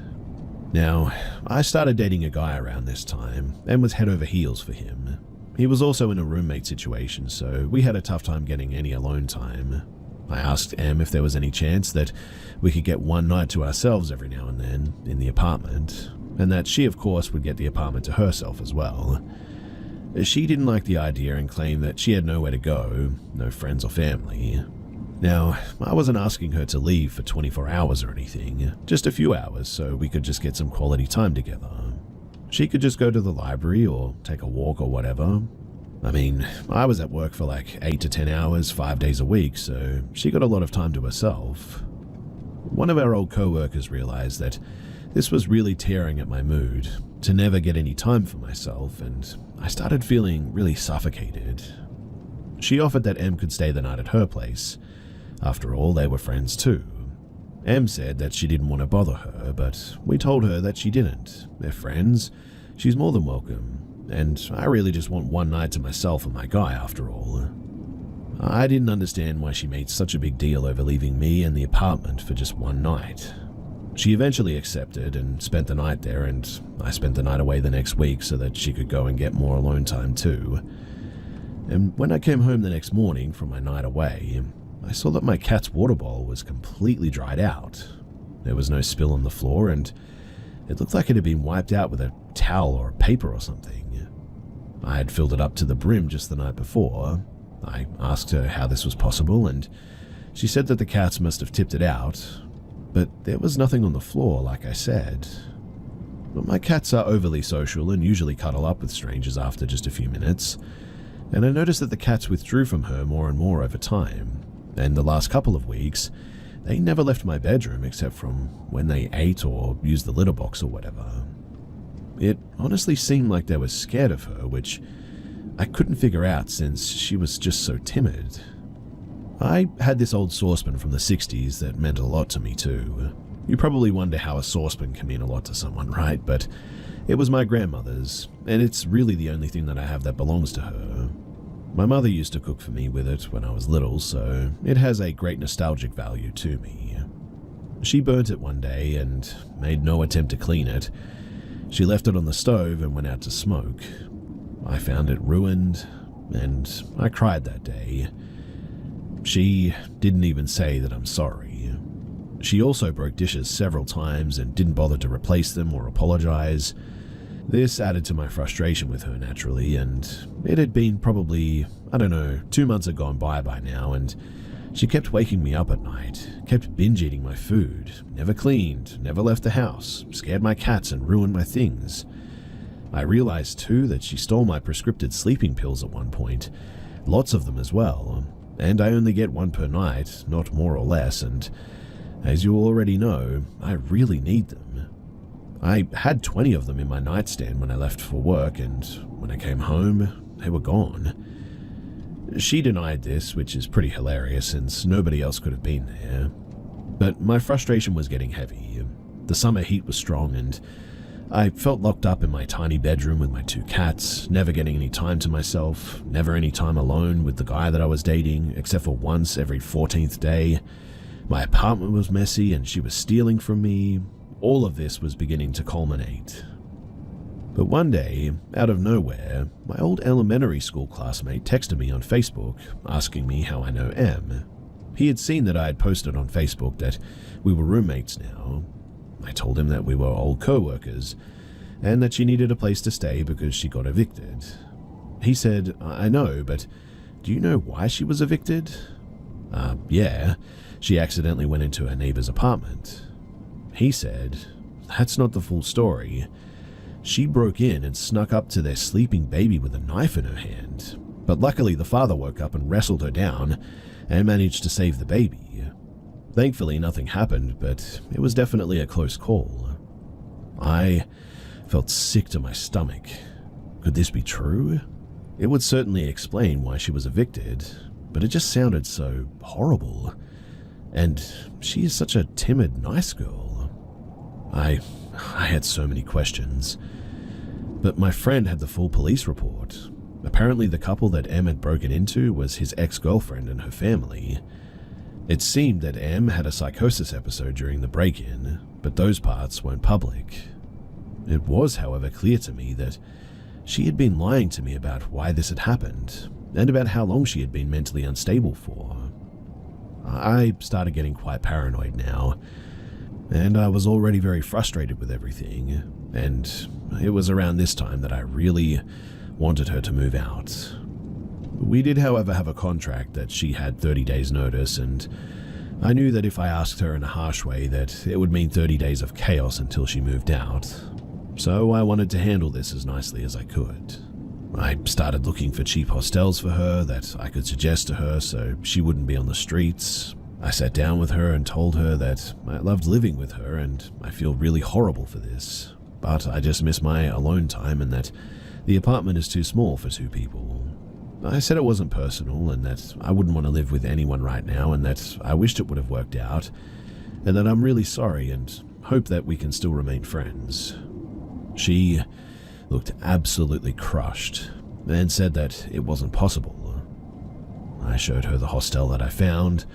Now, I started dating a guy around this time, and was head over heels for him. He was also in a roommate situation, so we had a tough time getting any alone time. I asked Em if there was any chance that we could get one night to ourselves every now and then in the apartment, and that she of course would get the apartment to herself as well. She didn't like the idea and claimed that she had nowhere to go, no friends or family. Now, I wasn't asking her to leave for 24 hours or anything, just a few hours so we could just get some quality time together. She could just go to the library or take a walk or whatever. I mean, I was at work for like 8 to 10 hours, 5 days a week, so she got a lot of time to herself. One of our old co-workers realized that this was really tearing at my mood, to never get any time for myself, and I started feeling really suffocated. She offered that Em could stay the night at her place. After all, they were friends too. Em said that she didn't want to bother her, but we told her that she didn't. They're friends. She's more than welcome. And I really just want one night to myself and my guy after all. I didn't understand why she made such a big deal over leaving me and the apartment for just one night. She eventually accepted and spent the night there, and I spent the night away the next week so that she could go and get more alone time too. And when I came home the next morning from my night away, I saw that my cat's water bowl was completely dried out. There was no spill on the floor, and it looked like it had been wiped out with a towel or a paper or something. I had filled it up to the brim just the night before. I asked her how this was possible, and she said that the cats must have tipped it out, but there was nothing on the floor, like I said. But my cats are overly social and usually cuddle up with strangers after just a few minutes, and I noticed that the cats withdrew from her more and more over time, and the last couple of weeks, they never left my bedroom except from when they ate or used the litter box or whatever. It honestly seemed like they were scared of her, which I couldn't figure out since she was just so timid. I had this old saucepan from the 60s that meant a lot to me too. You probably wonder how a saucepan can mean a lot to someone, right? But it was my grandmother's, and it's really the only thing that I have that belongs to her. My mother used to cook for me with it when I was little, so it has a great nostalgic value to me. She burnt it one day and made no attempt to clean it. She left it on the stove and went out to smoke. I found it ruined, and I cried that day. She didn't even say that I'm sorry. She also broke dishes several times and didn't bother to replace them or apologize. This added to my frustration with her naturally, and it had been probably, 2 months had gone by now, and she kept waking me up at night, kept binge eating my food, never cleaned, never left the house, scared my cats and ruined my things. I realized too that she stole my prescripted sleeping pills at one point, lots of them as well, and I only get one per night, not more or less, and as you already know, I really need them. I had 20 of them in my nightstand when I left for work, and when I came home, they were gone. She denied this, which is pretty hilarious since nobody else could have been there. But my frustration was getting heavy. The summer heat was strong, and I felt locked up in my tiny bedroom with my 2 cats, never getting any time to myself, never any time alone with the guy that I was dating, except for once every 14th day. My apartment was messy and she was stealing from me. All of this was beginning to culminate. But one day, out of nowhere, my old elementary school classmate texted me on Facebook asking me how I know Em. He had seen that I had posted on Facebook that we were roommates now. I told him that we were old co-workers and that she needed a place to stay because she got evicted. He said, I know, but do you know why she was evicted? Yeah. She accidentally went into her neighbor's apartment. He said, that's not the full story. She broke in and snuck up to their sleeping baby with a knife in her hand, but luckily the father woke up and wrestled her down and managed to save the baby. Thankfully nothing happened, but it was definitely a close call. I felt sick to my stomach. Could this be true? It would certainly explain why she was evicted, but it just sounded so horrible. And she is such a timid, nice girl. I had so many questions. But my friend had the full police report. Apparently the couple that Em had broken into was his ex-girlfriend and her family. It seemed that Em had a psychosis episode during the break-in, but those parts weren't public. It was, however, clear to me that she had been lying to me about why this had happened, and about how long she had been mentally unstable for. I started getting quite paranoid now, and I was already very frustrated with everything, and it was around this time that I really wanted her to move out. We did, however, have a contract that she had 30 days notice, and I knew that if I asked her in a harsh way that it would mean 30 days of chaos until she moved out. So I wanted to handle this as nicely as I could. I started looking for cheap hostels for her that I could suggest to her so she wouldn't be on the streets. I sat down with her and told her that I loved living with her and I feel really horrible for this, but I just miss my alone time and that the apartment is too small for 2 people. I said it wasn't personal and that I wouldn't want to live with anyone right now and that I wished it would have worked out and that I'm really sorry and hope that we can still remain friends. She looked absolutely crushed and said that it wasn't possible. I showed her the hostel that I found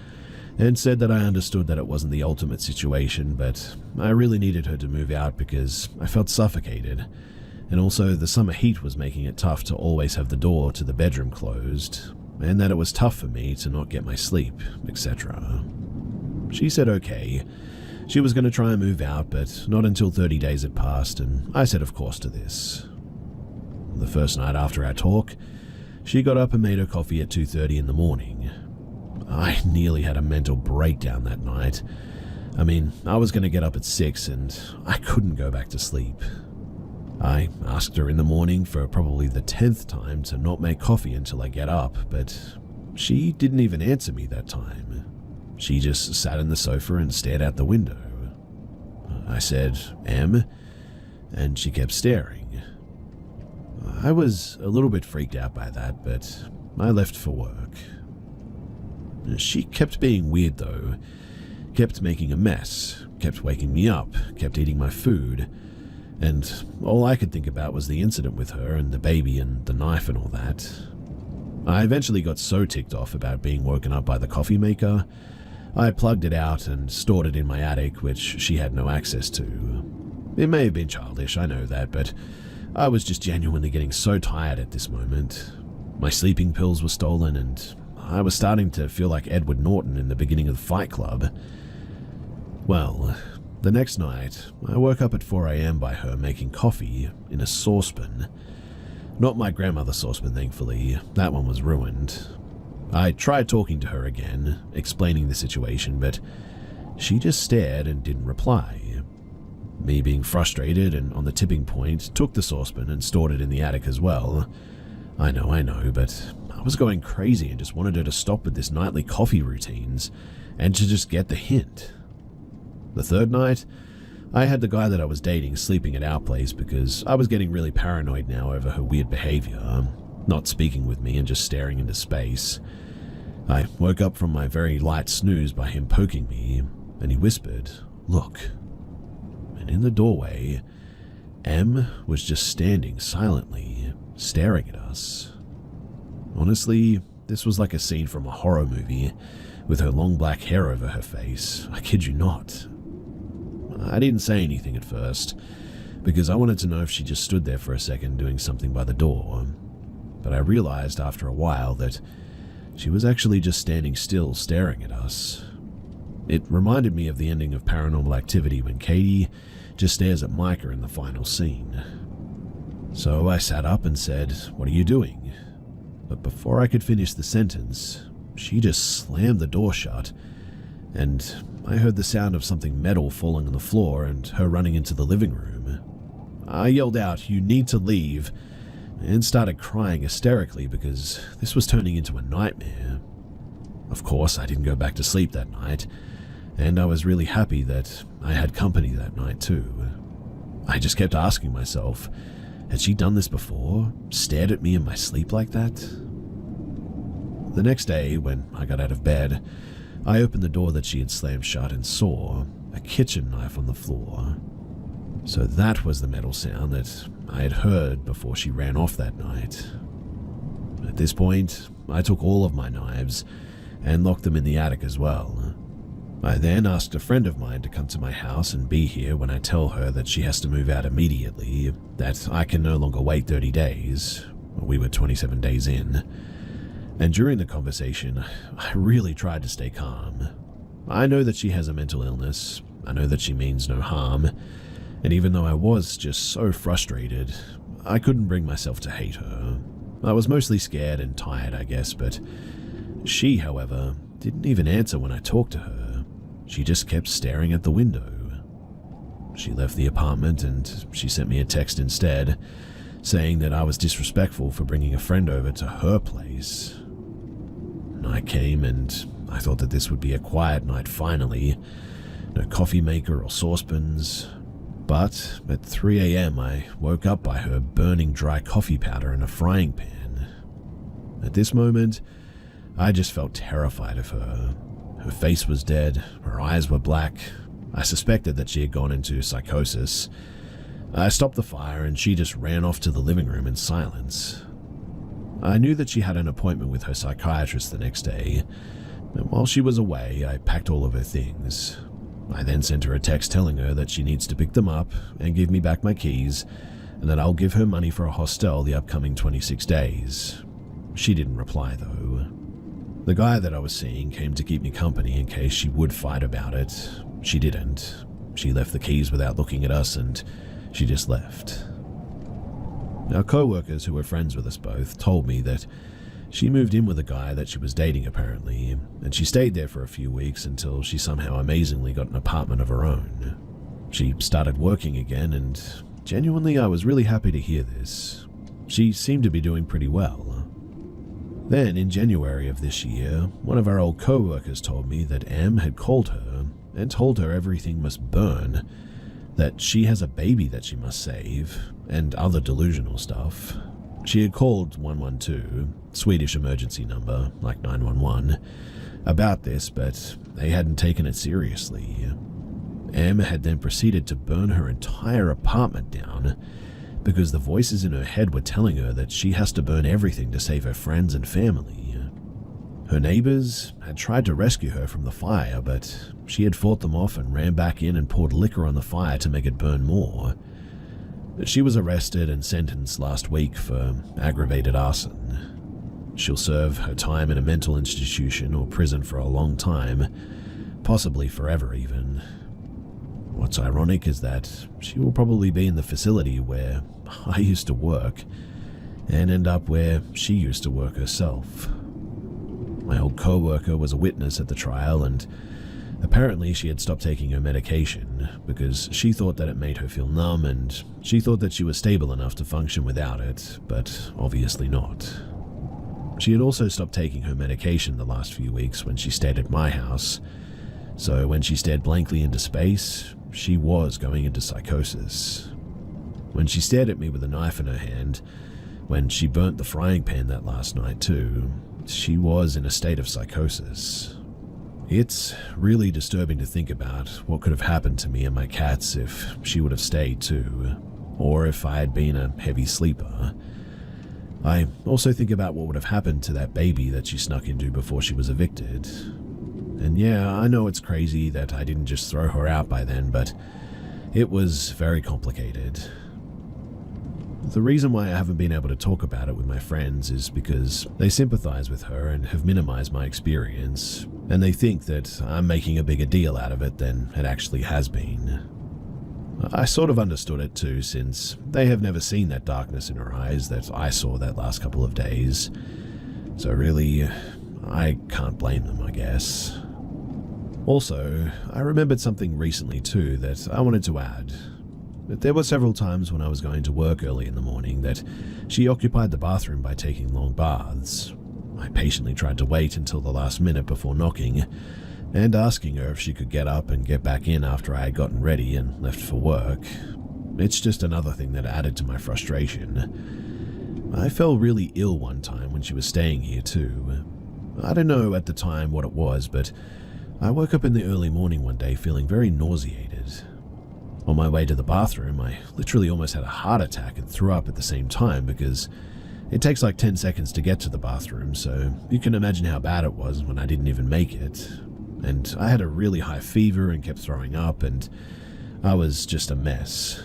and said that I understood that it wasn't the ultimate situation, but I really needed her to move out because I felt suffocated, and also the summer heat was making it tough to always have the door to the bedroom closed, and that it was tough for me to not get my sleep, etc. She said okay. She was going to try and move out, but not until 30 days had passed, and I said of course to this. The first night after our talk, she got up and made her coffee at 2:30 in the morning. I nearly had a mental breakdown that night. I mean, I was going to get up at 6 and I couldn't go back to sleep. I asked her in the morning for probably the 10th time to not make coffee until I get up, but she didn't even answer me that time. She just sat in the sofa and stared out the window. I said, "Em?" and she kept staring. I was a little bit freaked out by that, but I left for work. She kept being weird though, kept making a mess, kept waking me up, kept eating my food, and all I could think about was the incident with her and the baby and the knife and all that. I eventually got so ticked off about being woken up by the coffee maker, I plugged it out and stored it in my attic, which she had no access to. It may have been childish, I know that, but I was just genuinely getting so tired at this moment. My sleeping pills were stolen, and I was starting to feel like Edward Norton in the beginning of Fight Club. Well, the next night, I woke up at 4 a.m. by her making coffee in a saucepan. Not my grandmother's saucepan, thankfully. That one was ruined. I tried talking to her again, explaining the situation, but she just stared and didn't reply. Me being frustrated and on the tipping point, took the saucepan and stored it in the attic as well. I know, but I was going crazy and just wanted her to stop with this nightly coffee routines and to just get the hint. The third night, I had the guy that I was dating sleeping at our place because I was getting really paranoid now over her weird behavior, not speaking with me and just staring into space. I woke up from my very light snooze by him poking me, and he whispered, "Look." And in the doorway, M was just standing silently, staring at us. Honestly, this was like a scene from a horror movie, with her long black hair over her face. I kid you not. I didn't say anything at first, because I wanted to know if she just stood there for a second doing something by the door. But I realized after a while that she was actually just standing still, staring at us. It reminded me of the ending of Paranormal Activity when Katie just stares at Micah in the final scene. So I sat up and said, "What are you doing?" But before I could finish the sentence, she just slammed the door shut, and I heard the sound of something metal falling on the floor and her running into the living room. I yelled out, "You need to leave," and started crying hysterically because this was turning into a nightmare. Of course, I didn't go back to sleep that night, and I was really happy that I had company that night too. I just kept asking myself, had she done this before? Stared at me in my sleep like that? The next day, when I got out of bed, I opened the door that she had slammed shut and saw a kitchen knife on the floor. So that was the metal sound that I had heard before she ran off that night. At this point, I took all of my knives and locked them in the attic as well. I then asked a friend of mine to come to my house and be here when I tell her that she has to move out immediately, that I can no longer wait 30 days. We were 27 days in. And during the conversation, I really tried to stay calm. I know that she has a mental illness. I know that she means no harm. And even though I was just so frustrated, I couldn't bring myself to hate her. I was mostly scared and tired, I guess, but she, however, didn't even answer when I talked to her. She just kept staring at the window. She left the apartment and she sent me a text instead, saying that I was disrespectful for bringing a friend over to her place. Night came and I thought that this would be a quiet night finally. No coffee maker or saucepans. But at 3 a.m. I woke up by her burning dry coffee powder in a frying pan. At this moment, I just felt terrified of her. Her face was dead, her eyes were black. I suspected that she had gone into psychosis. I stopped the fire and she just ran off to the living room in silence. I knew that she had an appointment with her psychiatrist the next day, and while she was away, I packed all of her things. I then sent her a text telling her that she needs to pick them up and give me back my keys, and that I'll give her money for a hostel the upcoming 26 days. She didn't reply though. The guy that I was seeing came to keep me company in case she would fight about it. She didn't. She left the keys without looking at us and she just left. Our co-workers who were friends with us both told me that she moved in with a guy that she was dating apparently, and she stayed there for a few weeks until she somehow amazingly got an apartment of her own. She started working again, and genuinely I was really happy to hear this. She seemed to be doing pretty well. Then in January of this year, one of our old co-workers told me that Em had called her and told her everything must burn, that she has a baby that she must save, and other delusional stuff. She had called 112, Swedish emergency number, like 911, about this, but they hadn't taken it seriously. Em had then proceeded to burn her entire apartment down because the voices in her head were telling her that she has to burn everything to save her friends and family. Her neighbors had tried to rescue her from the fire, but she had fought them off and ran back in and poured liquor on the fire to make it burn more. She was arrested and sentenced last week for aggravated arson. She'll serve her time in a mental institution or prison for a long time, possibly forever even. What's ironic is that she will probably be in the facility where I used to work and end up where she used to work herself. My old co-worker was a witness at the trial, and apparently she had stopped taking her medication because she thought that it made her feel numb, and she thought that she was stable enough to function without it, but obviously not. She had also stopped taking her medication the last few weeks when she stayed at my house, so when she stared blankly into space, she was going into psychosis. When she stared at me with a knife in her hand, when she burnt the frying pan that last night too, she was in a state of psychosis. It's really disturbing to think about what could have happened to me and my cats if she would have stayed too, or if I had been a heavy sleeper. I also think about what would have happened to that baby that she snuck into before she was evicted. And yeah, I know it's crazy that I didn't just throw her out by then, but it was very complicated. The reason why I haven't been able to talk about it with my friends is because they sympathize with her and have minimized my experience, and they think that I'm making a bigger deal out of it than it actually has been. I sort of understood it too, since they have never seen that darkness in her eyes that I saw that last couple of days. So really, I can't blame them, I guess. Also, I remembered something recently too that I wanted to add. There were several times when I was going to work early in the morning that she occupied the bathroom by taking long baths. I patiently tried to wait until the last minute before knocking and asking her if she could get up and get back in after I had gotten ready and left for work. It's just another thing that added to my frustration. I felt really ill one time when she was staying here too. I don't know at the time what it was, but I woke up in the early morning one day feeling very nauseated. On my way to the bathroom, I literally almost had a heart attack and threw up at the same time because it takes like 10 seconds to get to the bathroom, so you can imagine how bad it was when I didn't even make it. And I had a really high fever and kept throwing up, and I was just a mess.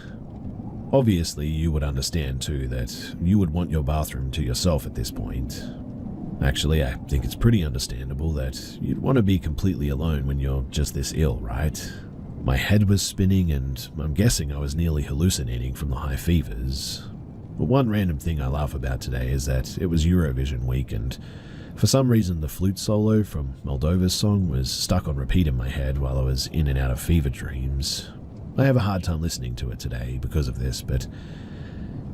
Obviously, you would understand too that you would want your bathroom to yourself at this point. Actually, I think it's pretty understandable that you'd want to be completely alone when you're just this ill, right? My head was spinning, and I'm guessing I was nearly hallucinating from the high fevers. But one random thing I laugh about today is that it was Eurovision week, and for some reason the flute solo from Moldova's song was stuck on repeat in my head while I was in and out of fever dreams. I have a hard time listening to it today because of this, but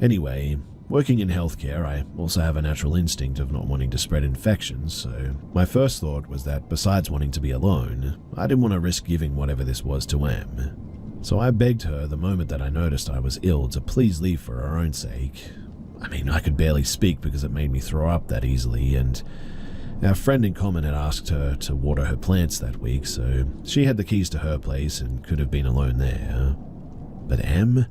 anyway, working in healthcare, I also have a natural instinct of not wanting to spread infections, so my first thought was that besides wanting to be alone, I didn't want to risk giving whatever this was to Em. So I begged her the moment that I noticed I was ill to please leave for her own sake. I mean, I could barely speak because it made me throw up that easily, and our friend in common had asked her to water her plants that week, so she had the keys to her place and could have been alone there. But Em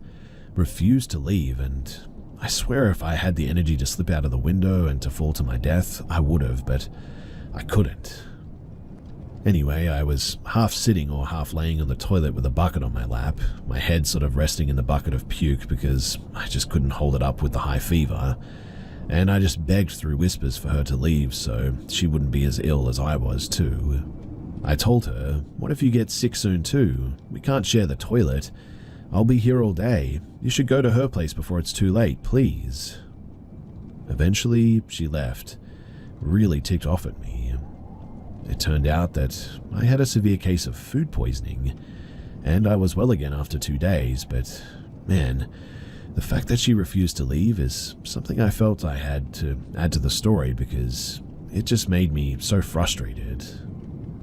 refused to leave, and I swear if I had the energy to slip out of the window and to fall to my death, I would have, but I couldn't. Anyway, I was half sitting or half laying on the toilet with a bucket on my lap, my head sort of resting in the bucket of puke because I just couldn't hold it up with the high fever, and I just begged through whispers for her to leave so she wouldn't be as ill as I was too. I told her, what if you get sick soon too? We can't share the toilet. I'll be here all day. You should go to her place before it's too late, please. Eventually, she left, really ticked off at me. It turned out that I had a severe case of food poisoning, and I was well again after 2 days, but man, the fact that she refused to leave is something I felt I had to add to the story because it just made me so frustrated.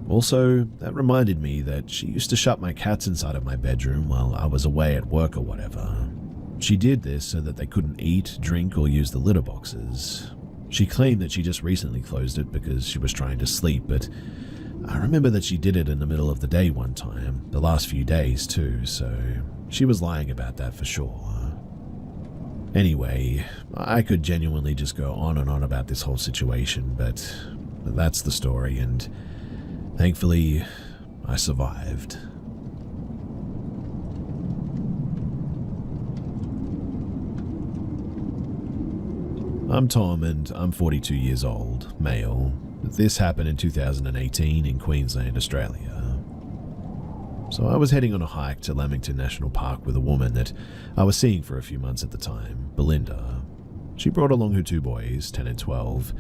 Also, that reminded me that she used to shut my cats inside of my bedroom while I was away at work or whatever. She did this so that they couldn't eat, drink, or use the litter boxes. She claimed that she just recently closed it because she was trying to sleep, but I remember that she did it in the middle of the day one time, the last few days too, so she was lying about that for sure. Anyway, I could genuinely just go on and on about this whole situation, but that's the story, and thankfully, I survived. I'm Tom and I'm 42 years old, male. This happened in 2018 in Queensland, Australia. So I was heading on a hike to Lamington National Park with a woman that I was seeing for a few months at the time, Belinda. She brought along her two boys, 10 and 12.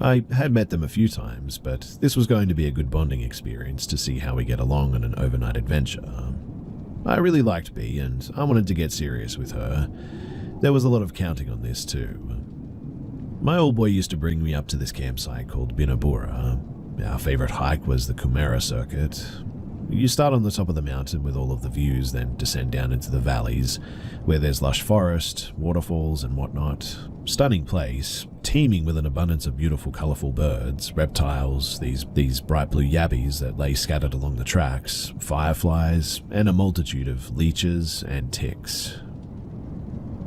I had met them a few times, but this was going to be a good bonding experience to see how we get along on an overnight adventure. I really liked Bea and I wanted to get serious with her. There was a lot of counting on this too. My old boy used to bring me up to this campsite called Binabura. Our favourite hike was the Kumara circuit. You start on the top of the mountain with all of the views, then descend down into the valleys, where there's lush forest, waterfalls and whatnot. Stunning place, teeming with an abundance of beautiful colourful birds, reptiles, these bright blue yabbies that lay scattered along the tracks, fireflies, and a multitude of leeches and ticks.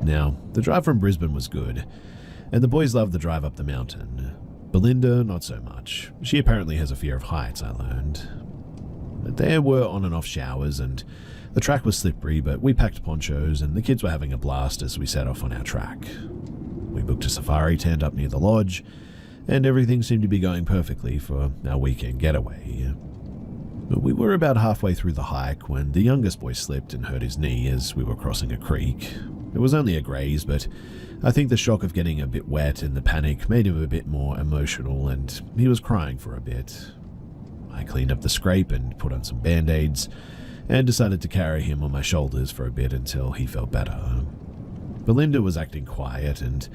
Now, the drive from Brisbane was good, and the boys loved the drive up the mountain. Belinda, not so much. She apparently has a fear of heights, I learned. There were on and off showers, and the track was slippery, but we packed ponchos, and the kids were having a blast as we set off on our track. We booked a safari tent up near the lodge, and everything seemed to be going perfectly for our weekend getaway. But we were about halfway through the hike when the youngest boy slipped and hurt his knee as we were crossing a creek. It was only a graze, but I think the shock of getting a bit wet and the panic made him a bit more emotional, and he was crying for a bit. I cleaned up the scrape and put on some band-aids, and decided to carry him on my shoulders for a bit until he felt better. Belinda was acting quiet, and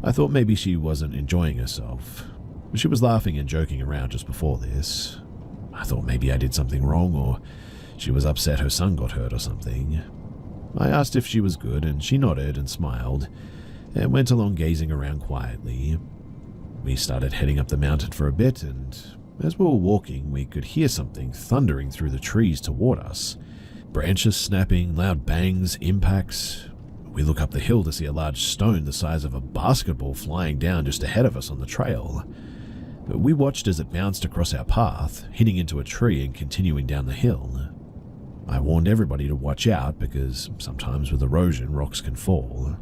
I thought maybe she wasn't enjoying herself. She was laughing and joking around just before this. I thought maybe I did something wrong, or she was upset her son got hurt or something. I asked if she was good, and she nodded and smiled, and went along gazing around quietly. We started heading up the mountain for a bit, and as we were walking, we could hear something thundering through the trees toward us. Branches snapping, loud bangs, impacts. We look up the hill to see a large stone the size of a basketball flying down just ahead of us on the trail. We watched as it bounced across our path, hitting into a tree and continuing down the hill. I warned everybody to watch out because sometimes with erosion, rocks can fall.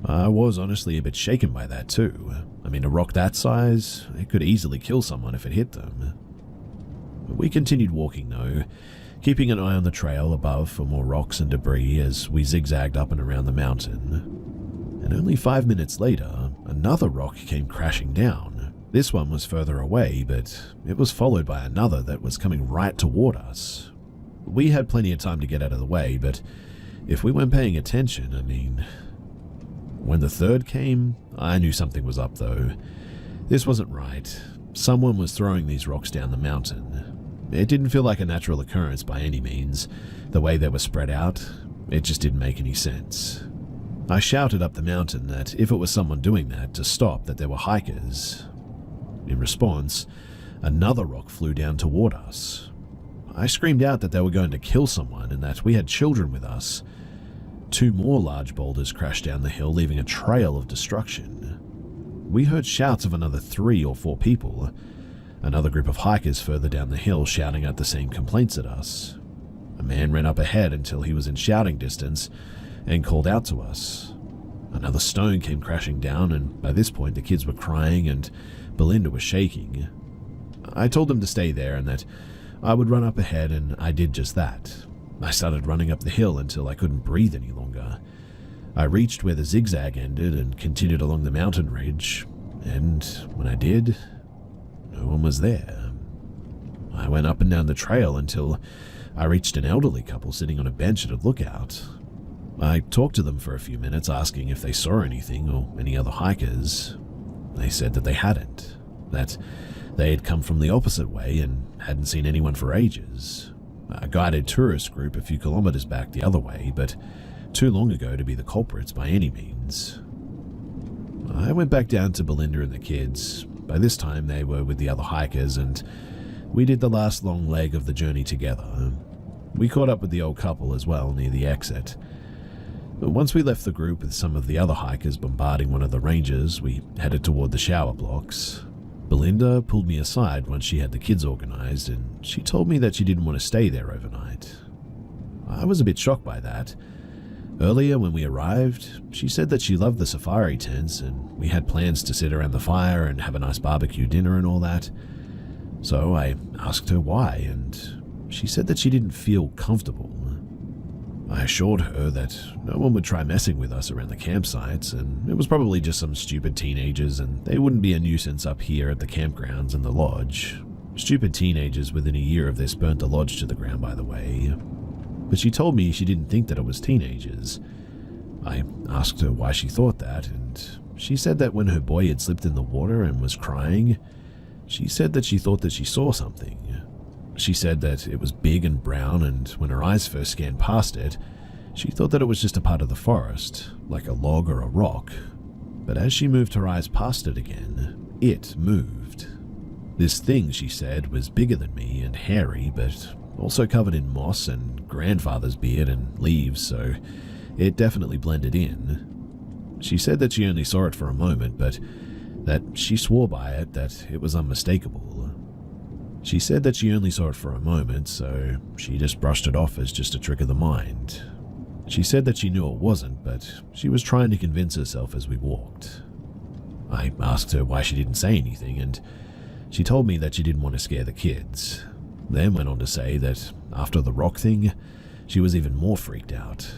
I was honestly a bit shaken by that too. I mean, a rock that size, it could easily kill someone if it hit them. We continued walking though, keeping an eye on the trail above for more rocks and debris as we zigzagged up and around the mountain. And only 5 minutes later, another rock came crashing down. This one was further away, but it was followed by another that was coming right toward us. We had plenty of time to get out of the way, but if we weren't paying attention, I mean... When the third came, I knew something was up though. This wasn't right. Someone was throwing these rocks down the mountain. It didn't feel like a natural occurrence by any means. The way they were spread out, it just didn't make any sense. I shouted up the mountain that if it was someone doing that, to stop, that there were hikers. In response, another rock flew down toward us. I screamed out that they were going to kill someone and that we had children with us. 2 more large boulders crashed down the hill, leaving a trail of destruction. We heard shouts of another 3 or 4 people. Another group of hikers further down the hill shouting out the same complaints at us. A man ran up ahead until he was in shouting distance and called out to us. Another stone came crashing down, and by this point the kids were crying and Belinda was shaking. I told them to stay there and that I would run up ahead, and I did just that. I started running up the hill until I couldn't breathe any longer. I reached where the zigzag ended and continued along the mountain ridge, and when I did, no one was there. I went up and down the trail until I reached an elderly couple sitting on a bench at a lookout. I talked to them for a few minutes, asking if they saw anything or any other hikers. They said that they hadn't, that they had come from the opposite way and hadn't seen anyone for ages. A guided tourist group a few kilometers back the other way, but too long ago to be the culprits by any means. I went back down to Belinda and the kids. By this time they were with the other hikers, and We did the last long leg of the journey together. We caught up with the old couple as well near the exit. Once we left the group with some of the other hikers bombarding one of the ranges, we headed toward the shower blocks. Belinda pulled me aside once she had the kids organized, and she told me that she didn't want to stay there overnight. I was a bit shocked by that. Earlier when we arrived, she said that she loved the safari tents and we had plans to sit around the fire and have a nice barbecue dinner and all that. So I asked her why, and she said that she didn't feel comfortable. I assured her that no one would try messing with us around the campsites, and it was probably just some stupid teenagers, and they wouldn't be a nuisance up here at the campgrounds and the lodge. Stupid teenagers within a year of this burnt the lodge to the ground, by the way. But she told me she didn't think that it was teenagers. I asked her why she thought that, and she said that when her boy had slipped in the water and was crying, she said that she thought that she saw something. She said that it was big and brown, and when her eyes first scanned past it, she thought that it was just a part of the forest, like a log or a rock. But as she moved her eyes past it again, it moved. This thing, she said, was bigger than me and hairy, but also covered in moss and grandfather's beard and leaves, so it definitely blended in. She said that she only saw it for a moment, but that she swore by it that it was unmistakable. She said that she only saw it for a moment, so she just brushed it off as just a trick of the mind. She said that she knew it wasn't, but she was trying to convince herself as we walked. I asked her why she didn't say anything, and she told me that she didn't want to scare the kids. Then went on to say that after the rock thing, she was even more freaked out.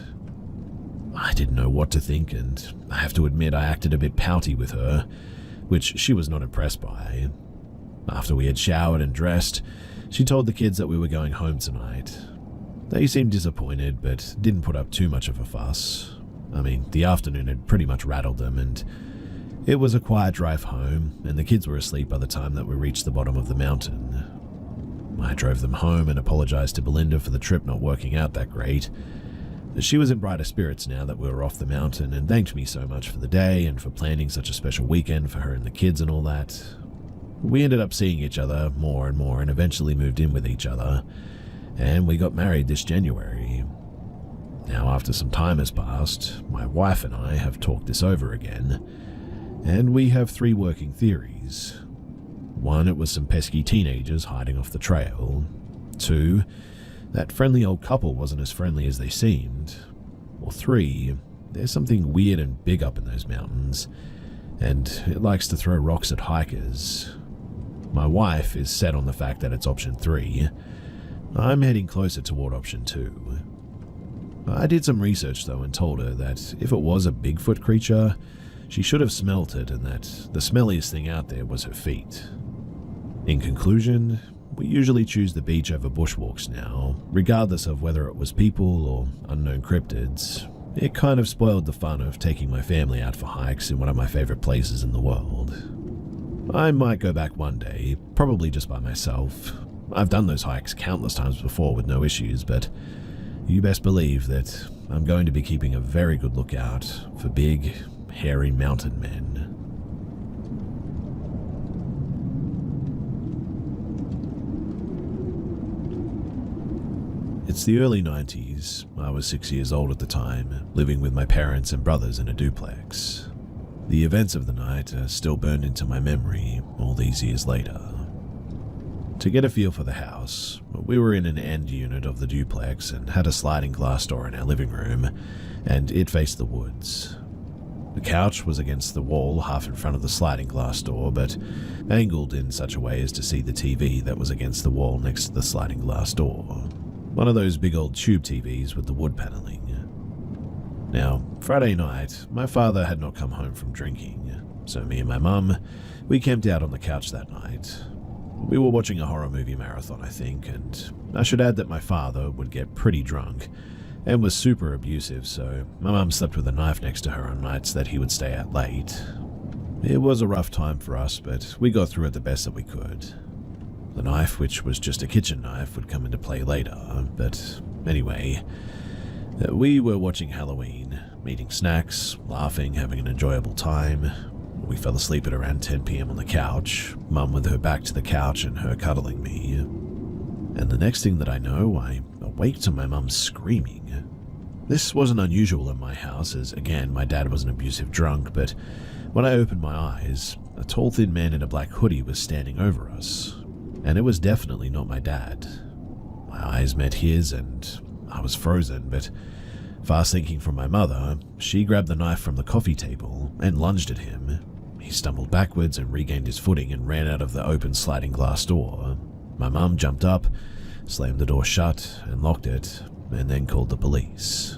I didn't know what to think, and I have to admit I acted a bit pouty with her, which she was not impressed by. After we had showered and dressed, she told the kids that we were going home tonight. They seemed disappointed, but didn't put up too much of a fuss. I mean, the afternoon had pretty much rattled them, and it was a quiet drive home, and the kids were asleep by the time that we reached the bottom of the mountain. I drove them home and apologized to Belinda for the trip not working out that great. She was in brighter spirits now that we were off the mountain and thanked me so much for the day and for planning such a special weekend for her and the kids and all that. We ended up seeing each other more and more and eventually moved in with each other, and we got married this January. Now, after some time has passed, my wife and I have talked this over again, and we have 3 working theories. 1, it was some pesky teenagers hiding off the trail. 2, that friendly old couple wasn't as friendly as they seemed. Or 3, there's something weird and big up in those mountains, and it likes to throw rocks at hikers. My wife is set on the fact that it's option 3. I'm heading closer toward option 2. I did some research though and told her that if it was a Bigfoot creature, she should have smelt it and that the smelliest thing out there was her feet. In conclusion, we usually choose the beach over bushwalks now, regardless of whether it was people or unknown cryptids. It kind of spoiled the fun of taking my family out for hikes in one of my favorite places in the world. I might go back one day, probably just by myself. I've done those hikes countless times before with no issues, but you best believe that I'm going to be keeping a very good lookout for big, hairy mountain men. It's the early 90s. I was 6 years old at the time, living with my parents and brothers in a duplex. The events of the night are still burned into my memory all these years later. To get a feel for the house, we were in an end unit of the duplex and had a sliding glass door in our living room, and it faced the woods. The couch was against the wall half in front of the sliding glass door, but angled in such a way as to see the TV that was against the wall next to the sliding glass door. One of those big old tube TVs with the wood paneling. Now, Friday night, my father had not come home from drinking, so me and my mum, we camped out on the couch that night. We were watching a horror movie marathon, I think, and I should add that my father would get pretty drunk and was super abusive, so my mum slept with a knife next to her on nights that he would stay out late. It was a rough time for us, but we got through it the best that we could. The knife, which was just a kitchen knife, would come into play later, but anyway, we were watching Halloween, eating snacks, laughing, having an enjoyable time. We fell asleep at around 10 p.m. on the couch, Mum with her back to the couch and her cuddling me. And the next thing that I know, I awake to my mum screaming. This wasn't unusual in my house, as again, my dad was an abusive drunk, but when I opened my eyes, a tall, thin man in a black hoodie was standing over us, and it was definitely not my dad. My eyes met his, and I was frozen, but fast thinking from my mother, she grabbed the knife from the coffee table and lunged at him. He stumbled backwards and regained his footing and ran out of the open sliding glass door. My mum jumped up, slammed the door shut and locked it, and then called the police.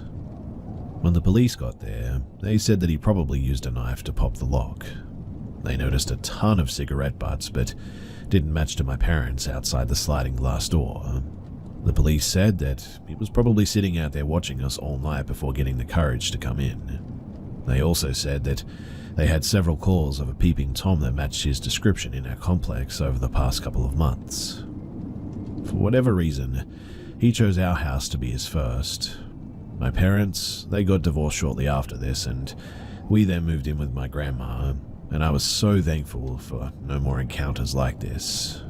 When the police got there, they said that he probably used a knife to pop the lock. They noticed a ton of cigarette butts, but didn't match to my parents outside the sliding glass door. The police said that he was probably sitting out there watching us all night before getting the courage to come in. They also said that they had several calls of a peeping Tom that matched his description in our complex over the past couple of months. For whatever reason, he chose our house to be his first. My parents, they got divorced shortly after this, and we then moved in with my grandma, and I was so thankful for no more encounters like this.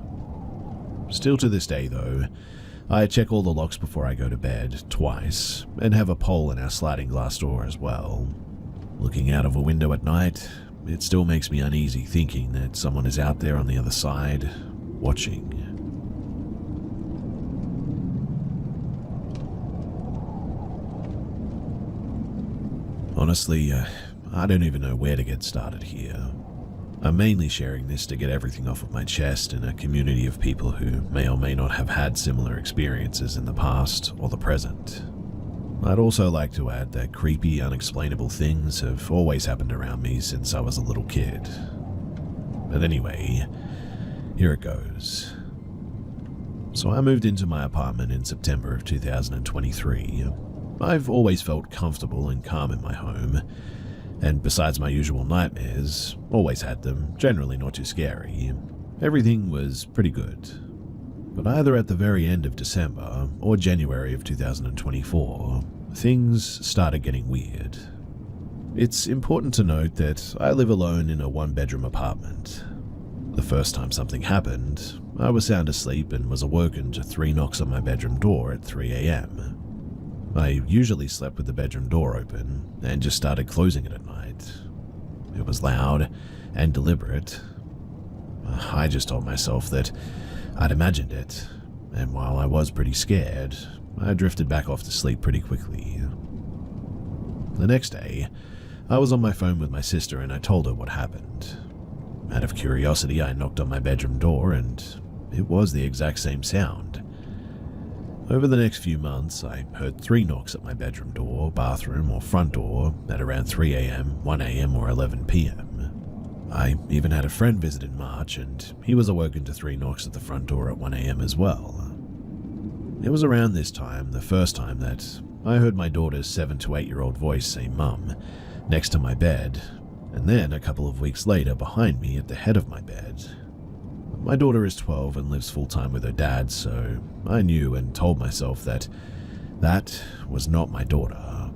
Still to this day though, I check all the locks before I go to bed, twice, and have a pole in our sliding glass door as well. Looking out of a window at night, it still makes me uneasy thinking that someone is out there on the other side, watching. Honestly, I don't even know where to get started here. I'm mainly sharing this to get everything off of my chest in a community of people who may or may not have had similar experiences in the past or the present. I'd also like to add that creepy, unexplainable things have always happened around me since I was a little kid. But anyway, here it goes. So I moved into my apartment in September of 2023. I've always felt comfortable and calm in my home, and besides my usual nightmares, always had them, generally not too scary. Everything was pretty good. But either at the very end of December or January of 2024, things started getting weird. It's important to note that I live alone in a one-bedroom apartment. The first time something happened, I was sound asleep and was awoken to 3 knocks on my bedroom door at 3 a.m. I usually slept with the bedroom door open and just started closing it at night. It was loud and deliberate. I just told myself that I'd imagined it, and while I was pretty scared, I drifted back off to sleep pretty quickly. The next day, I was on my phone with my sister and I told her what happened. Out of curiosity, I knocked on my bedroom door and it was the exact same sound. Over the next few months, I heard 3 knocks at my bedroom door, bathroom, or front door at around 3 a.m., 1 a.m., or 11 p.m. I even had a friend visit in March, and he was awoken to 3 knocks at the front door at 1 a.m. as well. It was around this time, the first time, that I heard my daughter's 7 to 8-year-old voice say "Mum" next to my bed, and then a couple of weeks later behind me at the head of my bed. My daughter is 12 and lives full-time with her dad, so I knew and told myself that that was not my daughter.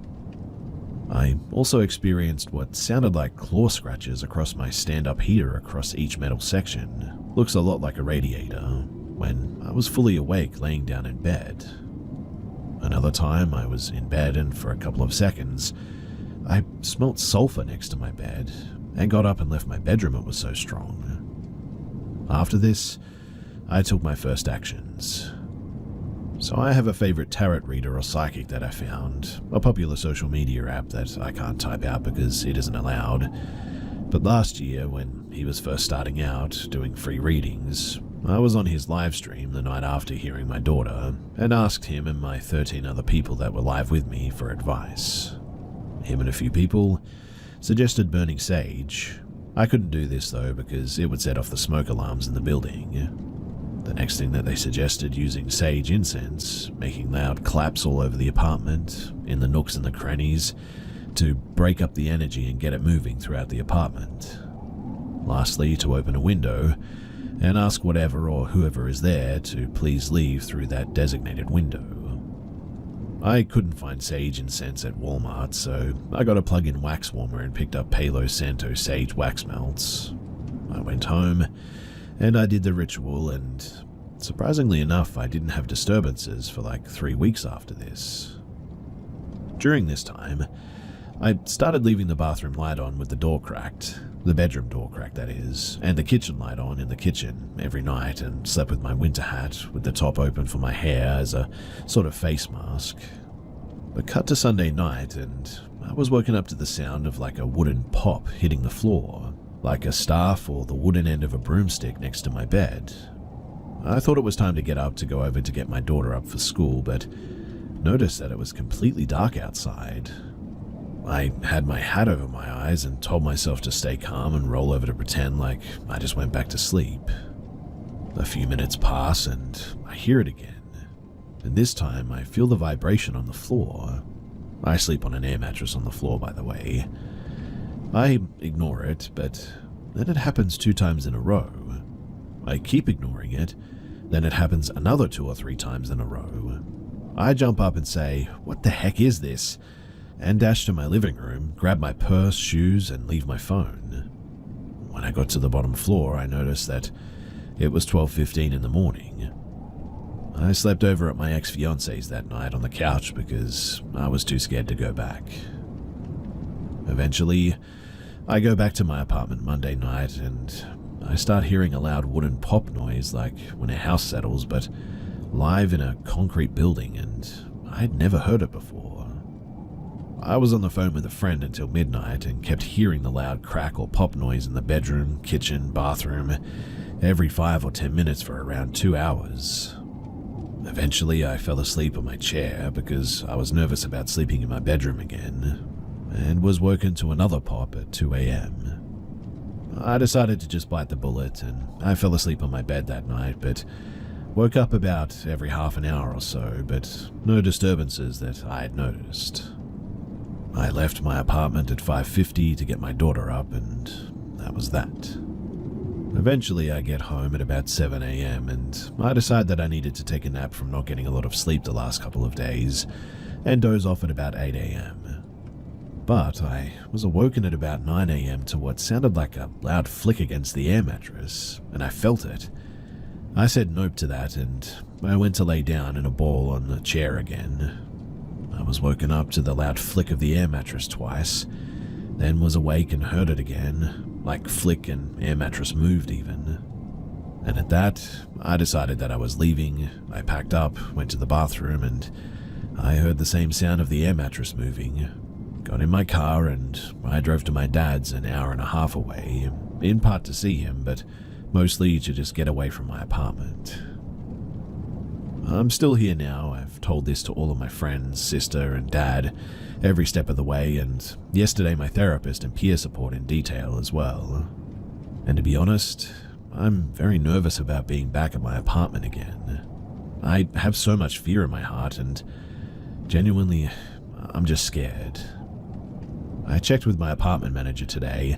I also experienced what sounded like claw scratches across my stand-up heater across each metal section. Looks a lot like a radiator, when I was fully awake laying down in bed. Another time I was in bed and for a couple of seconds, I smelt sulfur next to my bed and got up and left my bedroom, it was so strong. After this, I took my first actions. So I have a favorite tarot reader or psychic that I found, a popular social media app that I can't type out because it isn't allowed. But last year, when he was first starting out doing free readings, I was on his live stream the night after hearing my daughter and asked him and my 13 other people that were live with me for advice. Him and a few people suggested burning sage. I couldn't do this though because it would set off the smoke alarms in the building. The next thing that they suggested using sage incense, making loud claps all over the apartment, in the nooks and the crannies, to break up the energy and get it moving throughout the apartment. Lastly, to open a window and ask whatever or whoever is there to please leave through that designated window. I couldn't find sage incense at Walmart, so I got a plug-in wax warmer and picked up Palo Santo sage wax melts. I went home, and I did the ritual, and surprisingly enough, I didn't have disturbances for like 3 weeks after this. During this time, I started leaving the bathroom light on with the door cracked, the bedroom door cracked that is, and the kitchen light on in the kitchen every night, and slept with my winter hat with the top open for my hair as a sort of face mask. But cut to Sunday night, and I was woken up to the sound of like a wooden pop hitting the floor, like a staff or the wooden end of a broomstick next to my bed. I thought it was time to get up to go over to get my daughter up for school, but noticed that it was completely dark outside. I had my hat over my eyes and told myself to stay calm and roll over to pretend like I just went back to sleep. A few minutes pass and I hear it again, and this time I feel the vibration on the floor. I sleep on an air mattress on the floor, by the way. I ignore it, but then it happens 2 times in a row. I keep ignoring it, then it happens another 2 or 3 times in a row. I jump up and say, "What the heck is this?" and dash to my living room, grab my purse, shoes, and leave my phone. When I got to the bottom floor, I noticed that it was 12:15 in the morning. I slept over at my ex-fiance's that night on the couch because I was too scared to go back. Eventually, I go back to my apartment Monday night and I start hearing a loud wooden pop noise like when a house settles, but live in a concrete building, and I'd never heard it before. I was on the phone with a friend until midnight and kept hearing the loud crack or pop noise in the bedroom, kitchen, bathroom, every 5 or 10 minutes for around 2 hours. Eventually, I fell asleep on my chair because I was nervous about sleeping in my bedroom again, and was woken to another pop at 2 a.m. I decided to just bite the bullet, and I fell asleep on my bed that night, but woke up about every half an hour or so, but no disturbances that I had noticed. I left my apartment at 5:50 to get my daughter up, and that was that. Eventually, I get home at about 7 a.m., and I decide that I needed to take a nap from not getting a lot of sleep the last couple of days, and doze off at about 8 a.m. But I was awoken at about 9 a.m. to what sounded like a loud flick against the air mattress, and I felt it. I said nope to that, and I went to lay down in a ball on the chair again. I was woken up to the loud flick of the air mattress twice, then was awake and heard it again, like flick and air mattress moved even. And at that, I decided that I was leaving. I packed up, went to the bathroom, and I heard the same sound of the air mattress moving. Got in my car and I drove to my dad's an hour and a half away, in part to see him, but mostly to just get away from my apartment. I'm still here now. I've told this to all of my friends, sister and dad, every step of the way, and yesterday my therapist and peer support in detail as well. And to be honest, I'm very nervous about being back at my apartment again. I have so much fear in my heart, and genuinely, I'm just scared. I checked with my apartment manager today,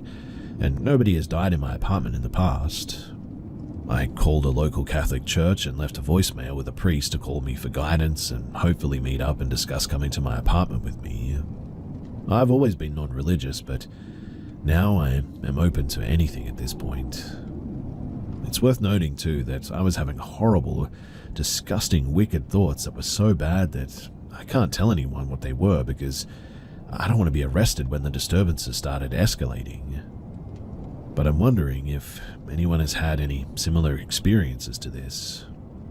and nobody has died in my apartment in the past. I called a local Catholic church and left a voicemail with a priest to call me for guidance and hopefully meet up and discuss coming to my apartment with me. I've always been non-religious, but now I am open to anything at this point. It's worth noting too that I was having horrible, disgusting, wicked thoughts that were so bad that I can't tell anyone what they were because I don't want to be arrested when the disturbances started escalating. But I'm wondering if anyone has had any similar experiences to this.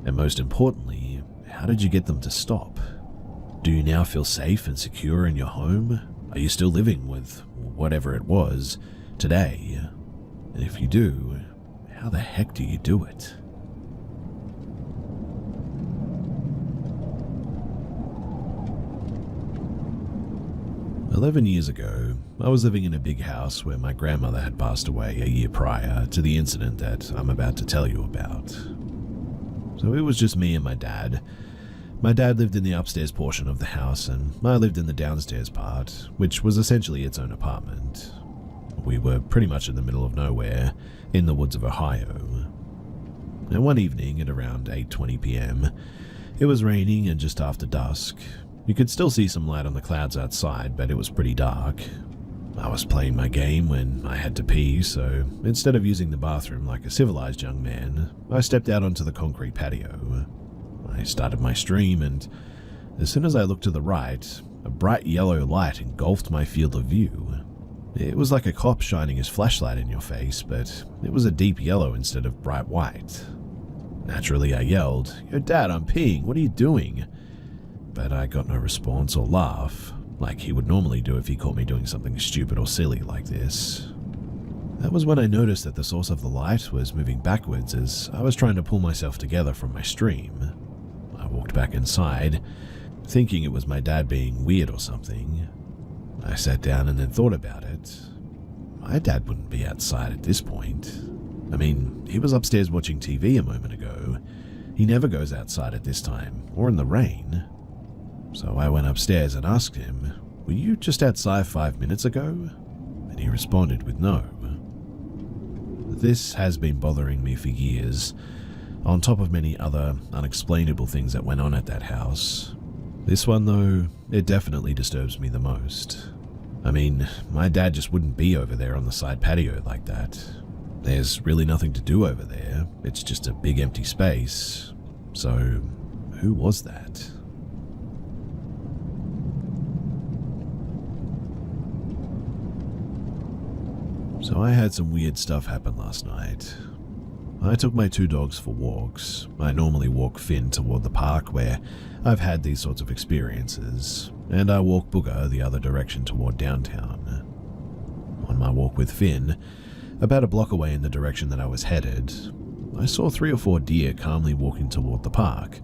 And most importantly, how did you get them to stop? Do you now feel safe and secure in your home? Are you still living with whatever it was today? And if you do, how the heck do you do it? "11 years ago, I was living in a big house where my grandmother had passed away a year prior to the incident that I'm about to tell you about. So it was just me and my dad. My dad lived in the upstairs portion of the house and I lived in the downstairs part, which was essentially its own apartment. We were pretty much in the middle of nowhere, in the woods of Ohio. And one evening at around 8:20 p.m, it was raining and just after dusk. You could still see some light on the clouds outside, but it was pretty dark. I was playing my game when I had to pee, so instead of using the bathroom like a civilized young man, I stepped out onto the concrete patio. I started my stream, and as soon as I looked to the right, a bright yellow light engulfed my field of view. It was like a cop shining his flashlight in your face, but it was a deep yellow instead of bright white. Naturally, I yelled, "Yo, Dad, I'm peeing, what are you doing?" But I got no response or laugh, like he would normally do if he caught me doing something stupid or silly like this. That was when I noticed that the source of the light was moving backwards as I was trying to pull myself together from my stream. I walked back inside, thinking it was my dad being weird or something. I sat down and then thought about it. My dad wouldn't be outside at this point. I mean, he was upstairs watching TV a moment ago. He never goes outside at this time, or in the rain. So I went upstairs and asked him, "Were you just outside 5 minutes ago?" And he responded with no. This has been bothering me for years, on top of many other unexplainable things that went on at that house. This one, though, it definitely disturbs me the most. I mean, my dad just wouldn't be over there on the side patio like that. There's really nothing to do over there. It's just a big empty space. So, who was that? So I had some weird stuff happen last night. I took my 2 dogs for walks. I normally walk Finn toward the park where I've had these sorts of experiences, and I walk Booger the other direction toward downtown. On my walk with Finn, about a block away in the direction that I was headed, I saw 3 or 4 deer calmly walking toward the park.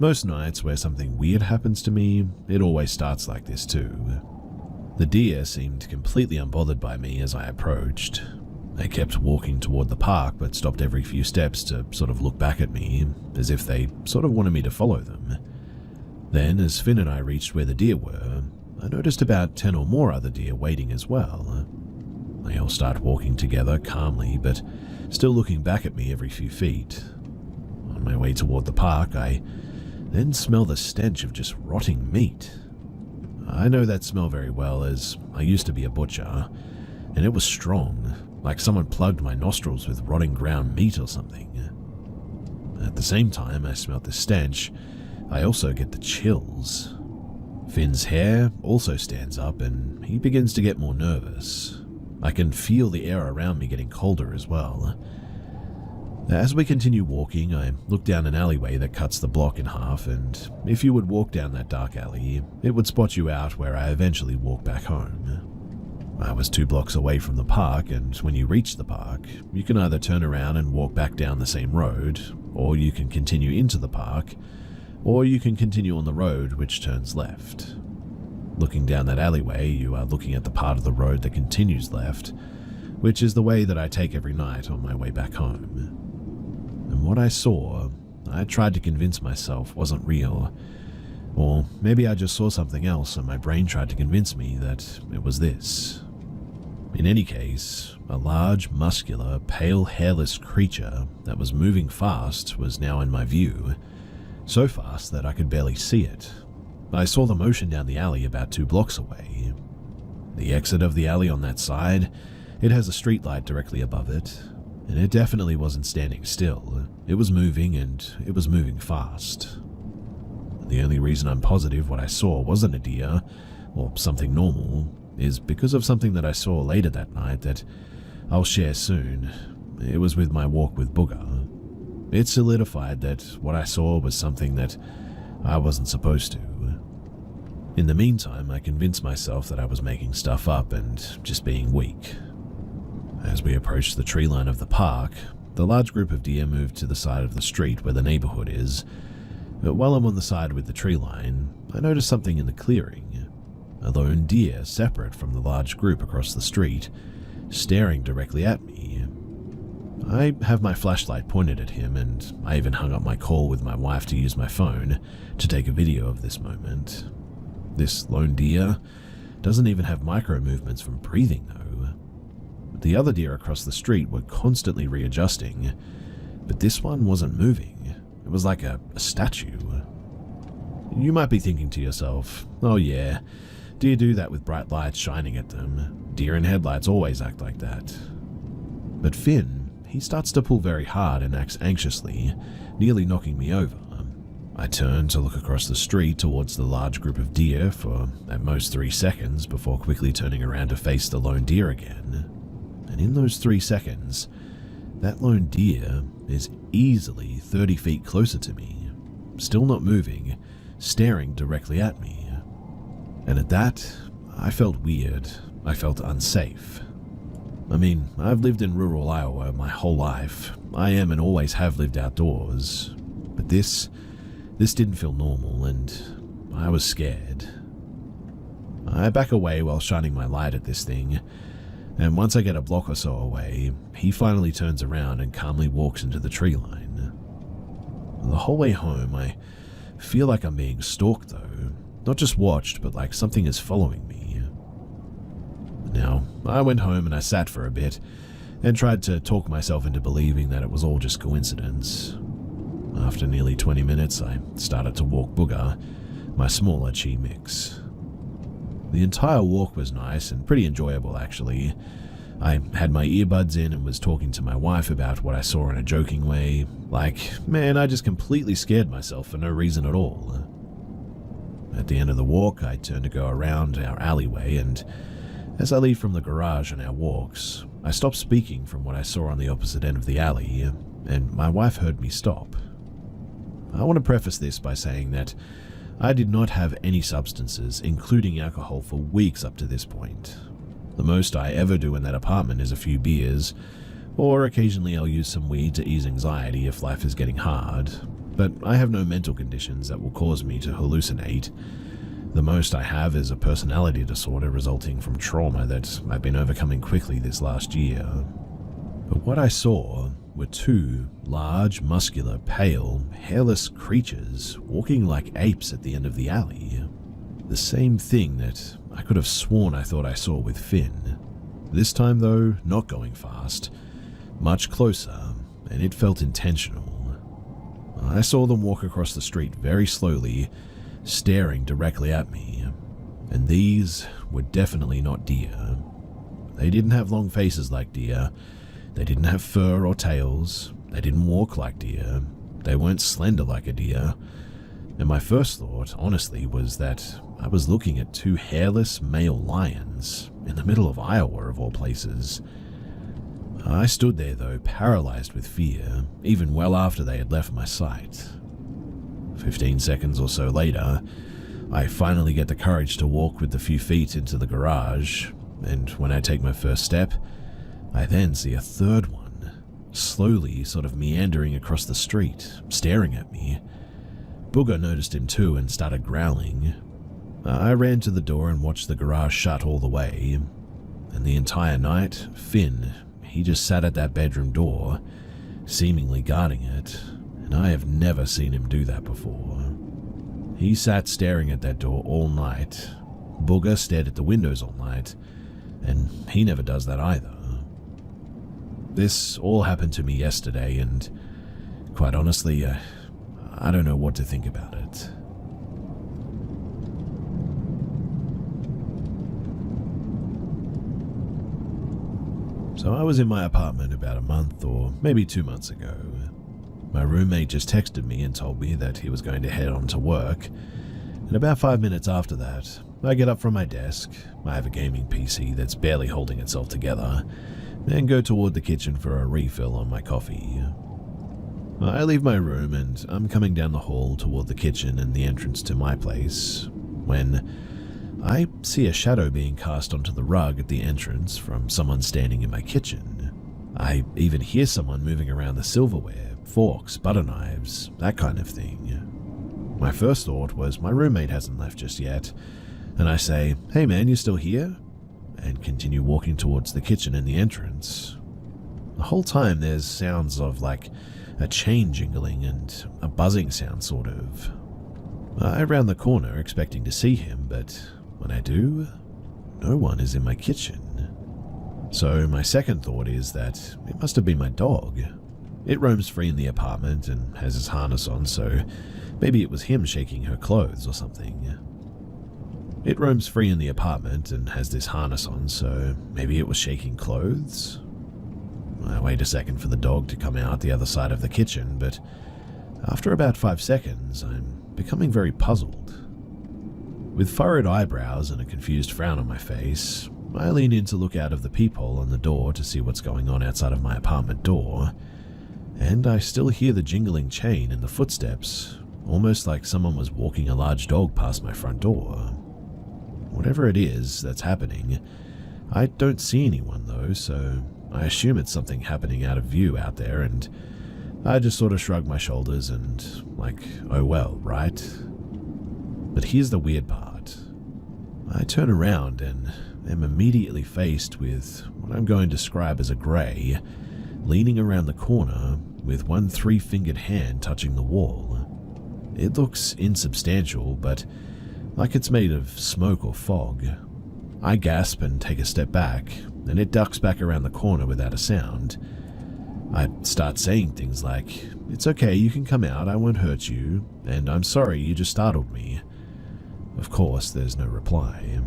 Most nights where something weird happens to me, it always starts like this too. The deer seemed completely unbothered by me as I approached. They kept walking toward the park but stopped every few steps to sort of look back at me, as if they sort of wanted me to follow them. Then, as Finn and I reached where the deer were, I noticed about 10 or more other deer waiting as well. They all start walking together calmly, but still looking back at me every few feet. On my way toward the park, I then smell the stench of just rotting meat. I know that smell very well, as I used to be a butcher, and it was strong, like someone plugged my nostrils with rotting ground meat or something. At the same time I smelled the stench, I also get the chills. Finn's hair also stands up and he begins to get more nervous. I can feel the air around me getting colder as well. As we continue walking, I look down an alleyway that cuts the block in half, and if you would walk down that dark alley, it would spot you out where I eventually walk back home. I was 2 blocks away from the park, and when you reach the park, you can either turn around and walk back down the same road, or you can continue into the park, or you can continue on the road which turns left. Looking down that alleyway, you are looking at the part of the road that continues left, which is the way that I take every night on my way back home. And what I saw, I tried to convince myself wasn't real. Or maybe I just saw something else and my brain tried to convince me that it was this. In any case, a large, muscular, pale, hairless creature that was moving fast was now in my view. So fast that I could barely see it. I saw the motion down the alley about 2 blocks away. The exit of the alley on that side, it has a streetlight directly above it. And it definitely wasn't standing still. It was moving, and it was moving fast. The only reason I'm positive what I saw wasn't a deer, or something normal, is because of something that I saw later that night that I'll share soon. It was with my walk with Booger. It solidified that what I saw was something that I wasn't supposed to. In the meantime, I convinced myself that I was making stuff up and just being weak. As we approached the tree line of the park, the large group of deer moved to the side of the street where the neighborhood is. But while I'm on the side with the tree line, I noticed something in the clearing. A lone deer separate from the large group across the street, staring directly at me. I have my flashlight pointed at him, and I even hung up my call with my wife to use my phone to take a video of this moment. This lone deer doesn't even have micro movements from breathing though. The other deer across the street were constantly readjusting, but this one wasn't moving. It was like a statue. You might be thinking to yourself, oh yeah, deer do that with bright lights shining at them. Deer in headlights always act like that. But Finn, he starts to pull very hard and acts anxiously, nearly knocking me over. I turn to look across the street towards the large group of deer for at most 3 seconds before quickly turning around to face the lone deer again. And in those 3 seconds, that lone deer is easily 30 feet closer to me, still not moving, staring directly at me. And at that, I felt weird. I felt unsafe. I mean, I've lived in rural Iowa my whole life. I am and always have lived outdoors. But this didn't feel normal, and I was scared. I back away while shining my light at this thing, and once I get a block or so away, he finally turns around and calmly walks into the tree line. The whole way home, I feel like I'm being stalked though. Not just watched, but like something is following me. Now, I went home and I sat for a bit, and tried to talk myself into believing that it was all just coincidence. After nearly 20 minutes, I started to walk Booger, my smaller chi mix. The entire walk was nice and pretty enjoyable actually. I had my earbuds in and was talking to my wife about what I saw in a joking way, like, man, I just completely scared myself for no reason at all. At the end of the walk, I turned to go around our alleyway, and as I leave from the garage on our walks, I stopped speaking from what I saw on the opposite end of the alley, and my wife heard me stop. I want to preface this by saying that I did not have any substances, including alcohol, for weeks up to this point. The most I ever do in that apartment is a few beers, or occasionally I'll use some weed to ease anxiety if life is getting hard, but I have no mental conditions that will cause me to hallucinate. The most I have is a personality disorder resulting from trauma that I've been overcoming quickly this last year. But what I saw were 2 large, muscular, pale, hairless creatures walking like apes at the end of the alley. The same thing that I could have sworn I thought I saw with Finn. This time though, not going fast, much closer, and it felt intentional. I saw them walk across the street very slowly, staring directly at me, and these were definitely not deer. They didn't have long faces like deer. They didn't have fur or tails. They didn't walk like deer. They weren't slender like a deer. And my first thought, honestly, was that I was looking at 2 hairless male lions in the middle of Iowa, of all places. I stood there, though, paralyzed with fear, even well after they had left my sight. 15 seconds or so later, I finally get the courage to walk with the few feet into the garage, and when I take my first step, I then see a third one, slowly sort of meandering across the street, staring at me. Booger noticed him too and started growling. I ran to the door and watched the garage shut all the way, and the entire night, Finn, he just sat at that bedroom door, seemingly guarding it, and I have never seen him do that before. He sat staring at that door all night. Booger stared at the windows all night, and he never does that either. This all happened to me yesterday, and quite honestly, I don't know what to think about it. So I was in my apartment about a month or maybe 2 months ago. My roommate just texted me and told me that he was going to head on to work, and about 5 minutes after that, I get up from my desk. I have a gaming PC that's barely holding itself together, and go toward the kitchen for a refill on my coffee. I leave my room and I'm coming down the hall toward the kitchen and the entrance to my place, when I see a shadow being cast onto the rug at the entrance from someone standing in my kitchen. I even hear someone moving around the silverware, forks, butter knives, that kind of thing. My first thought was my roommate hasn't left just yet, and I say, "Hey man, you still here?" and continue walking towards the kitchen and the entrance. The whole time there's sounds of like a chain jingling and a buzzing sound sort of. I round the corner expecting to see him, but when I do, no one is in my kitchen. So my second thought is that it must have been my dog. It roams free in the apartment and has his harness on, so Maybe it was him shaking her clothes or something. It roams free in the apartment and has this harness on, so maybe it was shaking clothes? I wait a second for the dog to come out the other side of the kitchen, but after about 5 seconds, I'm becoming very puzzled. With furrowed eyebrows and a confused frown on my face, I lean in to look out of the peephole on the door to see what's going on outside of my apartment door, and I still hear the jingling chain and the footsteps, almost like someone was walking a large dog past my front door. Whatever it is that's happening, I don't see anyone though, so I assume it's something happening out of view out there, and I just sort of shrug my shoulders and oh well, right? But here's the weird part. I turn around and am immediately faced with what I'm going to describe as a grey, leaning around the corner with one 3-fingered hand touching the wall. It looks insubstantial, but like it's made of smoke or fog. I gasp and take a step back, and it ducks back around the corner without a sound. I start saying things like, "It's okay, you can come out, I won't hurt you, and I'm sorry, you just startled me." Of course, there's no reply.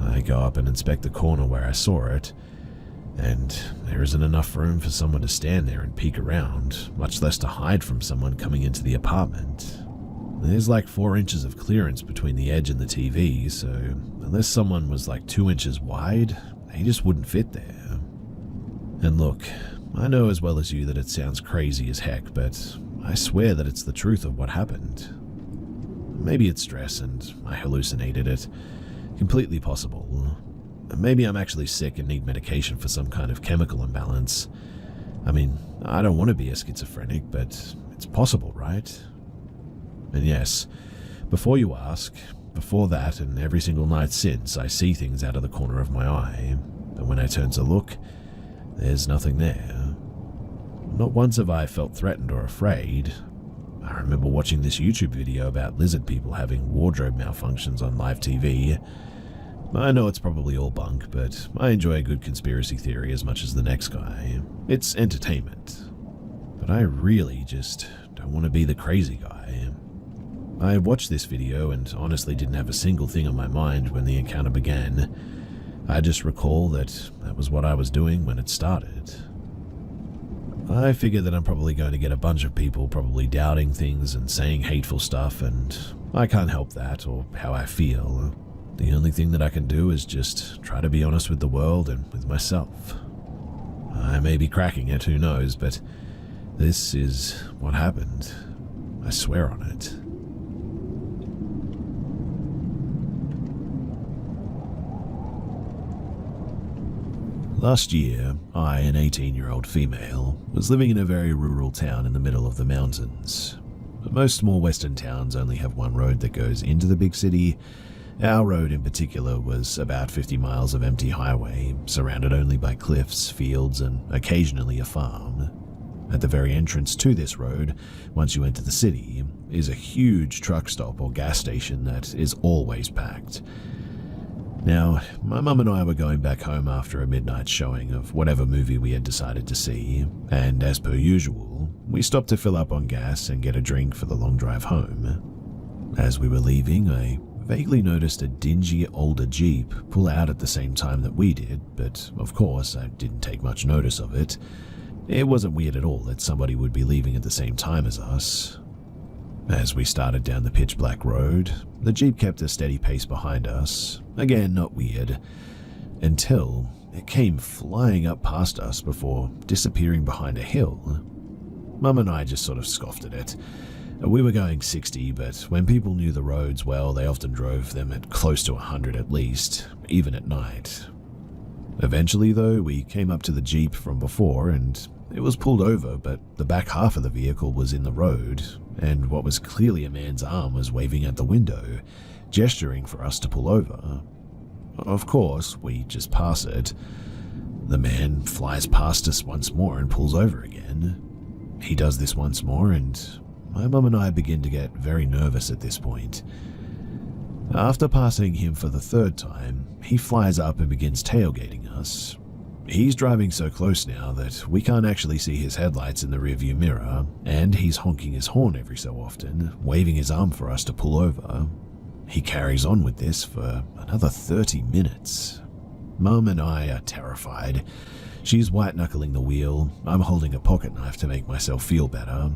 I go up and inspect the corner where I saw it, and there isn't enough room for someone to stand there and peek around, much less to hide from someone coming into the apartment. There's 4 inches of clearance between the edge and the TV, so unless someone was 2 inches wide, they just wouldn't fit there. And look, I know as well as you that it sounds crazy as heck, but I swear that it's the truth of what happened. Maybe it's stress and I hallucinated it. Completely possible. Maybe I'm actually sick and need medication for some kind of chemical imbalance. I mean, I don't want to be a schizophrenic, but it's possible, right? And yes, before you ask, before that and every single night since, I see things out of the corner of my eye, but when I turn to look, there's nothing there. Not once have I felt threatened or afraid. I remember watching this YouTube video about lizard people having wardrobe malfunctions on live TV. I know it's probably all bunk, but I enjoy a good conspiracy theory as much as the next guy. It's entertainment. But I really just don't want to be the crazy guy. I watched this video and honestly didn't have a single thing on my mind when the encounter began. I just recall that was what I was doing when it started. I figure that I'm probably going to get a bunch of people probably doubting things and saying hateful stuff, and I can't help that or how I feel. The only thing that I can do is just try to be honest with the world and with myself. I may be cracking it, who knows, but this is what happened. I swear on it. Last year, I, an 18-year-old female, was living in a very rural town in the middle of the mountains. Most small western towns only have one road that goes into the big city. Our road in particular was about 50 miles of empty highway, surrounded only by cliffs, fields, and occasionally a farm. At the very entrance to this road, once you enter the city, is a huge truck stop or gas station that is always packed. Now, my mum and I were going back home after a midnight showing of whatever movie we had decided to see, and as per usual, we stopped to fill up on gas and get a drink for the long drive home. As we were leaving, I vaguely noticed a dingy older Jeep pull out at the same time that we did, but of course I didn't take much notice of it. It wasn't weird at all that somebody would be leaving at the same time as us. As we started down the pitch-black road, the Jeep kept a steady pace behind us. Again, not weird. Until it came flying up past us before disappearing behind a hill. Mum and I just sort of scoffed at it. We were going 60, but when people knew the roads well, they often drove them at close to 100 at least, even at night. Eventually, though, we came up to the Jeep from before, and it was pulled over, but the back half of the vehicle was in the road, and what was clearly a man's arm was waving at the window, gesturing for us to pull over. Of course, we just pass it. The man flies past us once more and pulls over again. He does this once more, and my mum and I begin to get very nervous at this point. After passing him for the third time, he flies up and begins tailgating us. He's driving so close now that we can't actually see his headlights in the rearview mirror, and he's honking his horn every so often, waving his arm for us to pull over. He carries on with this for another 30 minutes. Mum and I are terrified. She's white-knuckling the wheel. I'm holding a pocket knife to make myself feel better.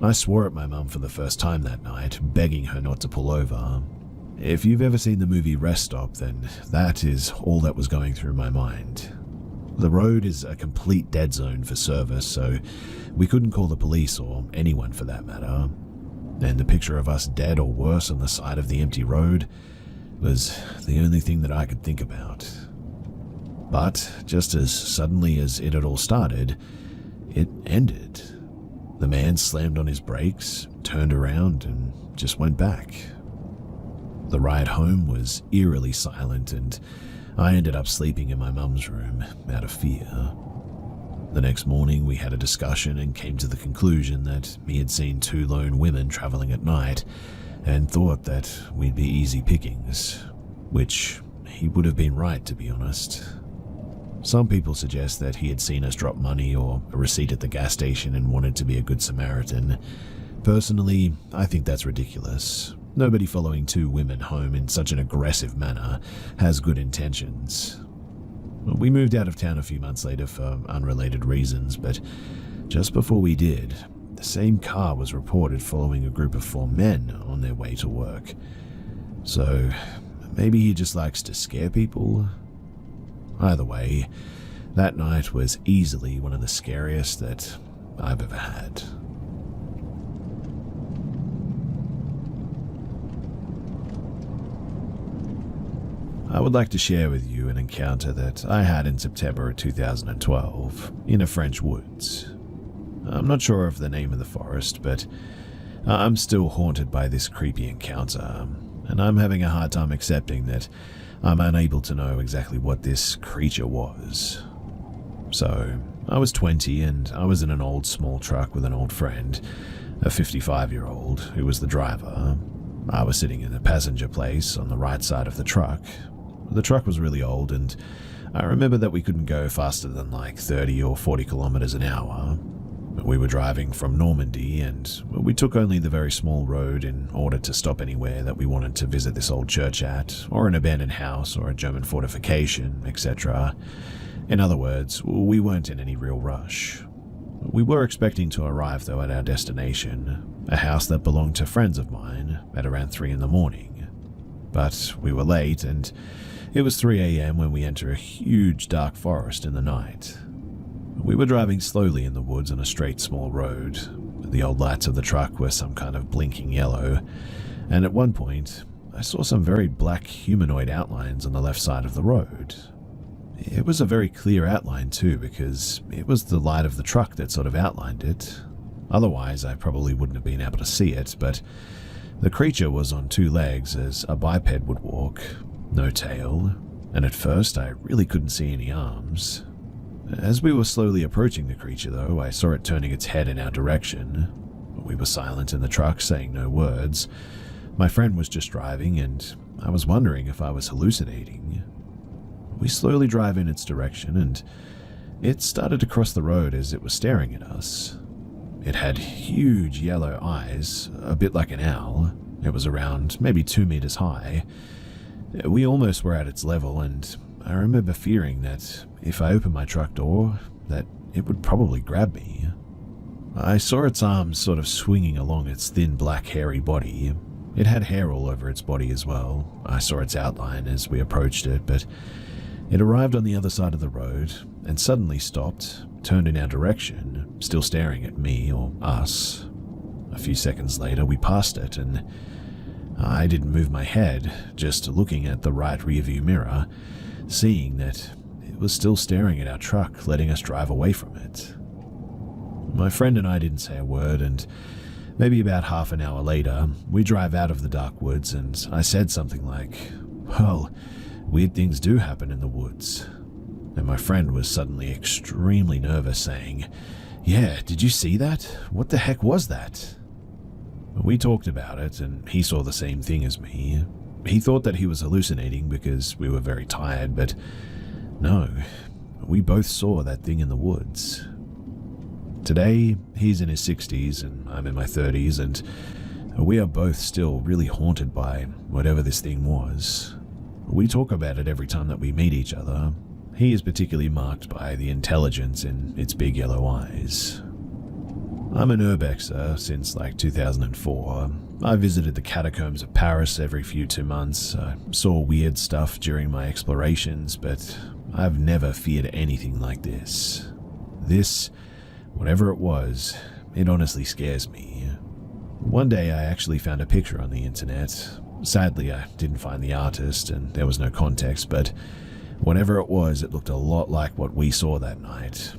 I swore at my mum for the first time that night, begging her not to pull over. If you've ever seen the movie Rest Stop, then that is all that was going through my mind. The road is a complete dead zone for service, so we couldn't call the police or anyone for that matter. And the picture of us dead or worse on the side of the empty road was the only thing that I could think about. But just as suddenly as it had all started, it ended. The man slammed on his brakes, turned around, and just went back. The ride home was eerily silent, and I ended up sleeping in my mum's room out of fear. The next morning we had a discussion and came to the conclusion that he had seen two lone women traveling at night and thought that we'd be easy pickings, which he would have been right, to be honest. Some people suggest that he had seen us drop money or a receipt at the gas station and wanted to be a good Samaritan. Personally, I think that's ridiculous. Nobody following two women home in such an aggressive manner has good intentions. We moved out of town a few months later for unrelated reasons, but just before we did, the same car was reported following a group of 4 men on their way to work. So, maybe he just likes to scare people? Either way, that night was easily one of the scariest that I've ever had. I would like to share with you an encounter that I had in September of 2012 in a French woods. I'm not sure of the name of the forest, but I'm still haunted by this creepy encounter, and I'm having a hard time accepting that I'm unable to know exactly what this creature was. So, I was 20 and I was in an old small truck with an old friend, a 55-year-old who was the driver. I was sitting in the passenger place on the right side of the truck. The truck was really old, and I remember that we couldn't go faster than like 30 or 40 kilometers an hour. We were driving from Normandy, and we took only the very small road in order to stop anywhere that we wanted to visit this old church at, or an abandoned house, or a German fortification, etc. In other words, we weren't in any real rush. We were expecting to arrive, though, at our destination, a house that belonged to friends of mine, at around 3 in the morning. But we were late, and it was 3 a.m. when we entered a huge dark forest in the night. We were driving slowly in the woods on a straight small road. The old lights of the truck were some kind of blinking yellow, and at one point, I saw some very black humanoid outlines on the left side of the road. It was a very clear outline too, because it was the light of the truck that sort of outlined it. Otherwise, I probably wouldn't have been able to see it, but the creature was on 2 legs as a biped would walk, no tail, and at first I really couldn't see any arms. As we were slowly approaching the creature, though, I saw it turning its head in our direction. We were silent in the truck, saying no words. My friend was just driving, and I was wondering if I was hallucinating. We slowly drive in its direction, and it started to cross the road as it was staring at us. It had huge yellow eyes, a bit like an owl. It was around maybe 2 meters high. We almost were at its level, and I remember fearing that if I opened my truck door, that it would probably grab me. I saw its arms sort of swinging along its thin black hairy body. It had hair all over its body as well. I saw its outline as we approached it, but it arrived on the other side of the road and suddenly stopped, turned in our direction, still staring at me or us. A few seconds later, we passed it, and I didn't move my head, just looking at the right rearview mirror, seeing that it was still staring at our truck, letting us drive away from it. My friend and I didn't say a word, and maybe about half an hour later, we drive out of the dark woods, and I said something like, "Well, weird things do happen in the woods." And my friend was suddenly extremely nervous, saying, "Yeah, did you see that? What the heck was that?" We talked about it, and he saw the same thing as me. He thought that he was hallucinating because we were very tired, but no, We both saw that thing in the woods. Today, he's in his 60s and I'm in my 30s, and we are both still really haunted by whatever this thing was. We talk about it every time that we meet each other. He is particularly marked by the intelligence in its big yellow eyes. I'm an urbexer since like 2004. I visited the catacombs of Paris every few 2 months. I saw weird stuff during my explorations, but I've never feared anything like this. This, whatever it was, it honestly scares me. One day I actually found a picture on the internet. Sadly, I didn't find the artist and there was no context, but whatever it was, it looked a lot like what we saw that night.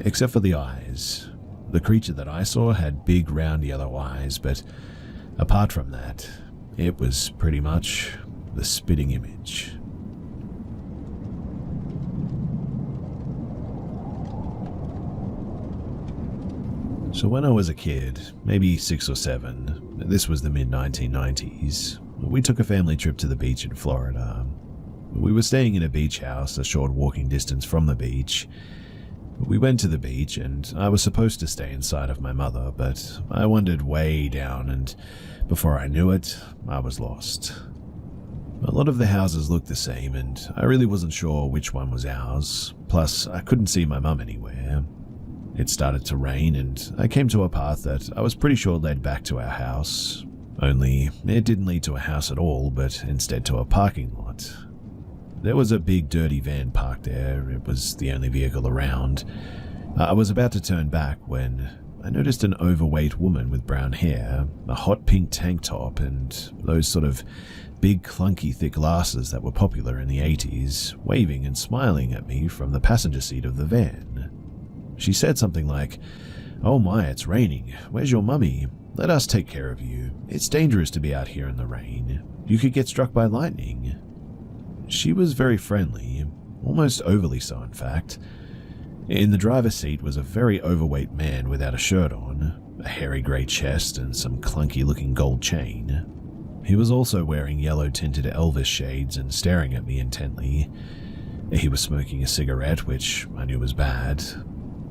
Except for the eyes. The creature that I saw had big round yellow eyes, but apart from that, it was pretty much the spitting image. So when I was a kid, maybe 6 or 7, this was the mid-1990s, we took a family trip to the beach in Florida. We were staying in a beach house a short walking distance from the beach. We went to the beach and I was supposed to stay inside of my mother, but I wandered way down and before I knew it, I was lost. A lot of the houses looked the same and I really wasn't sure which one was ours, plus I couldn't see my mum anywhere. It started to rain and I came to a path that I was pretty sure led back to our house, only it didn't lead to a house at all, but instead to a parking lot. There was a big dirty van parked there. It was the only vehicle around. I was about to turn back when I noticed an overweight woman with brown hair, a hot pink tank top, and those sort of big clunky thick glasses that were popular in the 80s, waving and smiling at me from the passenger seat of the van. She said something like, "Oh my, it's raining. Where's your mummy? Let us take care of you. It's dangerous to be out here in the rain. You could get struck by lightning." She was very friendly, almost overly so in fact. In the driver's seat was a very overweight man without a shirt on, a hairy grey chest and some clunky looking gold chain. He was also wearing yellow tinted Elvis shades and staring at me intently. He was smoking a cigarette, which I knew was bad.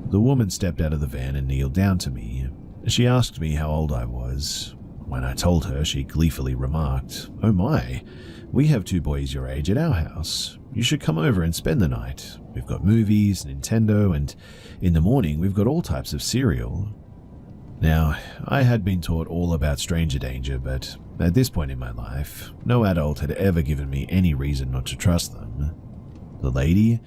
The woman stepped out of the van and kneeled down to me. She asked me how old I was. When I told her, she gleefully remarked, "Oh my, we have 2 boys your age at our house. You should come over and spend the night. We've got movies, Nintendo, and in the morning we've got all types of cereal." Now, I had been taught all about stranger danger, but at this point in my life, no adult had ever given me any reason not to trust them. The lady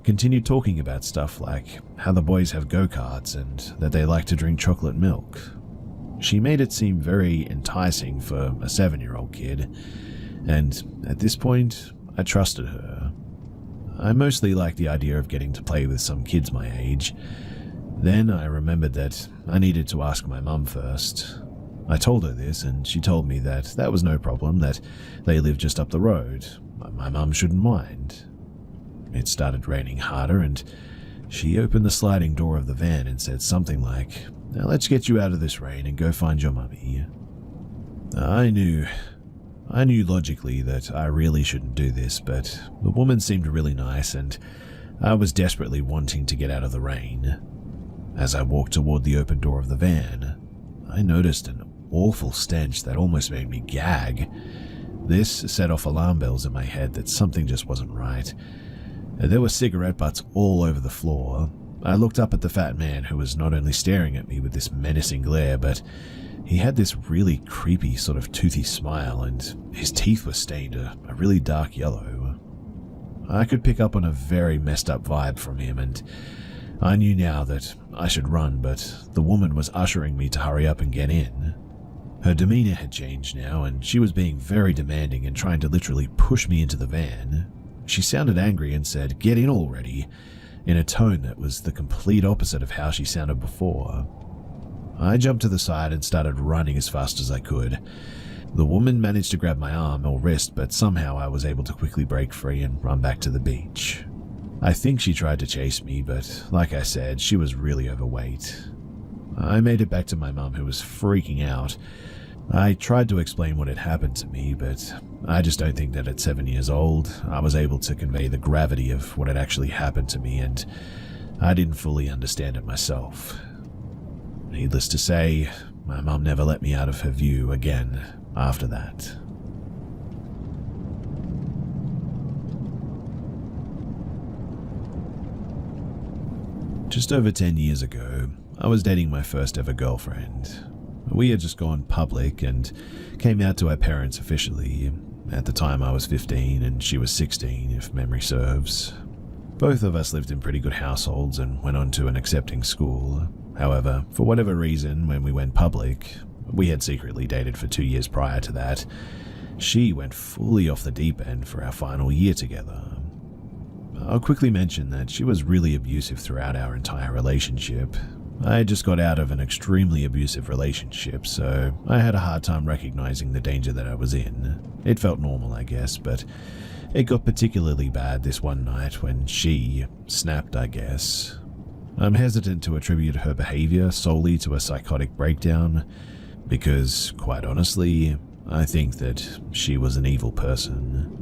continued talking about stuff like how the boys have go-karts and that they like to drink chocolate milk. She made it seem very enticing for a 7-year-old kid, and at this point, I trusted her. I mostly liked the idea of getting to play with some kids my age. Then I remembered that I needed to ask my mum first. I told her this, and she told me that that was no problem, that they lived just up the road. My mum shouldn't mind. It started raining harder, and she opened the sliding door of the van and said something like, "Now let's get you out of this rain and go find your mummy." I knew logically that I really shouldn't do this, but the woman seemed really nice and I was desperately wanting to get out of the rain. As I walked toward the open door of the van, I noticed an awful stench that almost made me gag. This set off alarm bells in my head that something just wasn't right. There were cigarette butts all over the floor. I looked up at the fat man who was not only staring at me with this menacing glare, but he had this really creepy sort of toothy smile and his teeth were stained a really dark yellow. I could pick up on a very messed up vibe from him, and I knew now that I should run, but the woman was ushering me to hurry up and get in. Her demeanor had changed now, and she was being very demanding and trying to literally push me into the van. She sounded angry and said, "Get in already," in a tone that was the complete opposite of how she sounded before. I jumped to the side and started running as fast as I could. The woman managed to grab my arm or wrist, but somehow I was able to quickly break free and run back to the beach. I think she tried to chase me, but like I said, she was really overweight. I made it back to my mum, who was freaking out. I tried to explain what had happened to me, but I just don't think that at 7 years old, I was able to convey the gravity of what had actually happened to me, and I didn't fully understand it myself. Needless to say, my mum never let me out of her view again after that. Just over 10 years ago, I was dating my first ever girlfriend. We had just gone public and came out to our parents officially. At the time I was 15 and she was 16, if memory serves. Both of us lived in pretty good households and went on to an accepting school. However, for whatever reason, when we went public, we had secretly dated for 2 years prior to that, she went fully off the deep end for our final year together. I'll quickly mention that she was really abusive throughout our entire relationship. I just got out of an extremely abusive relationship, so I had a hard time recognizing the danger that I was in. It felt normal, I guess, but it got particularly bad this one night when she snapped, I guess. I'm hesitant to attribute her behavior solely to a psychotic breakdown, because, quite honestly, I think that she was an evil person.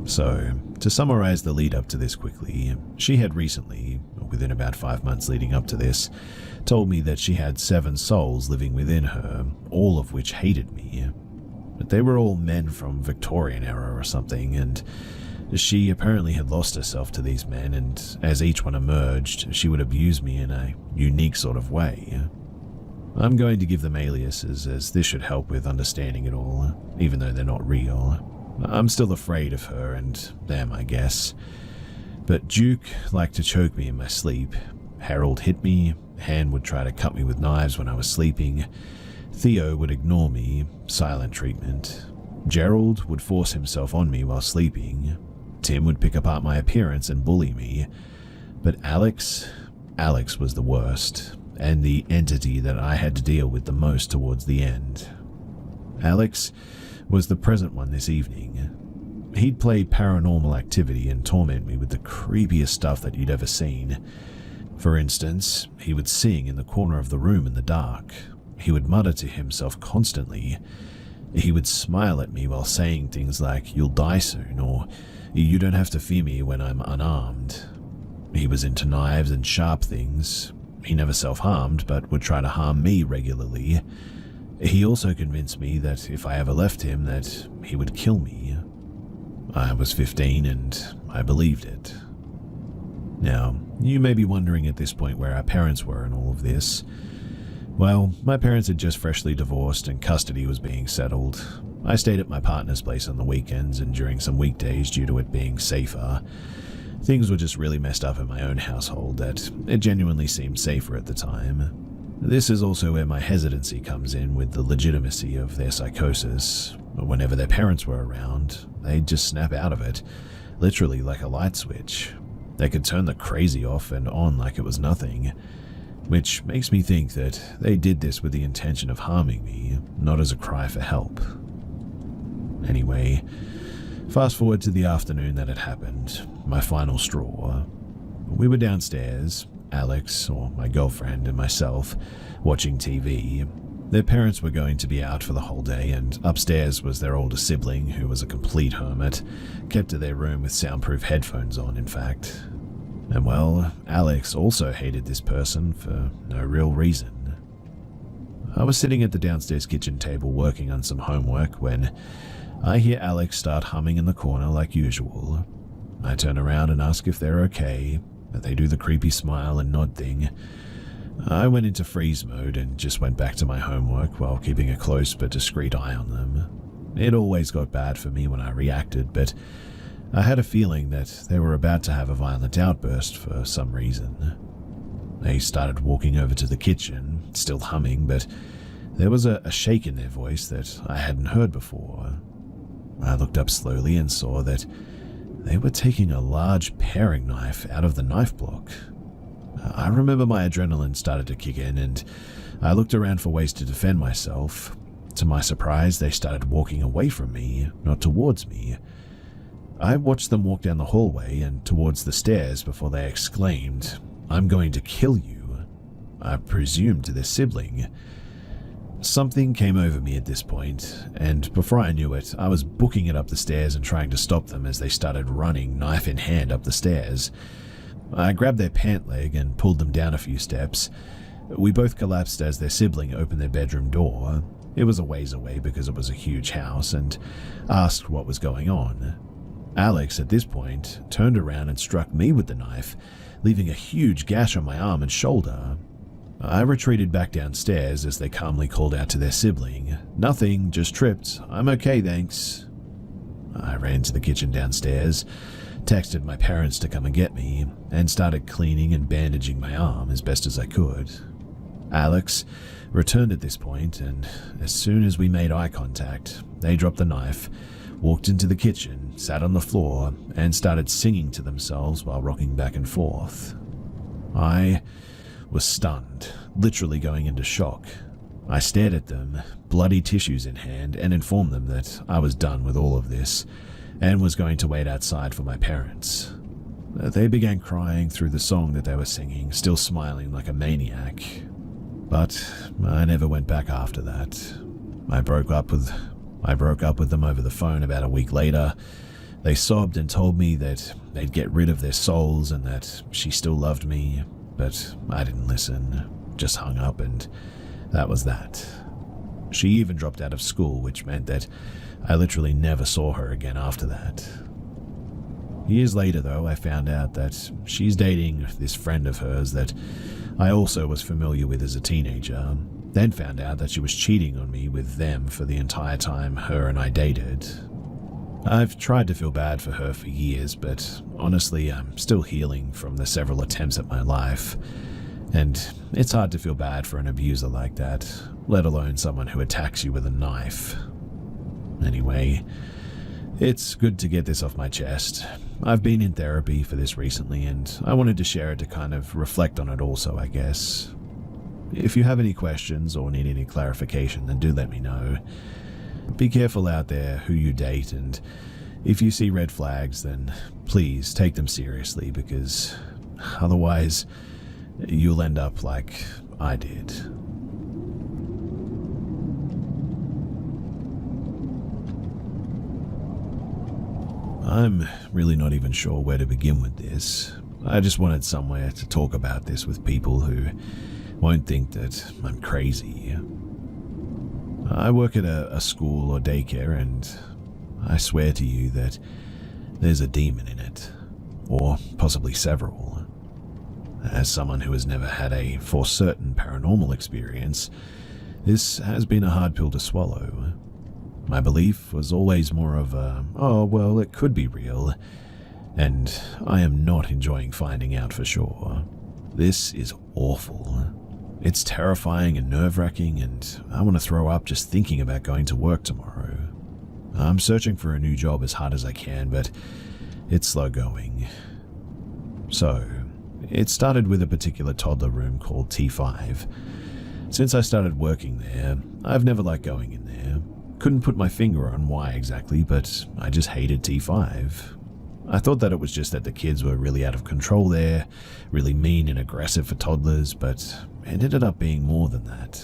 So, to summarize the lead up to this quickly, she had recently, within about 5 months leading up to this, told me that she had 7 souls living within her, all of which hated me. But they were all men from Victorian era or something, and she apparently had lost herself to these men, and as each one emerged, she would abuse me in a unique sort of way. I'm going to give them aliases, as this should help with understanding it all, even though they're not real. I'm still afraid of her and them, I guess. But Duke liked to choke me in my sleep. Harold hit me. Han would try to cut me with knives when I was sleeping. Theo would ignore me, silent treatment. Gerald would force himself on me while sleeping. Tim would pick apart my appearance and bully me. But Alex was the worst, and the entity that I had to deal with the most towards the end. Alex was the present one this evening. He'd play Paranormal Activity and torment me with the creepiest stuff that you'd ever seen. For instance, he would sing in the corner of the room in the dark. He would mutter to himself constantly. He would smile at me while saying things like, "You'll die soon," or "You don't have to fear me when I'm unarmed." He was into knives and sharp things. He never self-harmed, but would try to harm me regularly. He also convinced me that if I ever left him, that he would kill me. I was 15 and I believed it. Now, you may be wondering at this point where our parents were in all of this. Well, my parents had just freshly divorced and custody was being settled. I stayed at my partner's place on the weekends and during some weekdays due to it being safer. Things were just really messed up in my own household that it genuinely seemed safer at the time. This is also where my hesitancy comes in with the legitimacy of their psychosis. Whenever their parents were around, they'd just snap out of it, literally like a light switch. They could turn the crazy off and on like it was nothing, which makes me think that they did this with the intention of harming me, not as a cry for help. Anyway, fast forward to the afternoon that had happened, my final straw. We were downstairs, Alex, or my girlfriend, and myself, watching TV. Their parents were going to be out for the whole day, and upstairs was their older sibling, who was a complete hermit, kept to their room with soundproof headphones on, in fact. And well, Alex also hated this person for no real reason. I was sitting at the downstairs kitchen table working on some homework when I hear Alex start humming in the corner like usual. I turn around and ask if they're okay, but they do the creepy smile and nod thing. I went into freeze mode and just went back to my homework while keeping a close but discreet eye on them. It always got bad for me when I reacted, but I had a feeling that they were about to have a violent outburst for some reason. They started walking over to the kitchen, still humming, but there was a shake in their voice that I hadn't heard before. I looked up slowly and saw that they were taking a large paring knife out of the knife block. I remember my adrenaline started to kick in and I looked around for ways to defend myself. To my surprise, they started walking away from me, not towards me. I watched them walk down the hallway and towards the stairs before they exclaimed, "I'm going to kill you," I presumed to their sibling. Something came over me at this point, and before I knew it, I was booking it up the stairs and trying to stop them as they started running, knife in hand, up the stairs. I grabbed their pant leg and pulled them down a few steps. We both collapsed as their sibling opened their bedroom door. It was a ways away because it was a huge house, and asked what was going on. Alex, at this point, turned around and struck me with the knife, leaving a huge gash on my arm and shoulder. I retreated back downstairs as they calmly called out to their sibling, "Nothing, just tripped. I'm okay, thanks." I ran to the kitchen downstairs, texted my parents to come and get me, and started cleaning and bandaging my arm as best as I could. Alex returned at this point, and as soon as we made eye contact, they dropped the knife, walked into the kitchen, sat on the floor, and started singing to themselves while rocking back and forth. I was stunned, literally going into shock. I stared at them, bloody tissues in hand, and informed them that I was done with all of this and was going to wait outside for my parents. They began crying through the song that they were singing, still smiling like a maniac. But I never went back after that. I broke up with them over the phone about a week later. They sobbed and told me that they'd get rid of their souls and that she still loved me, but I didn't listen, just hung up, and that was that. She even dropped out of school, which meant that I literally never saw her again after that. Years later, though, I found out that she's dating this friend of hers that I also was familiar with as a teenager, then found out that she was cheating on me with them for the entire time her and I dated. I've tried to feel bad for her for years, but honestly, I'm still healing from the several attempts at my life, and it's hard to feel bad for an abuser like that, let alone someone who attacks you with a knife. Anyway, it's good to get this off my chest. I've been in therapy for this recently, and I wanted to share it to kind of reflect on it also, I guess. If you have any questions or need any clarification, then do let me know. Be careful out there who you date, and if you see red flags, then please take them seriously, because otherwise you'll end up like I did. I'm really not even sure where to begin with this. I just wanted somewhere to talk about this with people who won't think that I'm crazy. I work at a school or daycare, and I swear to you that there's a demon in it, or possibly several. As someone who has never had a for certain paranormal experience, this has been a hard pill to swallow. My belief was always more of a, oh, well, it could be real, and I am not enjoying finding out for sure. This is awful. It's terrifying and nerve-wracking, and I want to throw up just thinking about going to work tomorrow. I'm searching for a new job as hard as I can, but it's slow going. So, it started with a particular toddler room called T5. Since I started working there, I've never liked going in there. Couldn't put my finger on why exactly, but I just hated T5. I thought that it was just that the kids were really out of control there, really mean and aggressive for toddlers, but it ended up being more than that.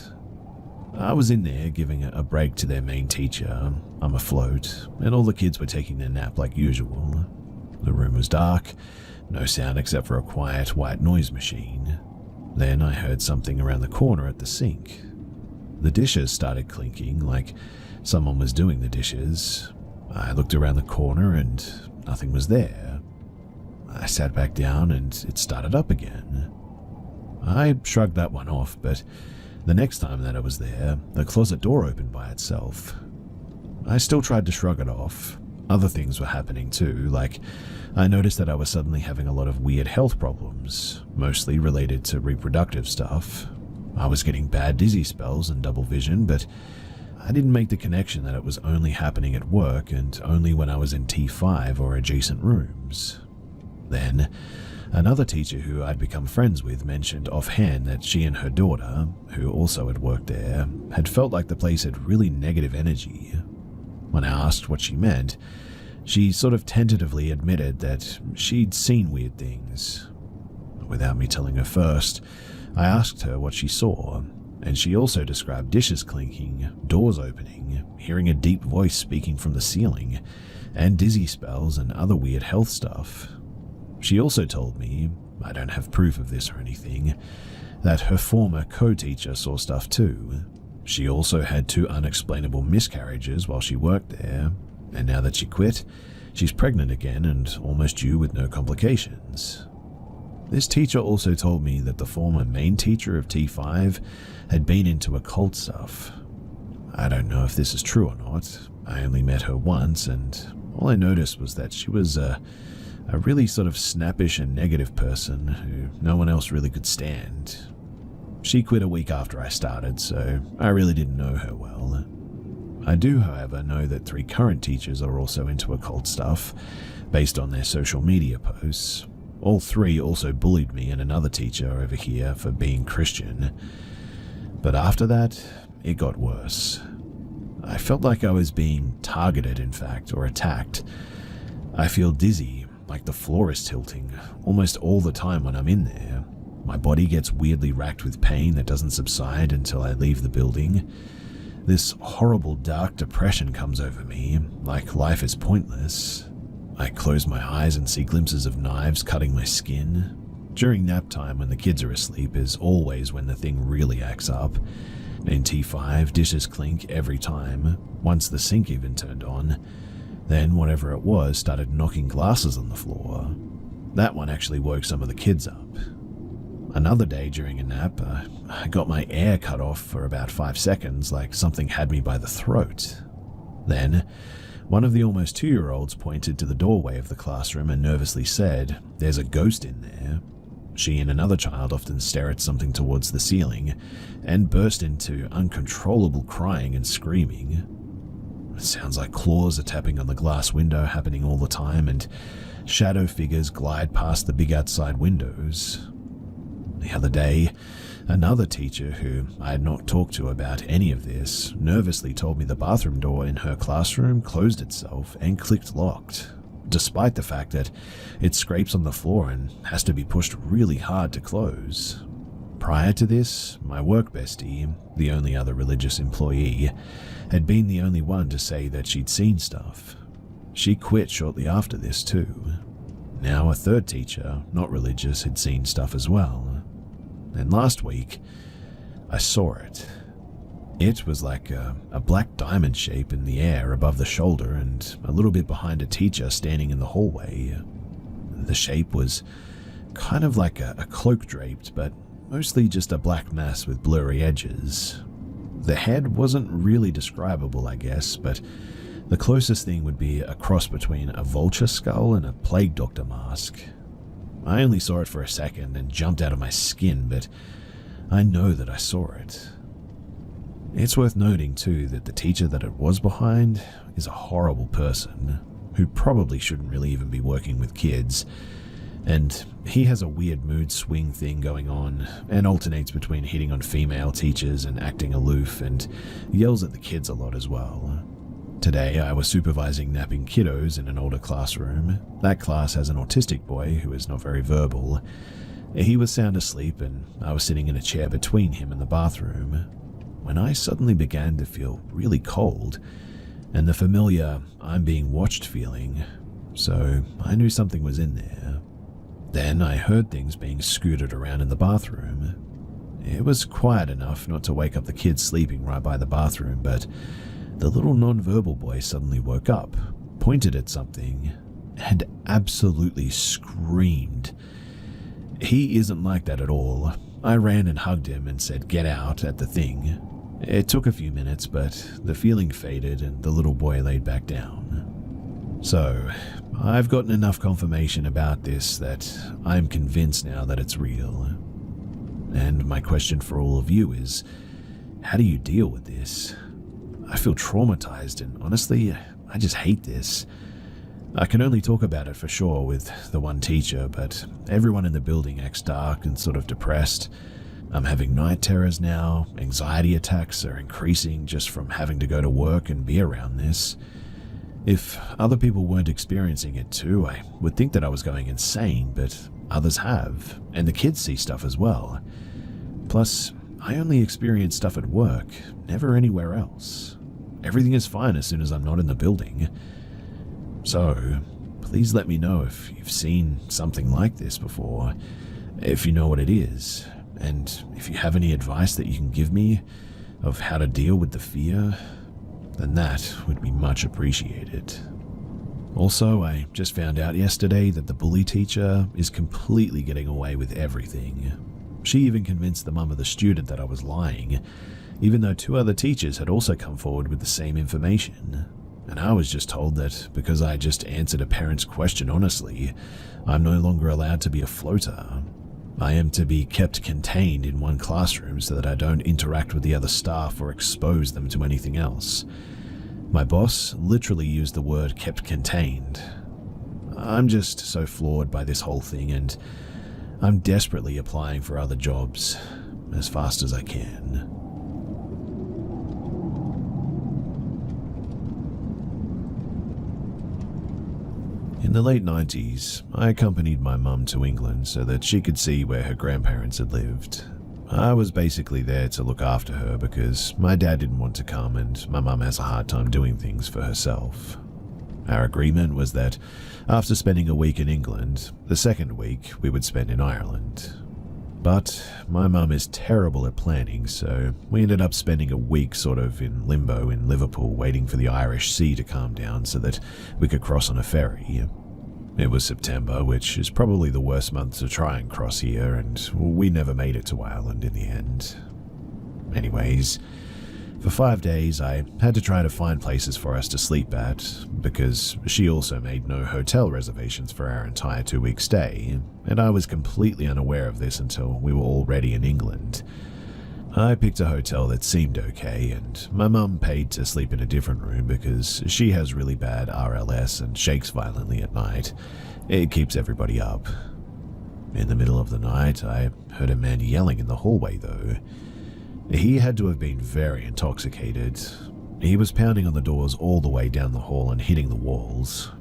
I was in there giving a break to their main teacher. I'm afloat, and all the kids were taking their nap like usual. The room was dark, no sound except for a quiet white noise machine. Then I heard something around the corner at the sink. The dishes started clinking, like someone was doing the dishes. I looked around the corner and nothing was there. I sat back down and it started up again. I shrugged that one off, but the next time that I was there, the closet door opened by itself. I still tried to shrug it off. Other things were happening too, like I noticed that I was suddenly having a lot of weird health problems, mostly related to reproductive stuff. I was getting bad dizzy spells and double vision, but I didn't make the connection that it was only happening at work and only when I was in T5 or adjacent rooms. Then, another teacher who I'd become friends with mentioned offhand that she and her daughter, who also had worked there, had felt like the place had really negative energy. When I asked what she meant, she sort of tentatively admitted that she'd seen weird things. Without me telling her first, I asked her what she saw, And she also described dishes clinking, doors opening, hearing a deep voice speaking from the ceiling, and dizzy spells and other weird health stuff. She also told me, I don't have proof of this or anything, that her former co-teacher saw stuff too. She also had 2 unexplainable miscarriages while she worked there, and now that she quit, she's pregnant again and almost due with no complications. This teacher also told me that the former main teacher of T5 had been into occult stuff. I don't know if this is true or not. I only met her once, and all I noticed was that she was a really sort of snappish and negative person who no one else really could stand. She quit a week after I started, so I really didn't know her well. I do, however, know that 3 current teachers are also into occult stuff, based on their social media posts. All 3 also bullied me and another teacher over here for being Christian. But after that, it got worse. I felt like I was being targeted, in fact, or attacked. I feel dizzy, like the floor is tilting, almost all the time when I'm in there. My body gets weirdly racked with pain that doesn't subside until I leave the building. This horrible dark depression comes over me, like life is pointless. I close my eyes and see glimpses of knives cutting my skin. During nap time when the kids are asleep is always when the thing really acts up. In T5, dishes clink every time, once the sink even turned on. Then whatever it was started knocking glasses on the floor. That one actually woke some of the kids up. Another day during a nap, I got my air cut off for about 5 seconds, like something had me by the throat. Then, one of the almost 2-year-olds pointed to the doorway of the classroom and nervously said, "There's a ghost in there." She and another child often stare at something towards the ceiling and burst into uncontrollable crying and screaming. It sounds like claws are tapping on the glass window happening all the time, and shadow figures glide past the big outside windows. The other day, another teacher who I had not talked to about any of this nervously told me the bathroom door in her classroom closed itself and clicked locked, despite the fact that it scrapes on the floor and has to be pushed really hard to close. Prior to this, my work bestie, the only other religious employee, had been the only one to say that she'd seen stuff. She quit shortly after this too. Now a 3rd teacher, not religious, had seen stuff as well. And last week, I saw it. It was like a black diamond shape in the air above the shoulder and a little bit behind a teacher standing in the hallway. The shape was kind of like a cloak draped, but mostly just a black mass with blurry edges. The head wasn't really describable, I guess, but the closest thing would be a cross between a vulture skull and a plague doctor mask. I only saw it for a second and jumped out of my skin, but I know that I saw it. It's worth noting too that the teacher that it was behind is a horrible person who probably shouldn't really even be working with kids, and he has a weird mood swing thing going on and alternates between hitting on female teachers and acting aloof, and yells at the kids a lot as well. Today, I was supervising napping kiddos in an older classroom. That class has an autistic boy who is not very verbal. He was sound asleep, and I was sitting in a chair between him and the bathroom, when I suddenly began to feel really cold, and the familiar "I'm being watched" feeling, so I knew something was in there. Then I heard things being scooted around in the bathroom. It was quiet enough not to wake up the kids sleeping right by the bathroom, but the little non-verbal boy suddenly woke up, pointed at something, and absolutely screamed. He isn't like that at all. I ran and hugged him and said, "Get out," at the thing. It took a few minutes, but the feeling faded and the little boy laid back down. So, I've gotten enough confirmation about this that I'm convinced now that it's real. And my question for all of you is, how do you deal with this? I feel traumatized, and honestly, I just hate this. I can only talk about it for sure with the one teacher, but everyone in the building acts dark and sort of depressed. I'm having night terrors now, anxiety attacks are increasing just from having to go to work and be around this. If other people weren't experiencing it too, I would think that I was going insane, but others have, and the kids see stuff as well. Plus, I only experience stuff at work, never anywhere else. Everything is fine as soon as I'm not in the building. So, please let me know if you've seen something like this before, if you know what it is, and if you have any advice that you can give me of how to deal with the fear, then that would be much appreciated. Also, I just found out yesterday that the bully teacher is completely getting away with everything. She even convinced the mum of the student that I was lying, even though 2 other teachers had also come forward with the same information. And I was just told that because I just answered a parent's question honestly, I'm no longer allowed to be a floater. I am to be kept contained in one classroom so that I don't interact with the other staff or expose them to anything else. My boss literally used the word kept contained. I'm just so floored by this whole thing, and I'm desperately applying for other jobs as fast as I can. In the late 90s, I accompanied my mum to England so that she could see where her grandparents had lived. I was basically there to look after her because my dad didn't want to come and my mum has a hard time doing things for herself. Our agreement was that after spending a week in England, the second week we would spend in Ireland. But my mum is terrible at planning, so we ended up spending a week sort of in limbo in Liverpool waiting for the Irish Sea to calm down so that we could cross on a ferry. It was September, which is probably the worst month to try and cross here, and we never made it to Ireland in the end. Anyways, for 5 days I had to try to find places for us to sleep at, because she also made no hotel reservations for our entire 2-week stay, and I was completely unaware of this until we were already in England. I picked a hotel that seemed okay, and my mum paid to sleep in a different room because she has really bad RLS and shakes violently at night. It keeps everybody up. In the middle of the night, I heard a man yelling in the hallway though. He had to have been very intoxicated. He was pounding on the doors all the way down the hall and hitting the walls.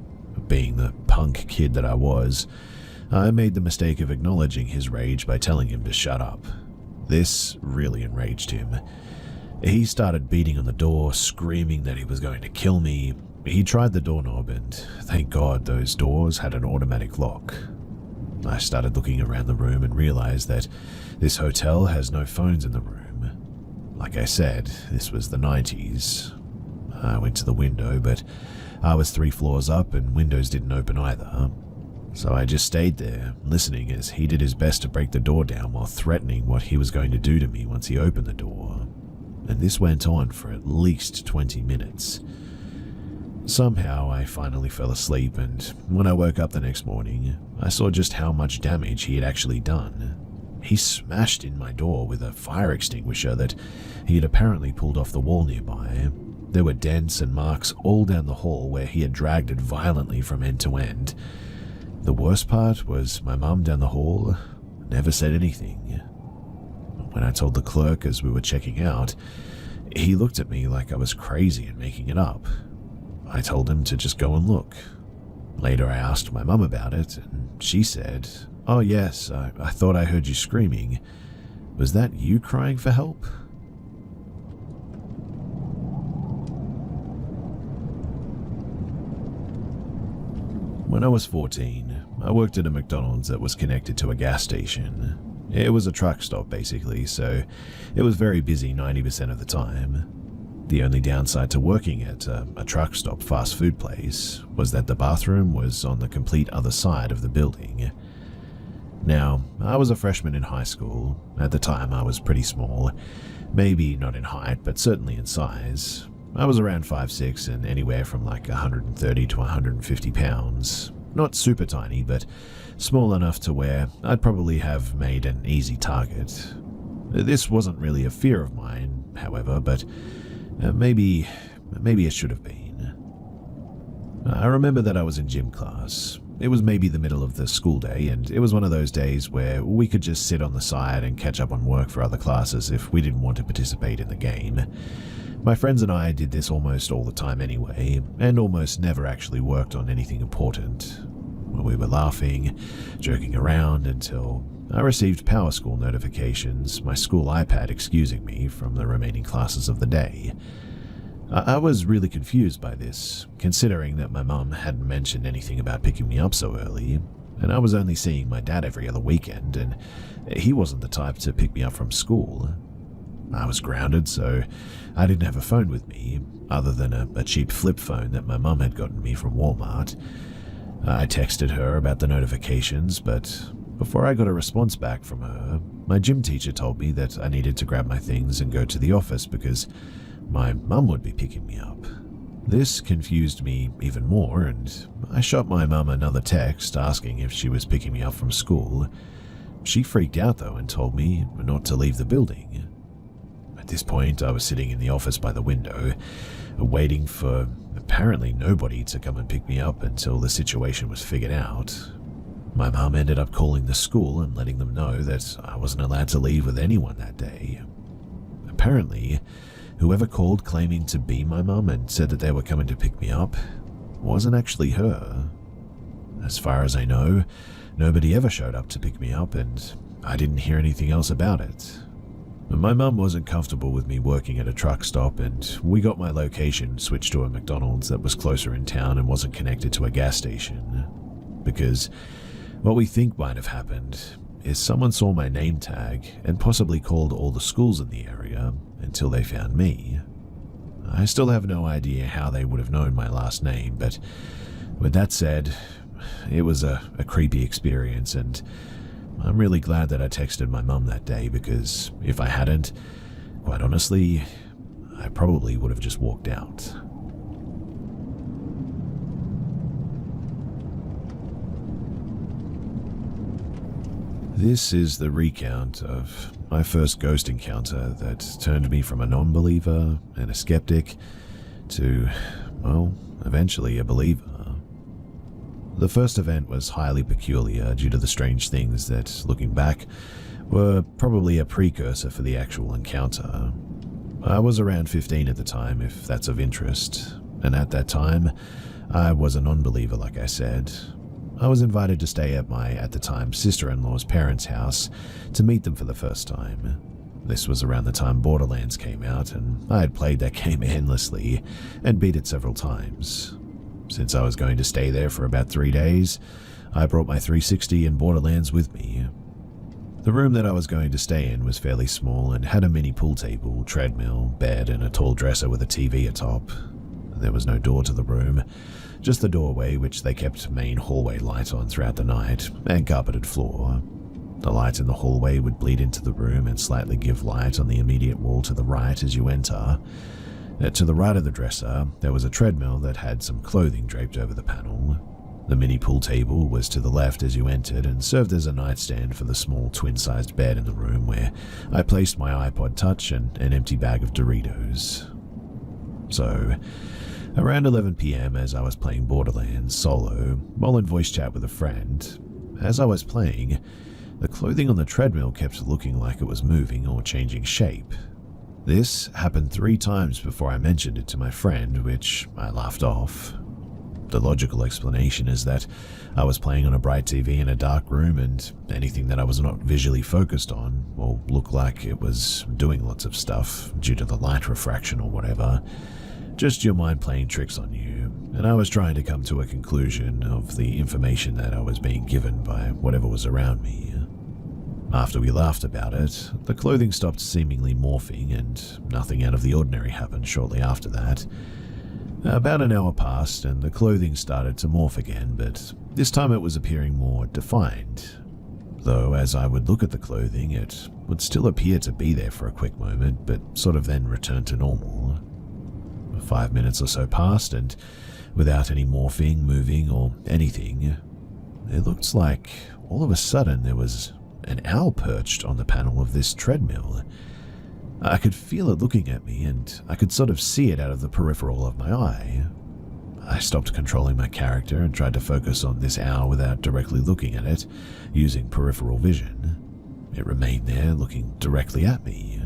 Being the punk kid that I was, I made the mistake of acknowledging his rage by telling him to shut up. This really enraged him. He started beating on the door, screaming that he was going to kill me. He tried the doorknob and thank God those doors had an automatic lock. I started looking around the room and realized that this hotel has no phones in the room. Like I said, this was the 90s. I went to the window, but I was 3 floors up and windows didn't open either. So I just stayed there, listening as he did his best to break the door down while threatening what he was going to do to me once he opened the door. And this went on for at least 20 minutes. Somehow I finally fell asleep, and when I woke up the next morning, I saw just how much damage he had actually done. He smashed in my door with a fire extinguisher that he had apparently pulled off the wall nearby. There were dents and marks all down the hall where he had dragged it violently from end to end. The worst part was my mum down the hall never said anything. When I told the clerk as we were checking out, he looked at me like I was crazy and making it up. I told him to just go and look. Later I asked my mum about it, and she said, "Oh yes, I thought I heard you screaming. Was that you crying for help?" When I was 14, I worked at a McDonald's that was connected to a gas station. It was a truck stop basically, so it was very busy 90% of the time. The only downside to working at a truck stop fast food place was that the bathroom was on the complete other side of the building. Now, I was a freshman in high school. At the time I was pretty small, maybe not in height, but certainly in size. I was around 5'6" and anywhere from like 130 to 150 pounds. Not super tiny, but small enough to where I'd probably have made an easy target. This wasn't really a fear of mine, however, but maybe it should have been. I remember that I was in gym class. It was maybe the middle of the school day, and it was one of those days where we could just sit on the side and catch up on work for other classes if we didn't want to participate in the game. My friends and I did this almost all the time anyway, and almost never actually worked on anything important. We were laughing, joking around until I received Power School notifications, my school iPad excusing me from the remaining classes of the day. I was really confused by this, considering that my mum hadn't mentioned anything about picking me up so early, and I was only seeing my dad every other weekend, and he wasn't the type to pick me up from school. I was grounded, so I didn't have a phone with me, other than a cheap flip phone that my mum had gotten me from Walmart. I texted her about the notifications, but before I got a response back from her, my gym teacher told me that I needed to grab my things and go to the office because my mum would be picking me up. This confused me even more, and I shot my mum another text asking if she was picking me up from school. She freaked out though and told me not to leave the building. At this point, I was sitting in the office by the window, waiting for apparently nobody to come and pick me up until the situation was figured out. My mum ended up calling the school and letting them know that I wasn't allowed to leave with anyone that day. Apparently, whoever called claiming to be my mum and said that they were coming to pick me up wasn't actually her. As far as I know, nobody ever showed up to pick me up, and I didn't hear anything else about it. My mum wasn't comfortable with me working at a truck stop, and we got my location switched to a McDonald's that was closer in town and wasn't connected to a gas station. Because what we think might have happened is someone saw my name tag and possibly called all the schools in the area until they found me. I still have no idea how they would have known my last name, but with that said, it was a creepy experience, and I'm really glad that I texted my mum that day, because if I hadn't, quite honestly, I probably would have just walked out. This is the recount of my first ghost encounter that turned me from a non-believer and a skeptic to, well, eventually a believer. The first event was highly peculiar due to the strange things that, looking back, were probably a precursor for the actual encounter. I was around 15 at the time, if that's of interest, and at that time, I was a non-believer, like I said. I was invited to stay at my, at the time, sister-in-law's parents' house to meet them for the first time. This was around the time Borderlands came out, and I had played that game endlessly and beat it several times. Since I was going to stay there for about 3 days, I brought my 360 and Borderlands with me. The room that I was going to stay in was fairly small and had a mini pool table, treadmill, bed, and a tall dresser with a TV atop. There was no door to the room, just the doorway, which they kept main hallway light on throughout the night, and carpeted floor. The light in the hallway would bleed into the room and slightly give light on the immediate wall to the right as you enter. To the right of the dresser, there was a treadmill that had some clothing draped over the panel. The mini pool table was to the left as you entered and served as a nightstand for the small twin-sized bed in the room, where I placed my iPod Touch and an empty bag of Doritos. So, around 11 PM, as I was playing Borderlands solo, while in voice chat with a friend, as I was playing, the clothing on the treadmill kept looking like it was moving or changing shape. This happened 3 times before I mentioned it to my friend, which I laughed off. The logical explanation is that I was playing on a bright TV in a dark room, and anything that I was not visually focused on will look like it was doing lots of stuff due to the light refraction or whatever. Just your mind playing tricks on you, and I was trying to come to a conclusion of the information that I was being given by whatever was around me. After we laughed about it, the clothing stopped seemingly morphing, and nothing out of the ordinary happened shortly after that. About an hour passed, and the clothing started to morph again, but this time it was appearing more defined. Though as I would look at the clothing, it would still appear to be there for a quick moment, but sort of then return to normal. 5 minutes or so passed, and without any morphing, moving, or anything, it looked like all of a sudden there was an owl perched on the panel of this treadmill. I could feel it looking at me, and I could sort of see it out of the peripheral of my eye. I stopped controlling my character and tried to focus on this owl without directly looking at it, using peripheral vision. It remained there, looking directly at me.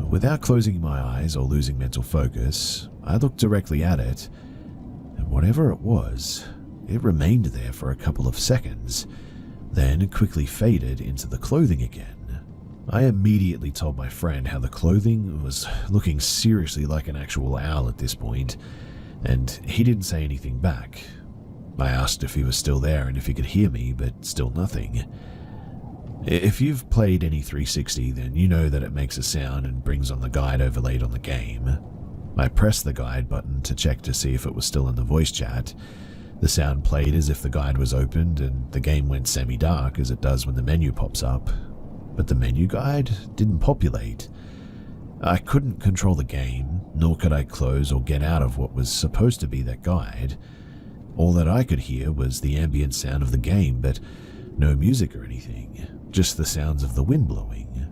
Without closing my eyes or losing mental focus, I looked directly at it, and whatever it was it remained there for a couple of seconds, then quickly faded into the clothing again. I immediately told my friend how the clothing was looking seriously like an actual owl at this point, and he didn't say anything back. I asked if he was still there and if he could hear me, but still nothing. If you've played any 360, then you know that it makes a sound and brings on the guide overlaid on the game. I pressed the guide button to check to see if it was still in the voice chat. The sound played as if the guide was opened, and the game went semi-dark as it does when the menu pops up. But the menu guide didn't populate. I couldn't control the game, nor could I close or get out of what was supposed to be that guide. All that I could hear was the ambient sound of the game, but no music or anything, just the sounds of the wind blowing.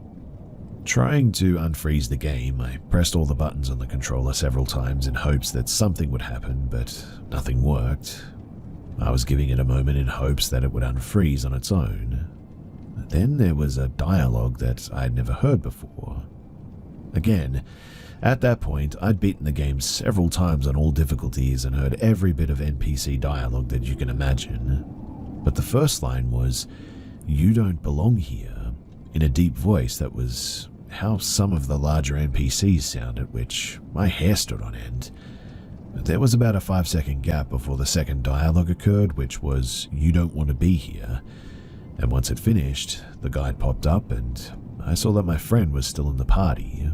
Trying to unfreeze the game, I pressed all the buttons on the controller several times in hopes that something would happen, but nothing worked. I was giving it a moment in hopes that it would unfreeze on its own. Then there was a dialogue that I'd never heard before. Again, at that point, I'd beaten the game several times on all difficulties and heard every bit of NPC dialogue that you can imagine. But the first line was, "You don't belong here," in a deep voice that was how some of the larger NPCs sounded, which my hair stood on end. There was about a 5-second gap before the second dialogue occurred, which was, "You don't want to be here." And once it finished, the guide popped up and I saw that my friend was still in the party.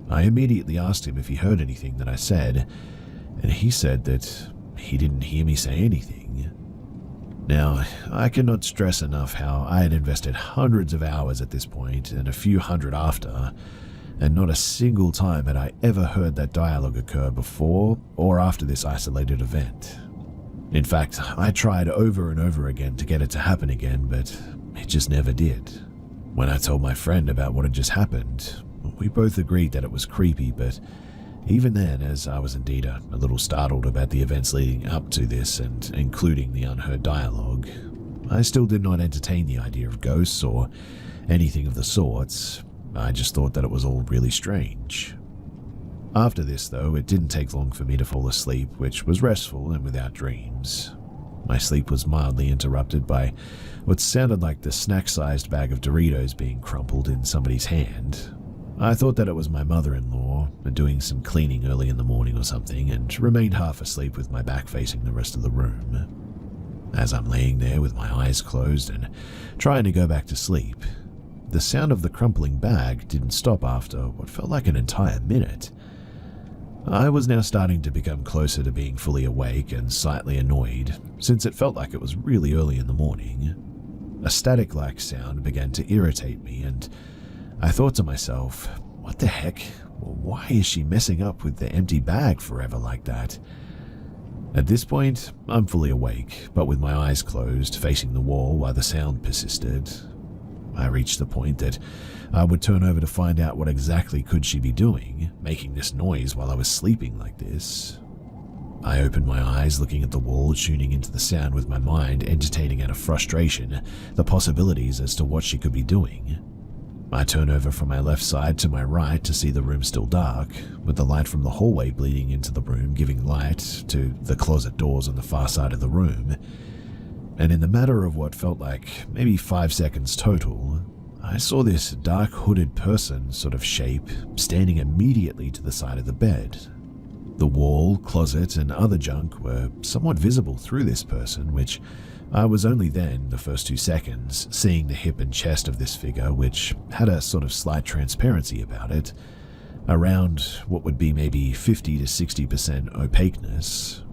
I immediately asked him if he heard anything that I said, and he said that he didn't hear me say anything. Now, I cannot stress enough how I had invested hundreds of hours at this point and a few hundred after, and not a single time had I ever heard that dialogue occur before or after this isolated event. In fact, I tried over and over again to get it to happen again, but it just never did. When I told my friend about what had just happened, we both agreed that it was creepy, but even then, as I was indeed a little startled about the events leading up to this and including the unheard dialogue, I still did not entertain the idea of ghosts or anything of the sorts. I just thought that it was all really strange. After this, though, it didn't take long for me to fall asleep, which was restful and without dreams. My sleep was mildly interrupted by what sounded like the snack-sized bag of Doritos being crumpled in somebody's hand. I thought that it was my mother-in-law doing some cleaning early in the morning or something, and remained half asleep with my back facing the rest of the room. As I'm laying there with my eyes closed and trying to go back to sleep, the sound of the crumpling bag didn't stop after what felt like an entire minute. I was now starting to become closer to being fully awake and slightly annoyed, since it felt like it was really early in the morning. A static-like sound began to irritate me, and I thought to myself, what the heck? Why is she messing up with the empty bag forever like that? At this point, I'm fully awake, but with my eyes closed, facing the wall while the sound persisted. I reached the point that I would turn over to find out what exactly could she be doing, making this noise while I was sleeping like this. I opened my eyes, looking at the wall, tuning into the sound with my mind, entertaining out of frustration the possibilities as to what she could be doing. I turn over from my left side to my right to see the room still dark, with the light from the hallway bleeding into the room, giving light to the closet doors on the far side of the room. And in the matter of what felt like maybe 5 seconds total, I saw this dark hooded person sort of shape standing immediately to the side of the bed. The wall, closet, and other junk were somewhat visible through this person, which I was only then, the first 2 seconds, seeing the hip and chest of this figure, which had a sort of slight transparency about it, around what would be maybe 50 to 60% opaqueness.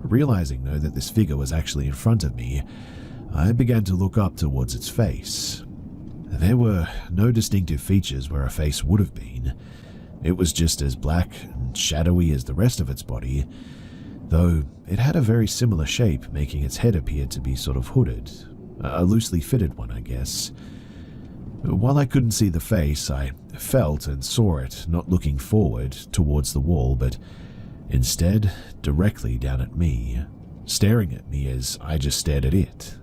Realizing, though, that this figure was actually in front of me, I began to look up towards its face. There were no distinctive features where a face would have been. It was just as black and shadowy as the rest of its body, though it had a very similar shape, making its head appear to be sort of hooded, a loosely fitted one, I guess. While I couldn't see the face, I felt and saw it not looking forward towards the wall, but instead directly down at me, staring at me as I just stared at it.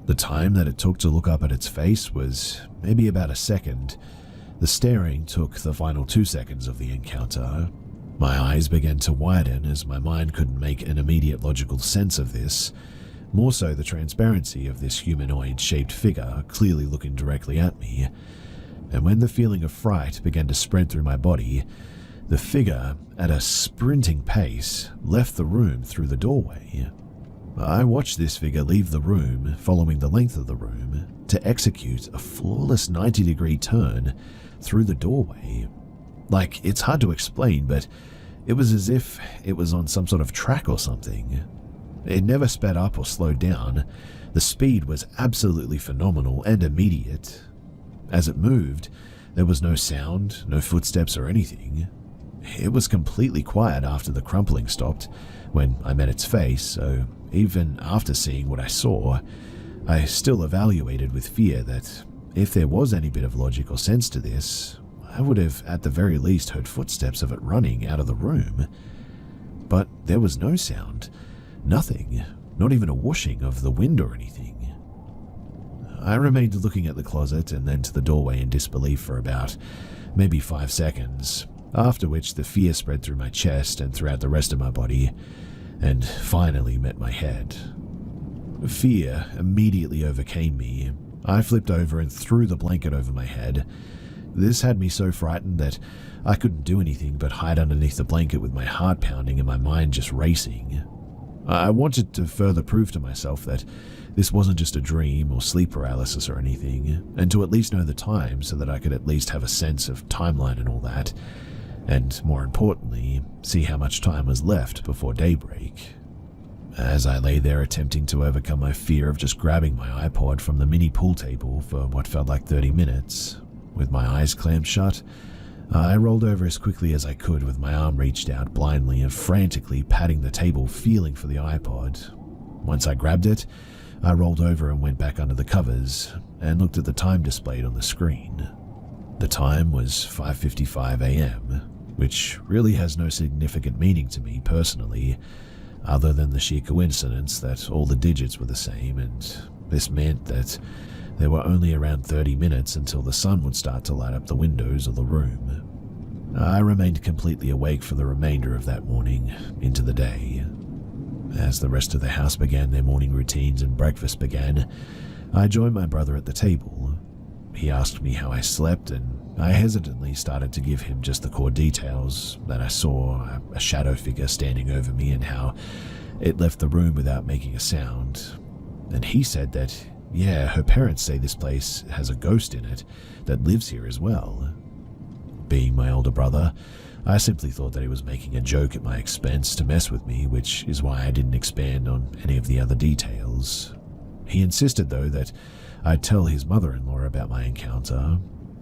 The time that it took to look up at its face was maybe about a second. The staring took the final 2 seconds of the encounter. My eyes began to widen as my mind couldn't make an immediate logical sense of this, more so the transparency of this humanoid-shaped figure clearly looking directly at me. And when the feeling of fright began to spread through my body, the figure, at a sprinting pace, left the room through the doorway. I watched this figure leave the room, following the length of the room, to execute a flawless 90-degree turn through the doorway. Like, it's hard to explain, but it was as if it was on some sort of track or something. It never sped up or slowed down. The speed was absolutely phenomenal and immediate. As it moved, there was no sound, no footsteps or anything. It was completely quiet after the crumpling stopped when I met its face, so even after seeing what I saw, I still evaluated with fear that if there was any bit of logic or sense to this, I would have at the very least heard footsteps of it running out of the room. But there was no sound, nothing, not even a whooshing of the wind or anything. I remained looking at the closet and then to the doorway in disbelief for about maybe 5 seconds, after which the fear spread through my chest and throughout the rest of my body, and finally met my head. Fear immediately overcame me. I flipped over and threw the blanket over my head. This had me so frightened that I couldn't do anything but hide underneath the blanket with my heart pounding and my mind just racing. I wanted to further prove to myself that this wasn't just a dream or sleep paralysis or anything, and to at least know the time so that I could at least have a sense of timeline and all that, and more importantly, see how much time was left before daybreak. As I lay there attempting to overcome my fear of just grabbing my iPod from the mini pool table for what felt like 30 minutes, with my eyes clamped shut, I rolled over as quickly as I could with my arm reached out blindly and frantically patting the table, feeling for the iPod. Once I grabbed it, I rolled over and went back under the covers and looked at the time displayed on the screen. The time was 5:55 a.m., which really has no significant meaning to me personally, other than the sheer coincidence that all the digits were the same, and this meant that there were only around 30 minutes until the sun would start to light up the windows of the room. I remained completely awake for the remainder of that morning into the day. As the rest of the house began their morning routines and breakfast began, I joined my brother at the table. He asked me how I slept, and I hesitantly started to give him just the core details, that I saw a shadow figure standing over me and how it left the room without making a sound. And he said that, yeah, her parents say this place has a ghost in it that lives here as well. Being my older brother, I simply thought that he was making a joke at my expense to mess with me, which is why I didn't expand on any of the other details. He insisted, though, that I'd tell his mother-in-law about my encounter.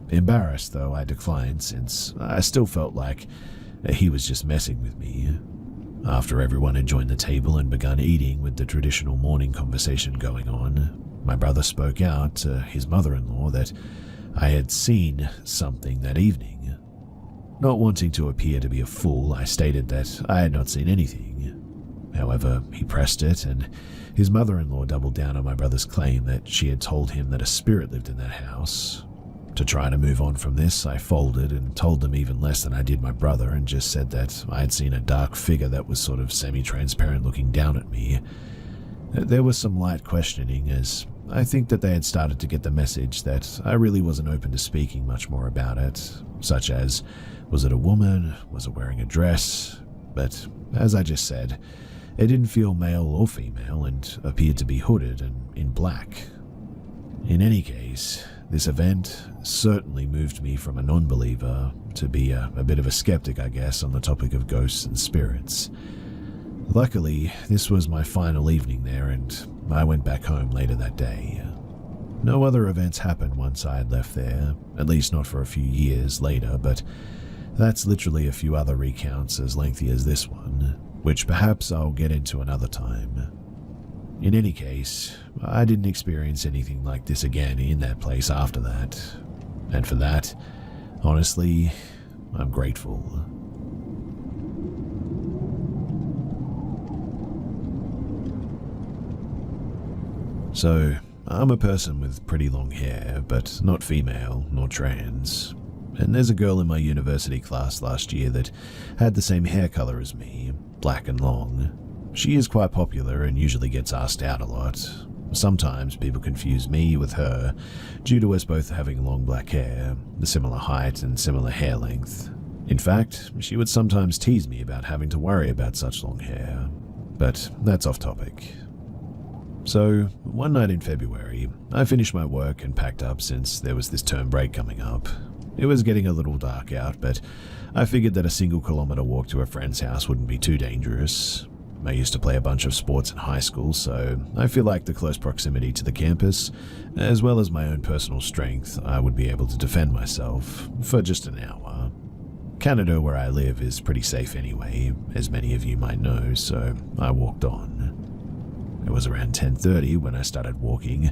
Embarrassed, though, I declined, since I still felt like he was just messing with me. After everyone had joined the table and begun eating with the traditional morning conversation going on, my brother spoke out to his mother-in-law that I had seen something that evening. Not wanting to appear to be a fool, I stated that I had not seen anything. However, he pressed it, and his mother-in-law doubled down on my brother's claim that she had told him that a spirit lived in that house. To try to move on from this, I folded and told them even less than I did my brother, and just said that I had seen a dark figure that was sort of semi-transparent looking down at me. There was some light questioning, as I think that they had started to get the message that I really wasn't open to speaking much more about it, such as, was it a woman, was it wearing a dress? But, as I just said, it didn't feel male or female and appeared to be hooded and in black. In any case, this event certainly moved me from a non-believer to be a bit of a skeptic, I guess, on the topic of ghosts and spirits. Luckily, this was my final evening there, and I went back home later that day. No other events happened once I had left there, at least not for a few years later, but that's literally a few other recounts as lengthy as this one, which perhaps I'll get into another time. In any case, I didn't experience anything like this again in that place after that, and for that, honestly, I'm grateful. So, I'm a person with pretty long hair, but not female nor trans. And there's a girl in my university class last year that had the same hair color as me, black and long. She is quite popular and usually gets asked out a lot. Sometimes people confuse me with her due to us both having long black hair, a similar height and similar hair length. In fact, she would sometimes tease me about having to worry about such long hair. But that's off topic. So, one night in February, I finished my work and packed up since there was this term break coming up. It was getting a little dark out, but I figured that a single kilometer walk to a friend's house wouldn't be too dangerous. I used to play a bunch of sports in high school, so I feel like the close proximity to the campus, as well as my own personal strength, I would be able to defend myself for just an hour. Canada, where I live, is pretty safe anyway, as many of you might know, so I walked on. It was around 10:30 when I started walking.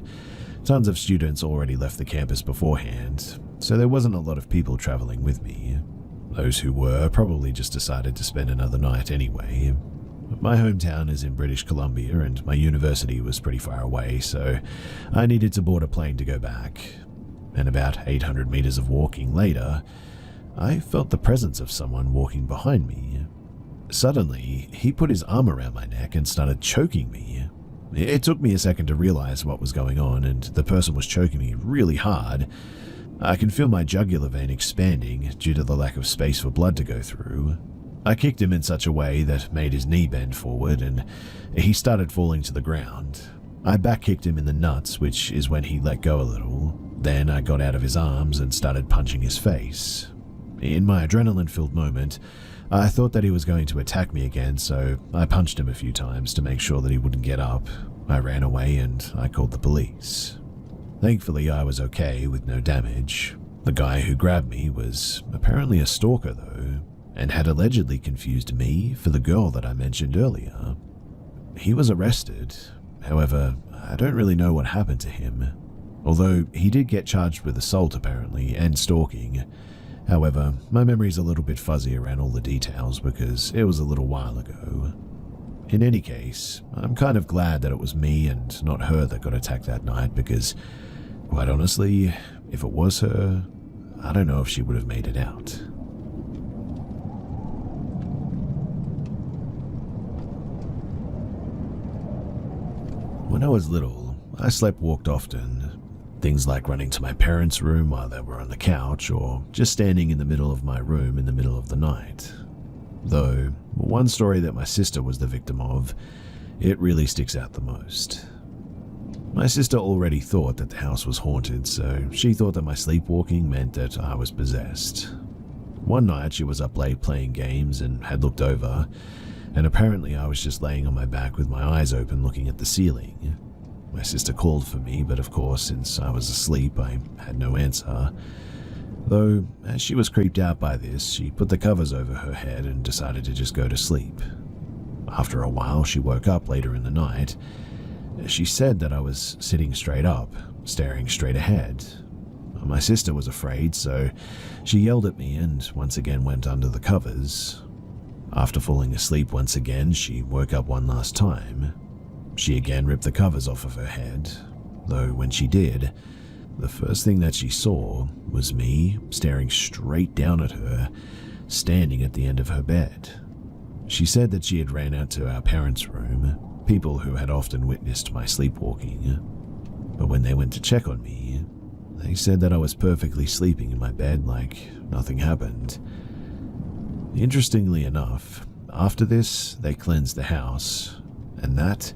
Tons of students already left the campus beforehand, so there wasn't a lot of people traveling with me. Those who were probably just decided to spend another night anyway. My hometown is in British Columbia and my university was pretty far away, so I needed to board a plane to go back. And about 800 meters of walking later, I felt the presence of someone walking behind me. Suddenly, he put his arm around my neck and started choking me. It took me a second to realize what was going on, and the person was choking me really hard. I can feel my jugular vein expanding due to the lack of space for blood to go through. I kicked him in such a way that made his knee bend forward, and he started falling to the ground. I back-kicked him in the nuts, which is when he let go a little. Then I got out of his arms and started punching his face. In my adrenaline-filled moment, I thought that he was going to attack me again, so I punched him a few times to make sure that he wouldn't get up. I ran away and I called the police. Thankfully, I was okay with no damage. The guy who grabbed me was apparently a stalker, though, and had allegedly confused me for the girl that I mentioned earlier. He was arrested. However, I don't really know what happened to him. Although he did get charged with assault apparently, and stalking. However, my memory's a little bit fuzzy around all the details because it was a little while ago. In any case, I'm kind of glad that it was me and not her that got attacked that night because, quite honestly, if it was her, I don't know if she would have made it out. When I was little, I slept-walked often. Things like running to my parents' room while they were on the couch, or just standing in the middle of my room in the middle of the night. Though, one story that my sister was the victim of, it really sticks out the most. My sister already thought that the house was haunted, so she thought that my sleepwalking meant that I was possessed. One night she was up late playing games and had looked over, and apparently I was just laying on my back with my eyes open looking at the ceiling. My sister called for me, but of course, since I was asleep, I had no answer. Though, as she was creeped out by this, she put the covers over her head and decided to just go to sleep. After a while, she woke up later in the night. She said that I was sitting straight up, staring straight ahead. My sister was afraid, so she yelled at me and once again went under the covers. After falling asleep once again, she woke up one last time. She again ripped the covers off of her head, though when she did, the first thing that she saw was me staring straight down at her, standing at the end of her bed. She said that she had ran out to our parents' room, people who had often witnessed my sleepwalking, but when they went to check on me, they said that I was perfectly sleeping in my bed like nothing happened. Interestingly enough, after this, they cleansed the house, and that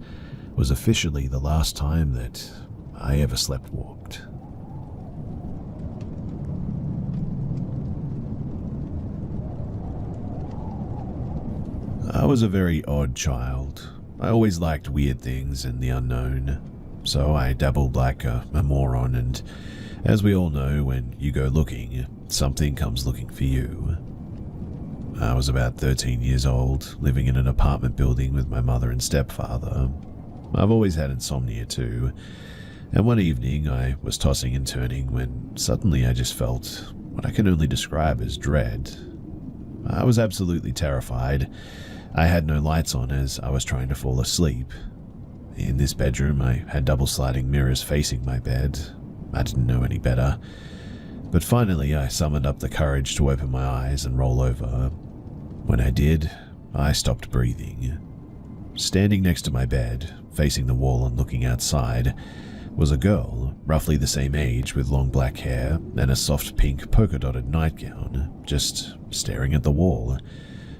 was officially the last time that I ever slept-walked. I was a very odd child. I always liked weird things and the unknown, so I dabbled like a moron, and as we all know, when you go looking, something comes looking for you. I was about 13 years old, living in an apartment building with my mother and stepfather. I've always had insomnia too, and one evening I was tossing and turning when suddenly I just felt what I can only describe as dread. I was absolutely terrified. I had no lights on as I was trying to fall asleep. In this bedroom, I had double sliding mirrors facing my bed. I didn't know any better. But finally, I summoned up the courage to open my eyes and roll over. When I did, I stopped breathing. Standing next to my bed, facing the wall and looking outside, was a girl, roughly the same age, with long black hair and a soft pink polka-dotted nightgown, just staring at the wall,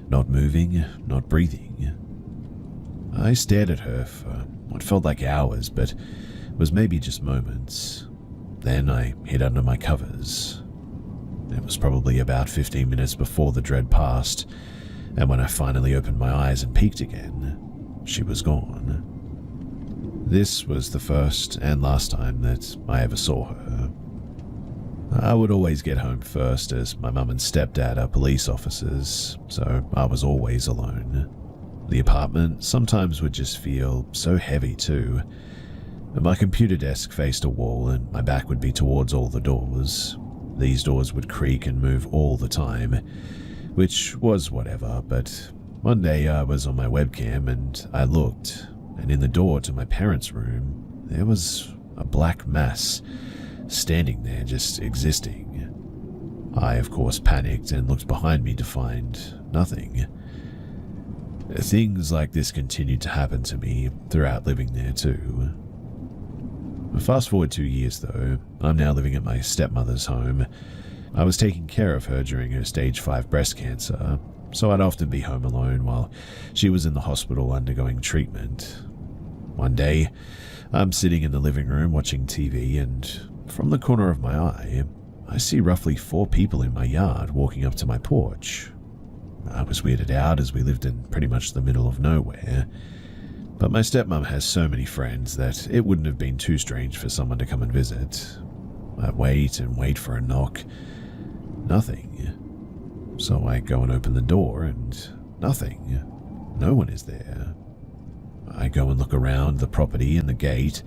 not moving, not breathing. I stared at her for what felt like hours, but was maybe just moments. Then I hid under my covers. It was probably about 15 minutes before the dread passed, and when I finally opened my eyes and peeked again, she was gone. This was the first and last time that I ever saw her. I would always get home first, as my mum and stepdad are police officers, so I was always alone. The apartment sometimes would just feel so heavy too. My computer desk faced a wall and my back would be towards all the doors. These doors would creak and move all the time, which was whatever, but one day I was on my webcam and I looked, and in the door to my parents' room, there was a black mass standing there, just existing. I, of course, panicked and looked behind me to find nothing. Things like this continued to happen to me throughout living there too. Fast forward 2 years though, I'm now living at my stepmother's home. I was taking care of her during her stage 5 breast cancer, so I'd often be home alone while she was in the hospital undergoing treatment. One day, I'm sitting in the living room watching TV, and from the corner of my eye, I see roughly 4 people in my yard walking up to my porch. I was weirded out as we lived in pretty much the middle of nowhere, but my stepmom has so many friends that it wouldn't have been too strange for someone to come and visit. I wait and wait for a knock. Nothing. So I go and open the door and nothing. No one is there. I go and look around the property and the gate.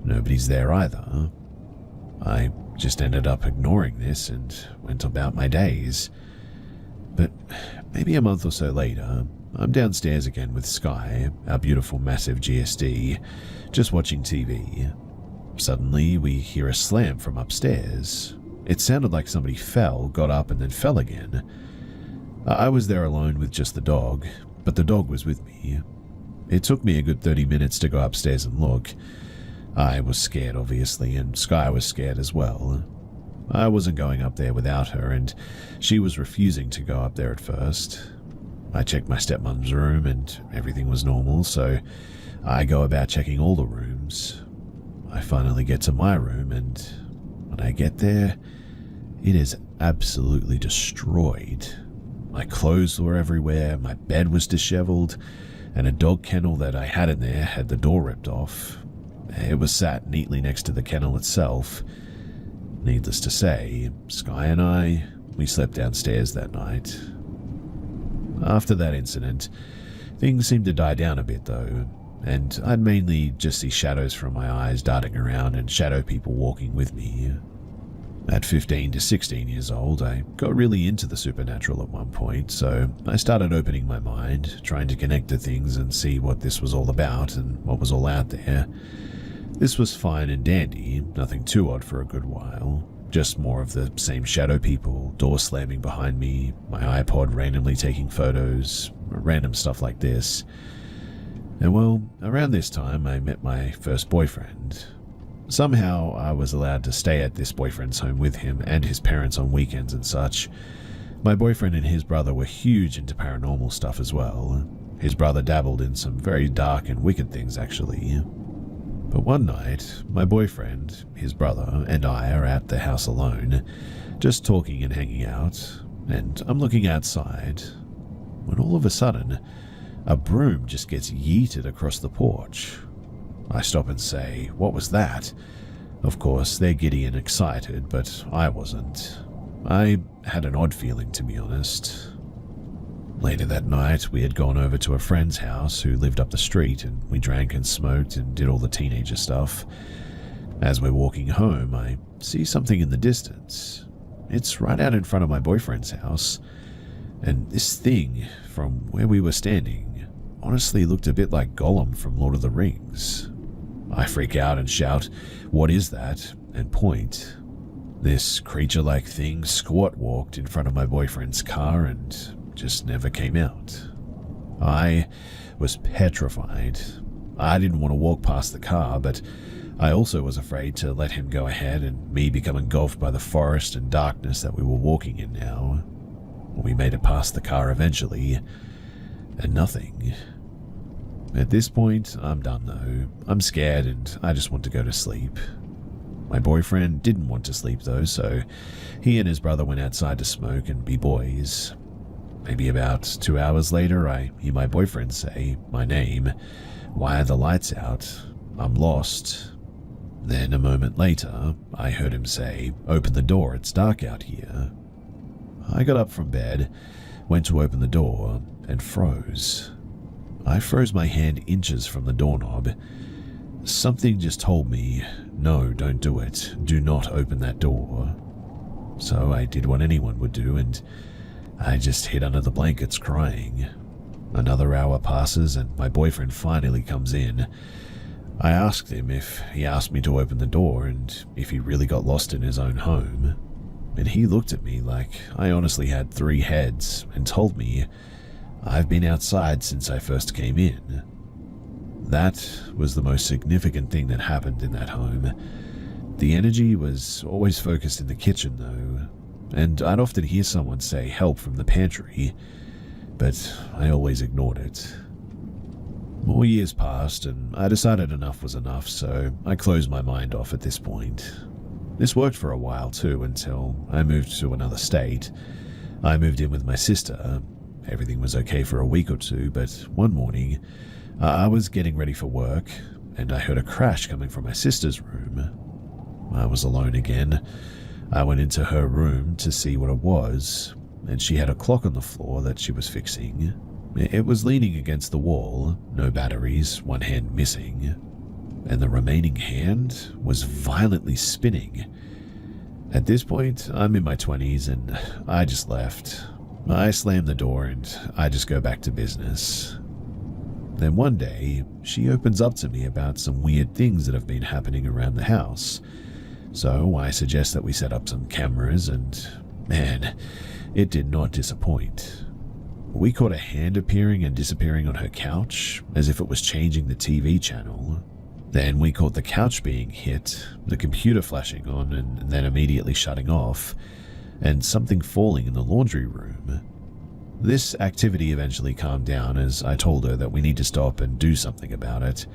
Nobody's there either. I just ended up ignoring this and went about my days. But maybe a month or so later, I'm downstairs again with Sky, our beautiful massive GSD, just watching TV. Suddenly, we hear a slam from upstairs. It sounded like somebody fell, got up, and then fell again. I was there alone with just the dog, but the dog was with me. It took me a good 30 minutes to go upstairs and look. I was scared, obviously, and Sky was scared as well. I wasn't going up there without her, and she was refusing to go up there at first. I checked my stepmom's room, and everything was normal, so I go about checking all the rooms. I finally get to my room, and when I get there, it is absolutely destroyed. My clothes were everywhere, my bed was disheveled, and a dog kennel that I had in there had the door ripped off. It was sat neatly next to the kennel itself. Needless to say, Sky and we slept downstairs that night. After that incident, things seemed to die down a bit though, and I'd mainly just see shadows from my eyes darting around and shadow people walking with me. At 15 to 16 years old, I got really into the supernatural at one point, so I started opening my mind, trying to connect to things and see what this was all about and what was all out there. This was fine and dandy, nothing too odd for a good while. Just more of the same shadow people, door slamming behind me, my iPod randomly taking photos, random stuff like this. And well, around this time I met my first boyfriend. Somehow I was allowed to stay at this boyfriend's home with him and his parents on weekends and such. My boyfriend and his brother were huge into paranormal stuff as well. His brother dabbled in some very dark and wicked things actually. But one night, my boyfriend, his brother, and I are at the house alone, just talking and hanging out, and I'm looking outside, when all of a sudden, a broom just gets yeeted across the porch. I stop and say, "What was that?" Of course, they're giddy and excited, but I wasn't. I had an odd feeling, to be honest. Later that night, we had gone over to a friend's house who lived up the street, and we drank and smoked and did all the teenager stuff. As we're walking home, I see something in the distance. It's right out in front of my boyfriend's house, and this thing, from where we were standing, honestly looked a bit like Gollum from Lord of the Rings. I freak out and shout, "What is that?" and point. This creature-like thing squat walked in front of my boyfriend's car and just never came out. I was petrified. I didn't want to walk past the car, but I also was afraid to let him go ahead and me become engulfed by the forest and darkness that we were walking in now. We made it past the car eventually, and nothing. At this point, I'm done though. I'm scared and I just want to go to sleep. My boyfriend didn't want to sleep though, so he and his brother went outside to smoke and be boys. Maybe about 2 hours later, I hear my boyfriend say my name. Why are the lights out? I'm lost. Then a moment later, I heard him say, "Open the door, it's dark out here." I got up from bed, went to open the door, and froze. I froze my hand inches from the doorknob. Something just told me, no, don't do it. Do not open that door. So I did what anyone would do, and I just hid under the blankets crying. Another hour passes, and my boyfriend finally comes in. I asked him if he asked me to open the door and if he really got lost in his own home. And he looked at me like I honestly had 3 heads and told me, "I've been outside since I first came in." That was the most significant thing that happened in that home. The energy was always focused in the kitchen though, and I'd often hear someone say help from the pantry, but I always ignored it. More years passed and I decided enough was enough, so I closed my mind off at this point. This worked for a while too until I moved to another state. I moved in with my sister. Everything was okay for a week or two, but one morning, I was getting ready for work, and I heard a crash coming from my sister's room. I was alone again. I went into her room to see what it was, and she had a clock on the floor that she was fixing. It was leaning against the wall, no batteries, one hand missing, and the remaining hand was violently spinning. At this point, I'm in my 20s, and I just left. I slammed the door and I just go back to business. Then one day, she opens up to me about some weird things that have been happening around the house. So I suggest that we set up some cameras and, man, it did not disappoint. We caught a hand appearing and disappearing on her couch, as if it was changing the TV channel. Then we caught the couch being hit, the computer flashing on and then immediately shutting off, and something falling in the laundry room. This activity eventually calmed down as I told her that we need to stop and do something about it.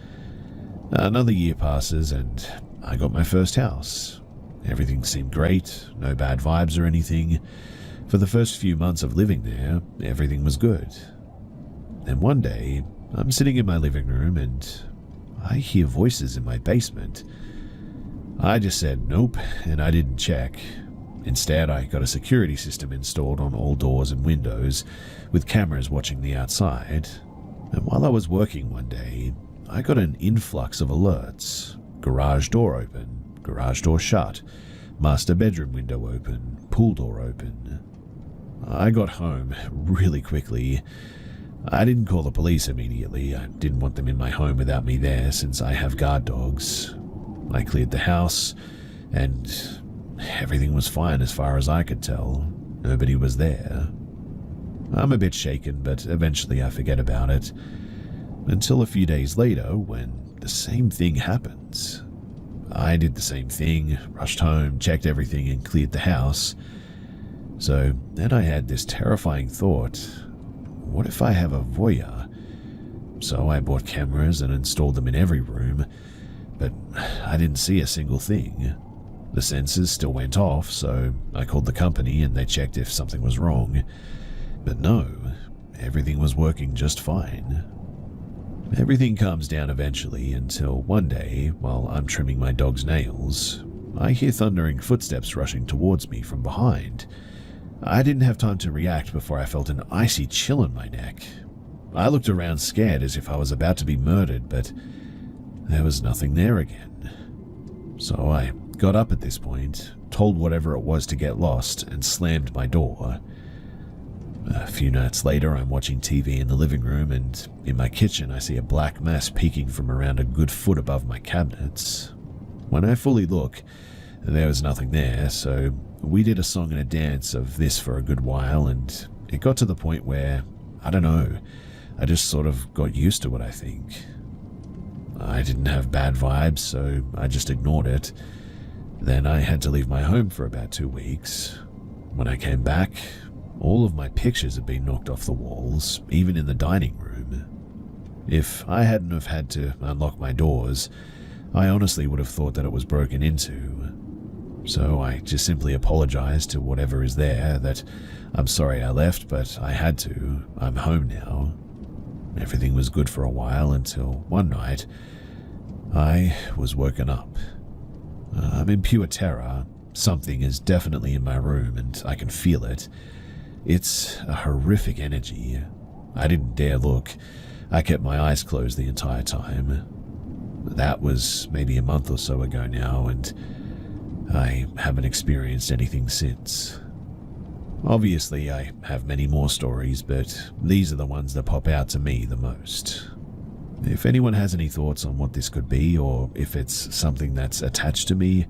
Another year passes and I got my first house. Everything seemed great, no bad vibes or anything. For the first few months of living there, everything was good. Then one day, I'm sitting in my living room and I hear voices in my basement. I just said nope, and I didn't check. Instead, I got a security system installed on all doors and windows, with cameras watching the outside. And while I was working one day, I got an influx of alerts. Garage door open, garage door shut, master bedroom window open, pool door open. I got home really quickly. I didn't call the police immediately. I didn't want them in my home without me there since I have guard dogs. I cleared the house, and everything was fine as far as I could tell. Nobody was there. I'm a bit shaken, but eventually I forget about it. Until a few days later, when the same thing happens. I did the same thing, rushed home, checked everything, and cleared the house. So then I had this terrifying thought, what if I have a voyeur? So I bought cameras and installed them in every room, but I didn't see a single thing. The sensors still went off, so I called the company and they checked if something was wrong. But no, everything was working just fine. Everything calms down eventually until one day, while I'm trimming my dog's nails, I hear thundering footsteps rushing towards me from behind. I didn't have time to react before I felt an icy chill in my neck. I looked around scared as if I was about to be murdered, but there was nothing there again. So I got up at this point, told whatever it was to get lost, and slammed my door. A few nights later, I'm watching TV in the living room, and in my kitchen I see a black mass peeking from around a good foot above my cabinets. When I fully look, there was nothing there, so we did a song and a dance of this for a good while, and it got to the point where, I don't know, I just sort of got used to it, I think. I didn't have bad vibes, so I just ignored it. Then I had to leave my home for about 2 weeks. When I came back, all of my pictures had been knocked off the walls, even in the dining room. If I hadn't have had to unlock my doors, I honestly would have thought that it was broken into. So I just simply apologized to whatever is there, that I'm sorry I left, but I had to. I'm home now. Everything was good for a while until one night, I was woken up. I'm in pure terror. Something is definitely in my room and I can feel it. It's a horrific energy. I didn't dare look. I kept my eyes closed the entire time. That was maybe a month or so ago now, and I haven't experienced anything since. Obviously, I have many more stories, but these are the ones that pop out to me the most. If anyone has any thoughts on what this could be, or if it's something that's attached to me,